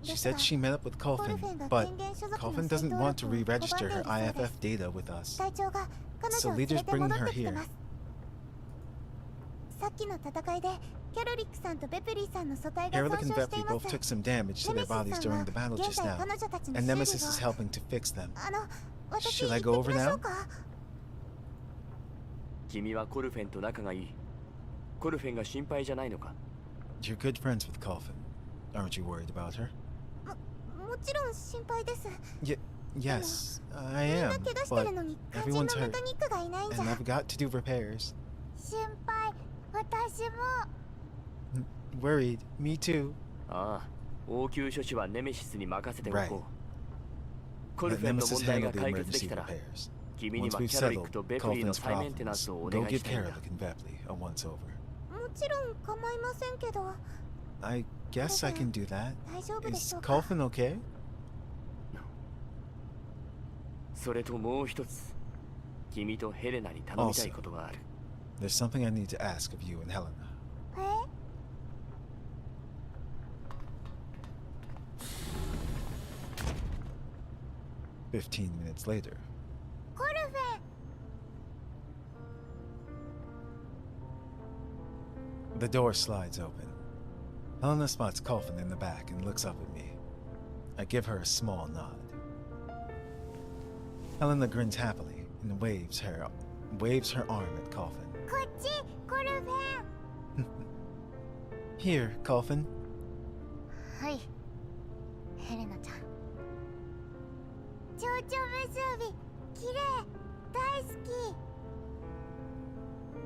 She said she met up with Colfin, コルフェンが but 権限所属の Colfin 戦 doesn't 闘 want to 力を re-register her 拒んでいるそうです IFF data with us. 隊長が彼 So 女を連れ leader's て bringing 戻 her ってきて here. ます。さっきの戦いでキャロリックさんとベプリーさんの素体が Herrick 損 and 傷してい Bepley ま both す。 took some damage to their bodies during the battle 現 just 在 now, 彼女たちの and 修理 Nemesis is を helping to fix them. 私 Should I 行 go って over きましょ now? うか。君はコルフェンと仲がいい。コルフェンが心配じゃないのか？ You're good friends with Coffin. Aren't you worried about her? もちろん心配です。 Yes, I みん am, な怪我して but るのに肝心の everyone's メ hurt, カニックがいないんじゃ。 and I've got to do repairs. 心配、私も。Worried, me too. ああ、応急処置はネメシスに任せてお Right. こう。コル Let フェンの Nemesis 問題 handle が the 解決で emergency きたら、 repairs. 君に Once は we've キャロリッ settled クとベプリーの Coffin's 再メンテナン problems, スをお go 願い give したいん care だ。 of it in Bepley a once over. もちろん構いませんけど、 I guess I can do that. 大丈夫でし Is ょうか。 Coffin okay? それともう一つ、君とヘレナに頼みたいことがある。 There's something I need to ask of you and Helena. え？ 15 minutes later. コルフェン。 The door slides open. Helena spots Coffin in the back and looks up at me. I give her a small nod. Helena grins happily and waves her arm at Coffin. こっち、コルフェン。 Here, Coffin. はい。ヘレナちゃん。蝶々結び、綺麗、大好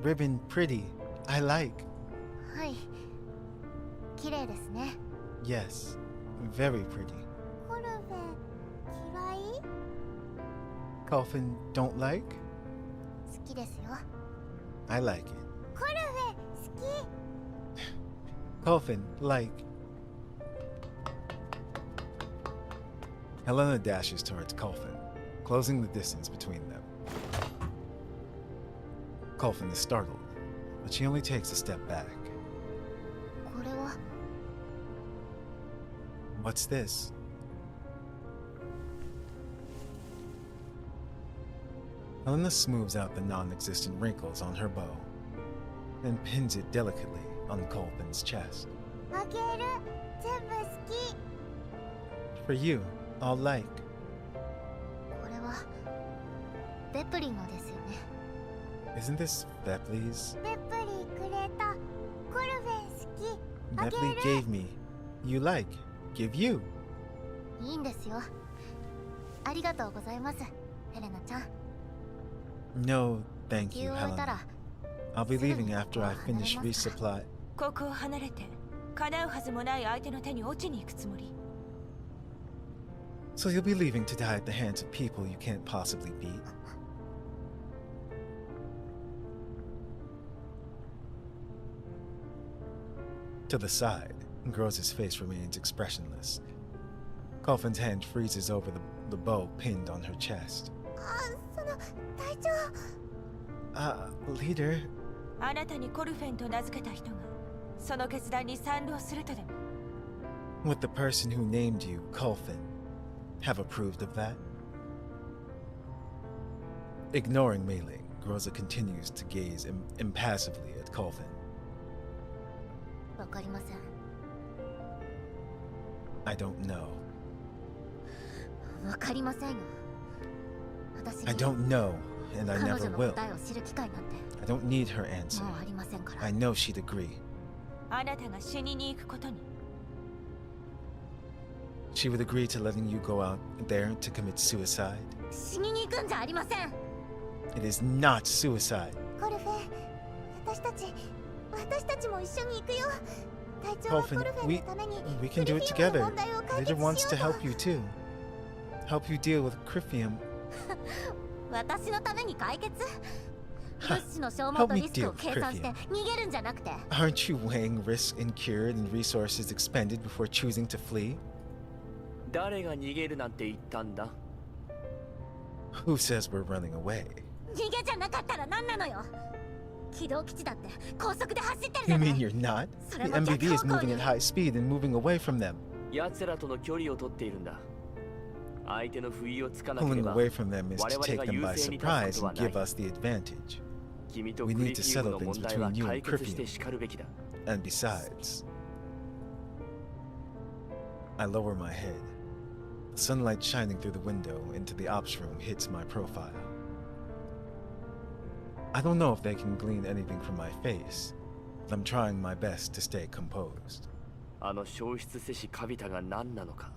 き。 Ribbon pretty. I like. はい。綺麗ですね。 Yes, very pretty. コルフェン、嫌い？ Coffin don't like? 好きですよ。 I like it. コルフェン、好き。 Coffin like. Helena dashes towards Coffin, closing the distance between them. Coffin is startled, but she only takes a step back. これは What's this? Helena smooths out the non-existent wrinkles on her bow, then pins it delicately on Colvin's chest. あげる。全部好き。 For you, I'll like. これはベプリのですよね。 Isn't this Bepley's? ベプリくれた。コルフェン好き。あげ Bepley る。 gave me. You like. Give you. いいんですよ。ありがとうございます、ヘレナちゃん。 No, thank 気 you, を終えた Helena. ら I'll be leaving after I finish resupply. ここを離れて叶うはずもない相手の手に落ちに行くつもり。 So you'll be leaving to die at the hands of people you can't possibly beat? To the side, Gross's face remains expressionless. Coffin's hand freezes over the bow pinned on her chest. 隊長。Leader, あなたにコルフェンと名付けた人がその決断に賛同するとでも。 would the person who named you, Coffin, have approved of that? Ignoring Melee, Groza continues to gaze impassively at Coffin. わかりません。 I don't know. わかりませんよ。私 I に don't know, and I 彼 never 女の will. 答えを知る機会なんて I don't need her answer. もうありませんから。 I know she'd agree. あなたが死にに行くことに。 She would agree to letting you go out there to commit suicide. 死にに行くんじゃありません。 It is not suicide. コルフェン、私たちも一緒に行くよ。隊長はコ Coffin, ルフェンのために we can do it クリフィウム together. の問題を解 Leader 決 wants し to よう help you too. Help you deal with Crifium. 私のために解決？物資の消耗 Help と me リスク deal を with 計算して Crifium. 逃げるんじゃなくて。 Aren't you weighing risk incurred and resources expended before choosing to flee? 誰が逃げるなんて言ったんだ？ Who says we're running away? 逃げじゃなかったら何なのよ。軌道基地だって高速で走ってるじ You ゃない。 mean you're not? The それも MBV is 逆方向 moving に at high speed and moving away from them. 奴らとの距離を取っているんだ。相手の不意をつかなけれ Pulling ば away from them is 我 to 々 take が them 優 by 勢に立つ surprise ことは and ない give。us the advantage. 君と We ク need リ to フィウム settle の things 問題は between you 解 and 決して Crifium. しかるべきだ。 And besides, I lower my head. The sunlight shining through the window into the ops room hits my profile. I don't know if they can glean anything from my face, but I'm trying my best to stay composed. あの消失せしカビタが何なのか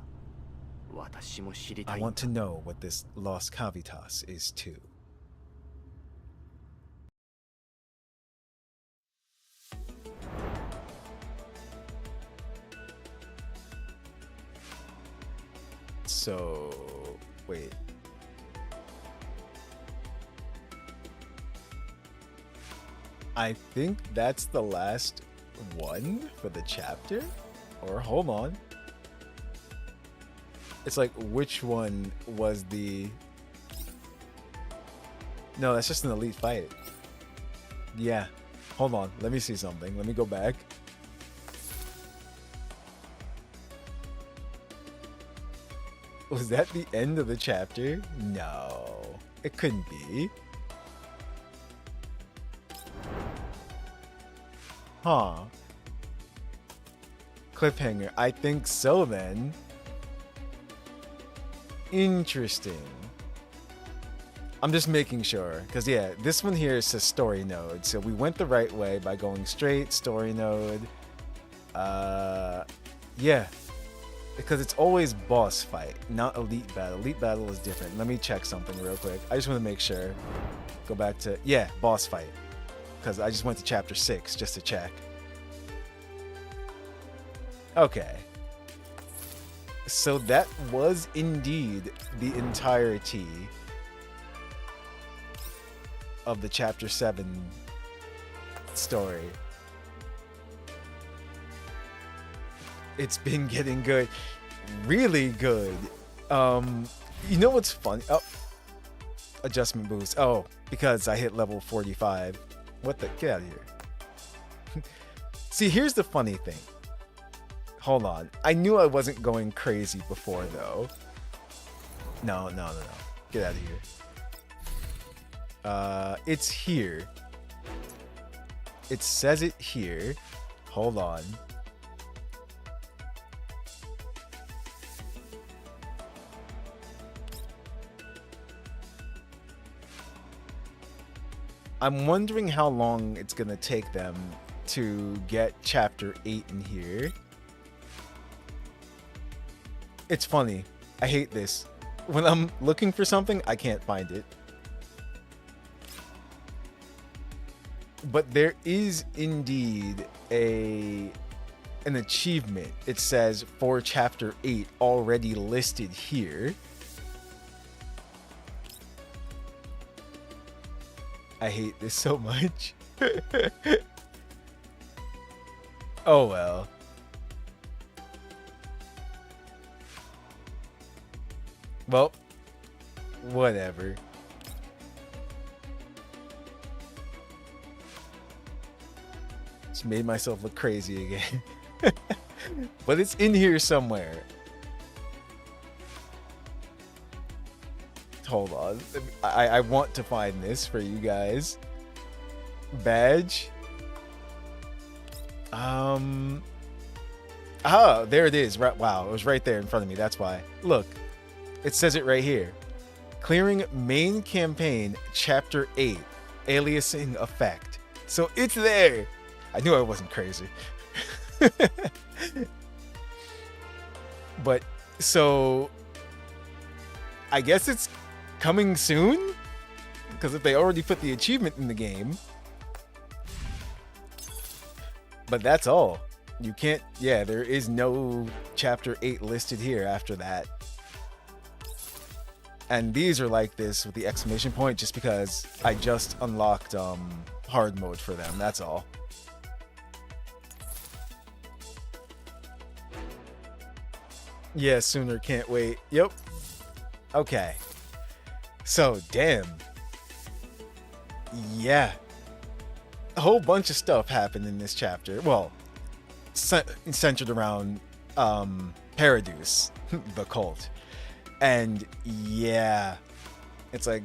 私も知りた I い。 want to know what this Los Cavitas is too. So, wait. I think that's the last one for the chapter? Or hold on. It's like, which one was the... No, that's just an elite fight. Yeah. Hold on. Let me see something. Let me go back. Was that the end of the chapter? No. It couldn't be. Huh. Cliffhanger. I think so then. Interesting. I'm just making sure. Because yeah, this one here says story node. So we went the right way by going straight, story node. Yeah. Because it's always boss fight, not elite battle. Elite battle is different. Let me check something real quick. I just want to make sure. Go back to, yeah, boss fight. Because I just went to chapter 6 just to check. Okay. So that was indeed the entirety of the chapter 7 story. It's been getting good. Really good. You know what's funny? Oh, adjustment boost. Oh, because I hit level 45. What the? Get out of here. See, here's the funny thing. Hold on. I knew I wasn't going crazy before, though. No. Get out of here. It's here. It says it here. Hold on. I'm wondering how long it's gonna take them to get chapter 8 in here. It's funny. I hate this. When I'm looking for something, I can't find it. But there is indeed an achievement. It says for chapter 8 already listed here. I hate this so much. Oh well. Well, whatever. Just made myself look crazy again. But it's in here somewhere. Hold on. I want to find this for you guys. Badge. Oh, there it is. Right. Wow, it was right there in front of me. That's why. Look. It says it right here. Clearing main campaign chapter 8. Aliasing effect. So it's there. I knew I wasn't crazy. But so I guess it's coming soon? Because if they already put the achievement in the game. But that's all. You can't, yeah, there is no chapter 8 listed here after that. And these are like this with the exclamation point just because I just unlocked hard mode for them, that's all. Yeah, sooner, can't wait. Yep. Okay. So, damn. Yeah. A whole bunch of stuff happened in this chapter. Well, centered around Paradise, the cult. And yeah, it's like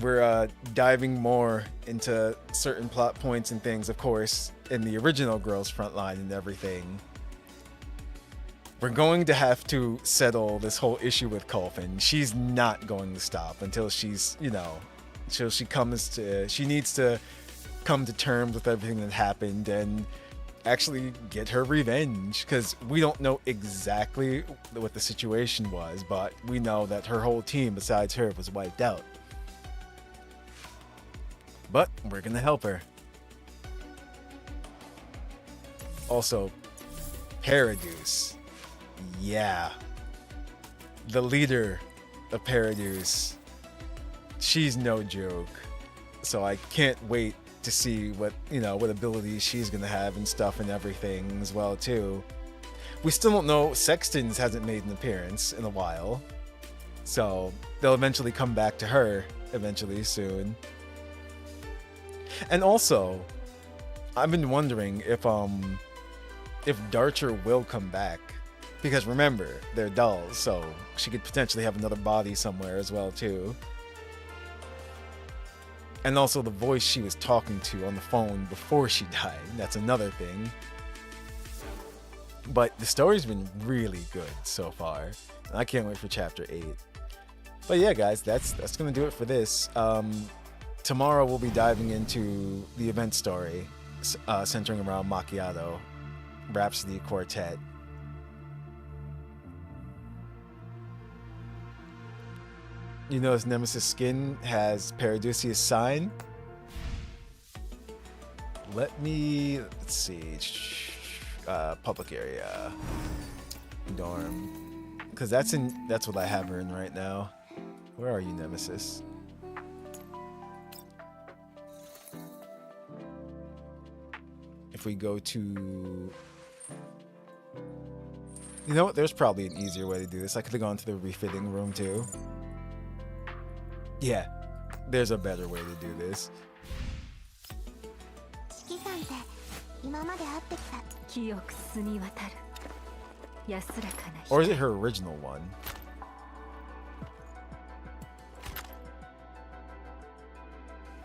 we're diving more into certain plot points and things, of course, in the original Girls Frontline and everything. We're going to have to settle this whole issue with Colfin. She's not going to stop until she's, you know, until she comes to, she needs to come to terms with everything that happened and actually get her revenge, because we don't know exactly what the situation was, but we know that her whole team besides her was wiped out. But we're gonna help her. Also, Paradise. Yeah. The leader of Paradise. She's no joke. So I can't wait to see what abilities she's gonna have and stuff and everything as well too. We still don't know. Sexton's hasn't made an appearance in a while. So they'll eventually come back to her eventually soon. And also, I've been wondering if Darcher will come back, because remember, they're dolls, so she could potentially have another body somewhere as well too. And also the voice she was talking to on the phone before she died, that's another thing. But the story's been really good so far, and I can't wait for chapter 8. But yeah, guys, that's gonna do it for this. Tomorrow we'll be diving into the event story, centering around Macchiato, Rhapsody Quartet. You notice Nemesis skin has Paradisia's sign. Let's see. Public area. Dorm. Because that's what I have her in right now. Where are you, Nemesis? If we go to... You know what? There's probably an easier way to do this. I could have gone to the refitting room too. Yeah, there's a better way to do this. Or is it her original one?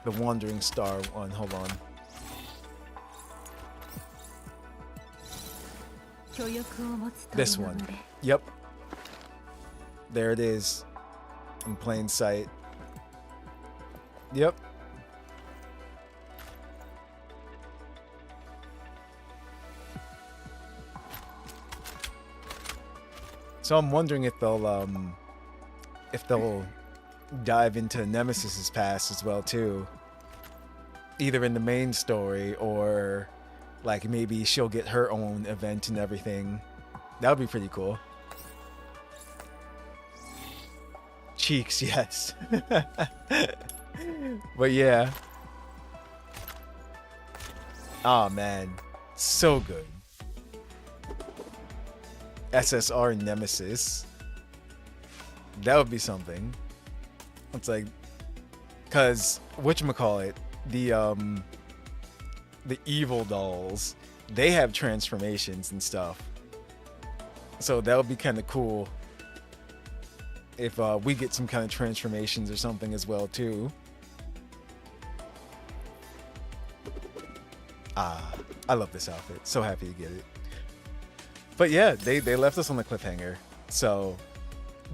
The Wandering Star one, hold on. This one. Yep. There it is. In plain sight. Yep. So I'm wondering if they'll dive into Nemesis's past as well too. Either in the main story or like maybe she'll get her own event and everything. That would be pretty cool. Cheeks, yes. But yeah. Oh man, so good. SSR Nemesis. That would be something. It's like, cause whatchamacallit, the evil dolls, they have transformations and stuff. So that would be kind of cool if we get some kind of transformations or something as well too. I love this outfit. So happy to get it. But yeah, they left us on the cliffhanger. So,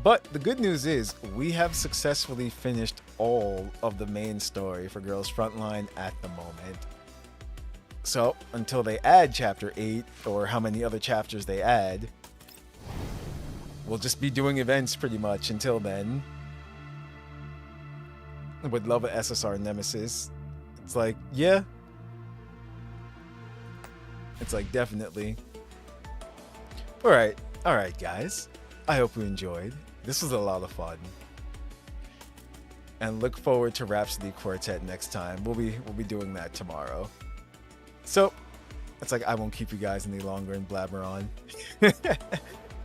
but the good news is we have successfully finished all of the main story for Girls Frontline at the moment. So until they add chapter 8 or how many other chapters they add, we'll just be doing events pretty much until then. Would love a SSR Nemesis. It's like, yeah. It's like, definitely. Alright, guys. I hope you enjoyed. This was a lot of fun. And look forward to Rhapsody Quartet next time. We'll be doing that tomorrow. So, it's like I won't keep you guys any longer and blabber on.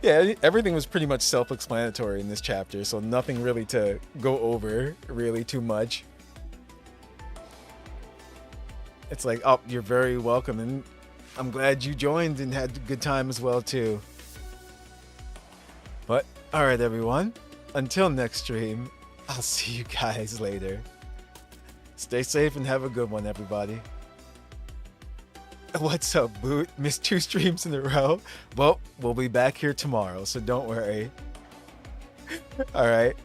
Yeah, everything was pretty much self-explanatory in this chapter, so nothing really to go over really too much. It's like, oh, you're very welcome, and I'm glad you joined and had a good time as well too. But alright everyone, until next stream, I'll see you guys later. Stay safe and have a good one, everybody. What's up, Boot? Missed 2 streams in a row? Well, we'll be back here tomorrow, so don't worry. Alright.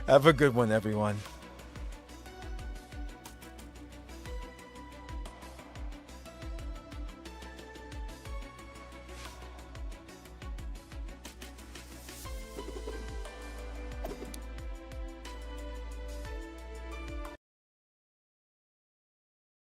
Have a good one, everyone.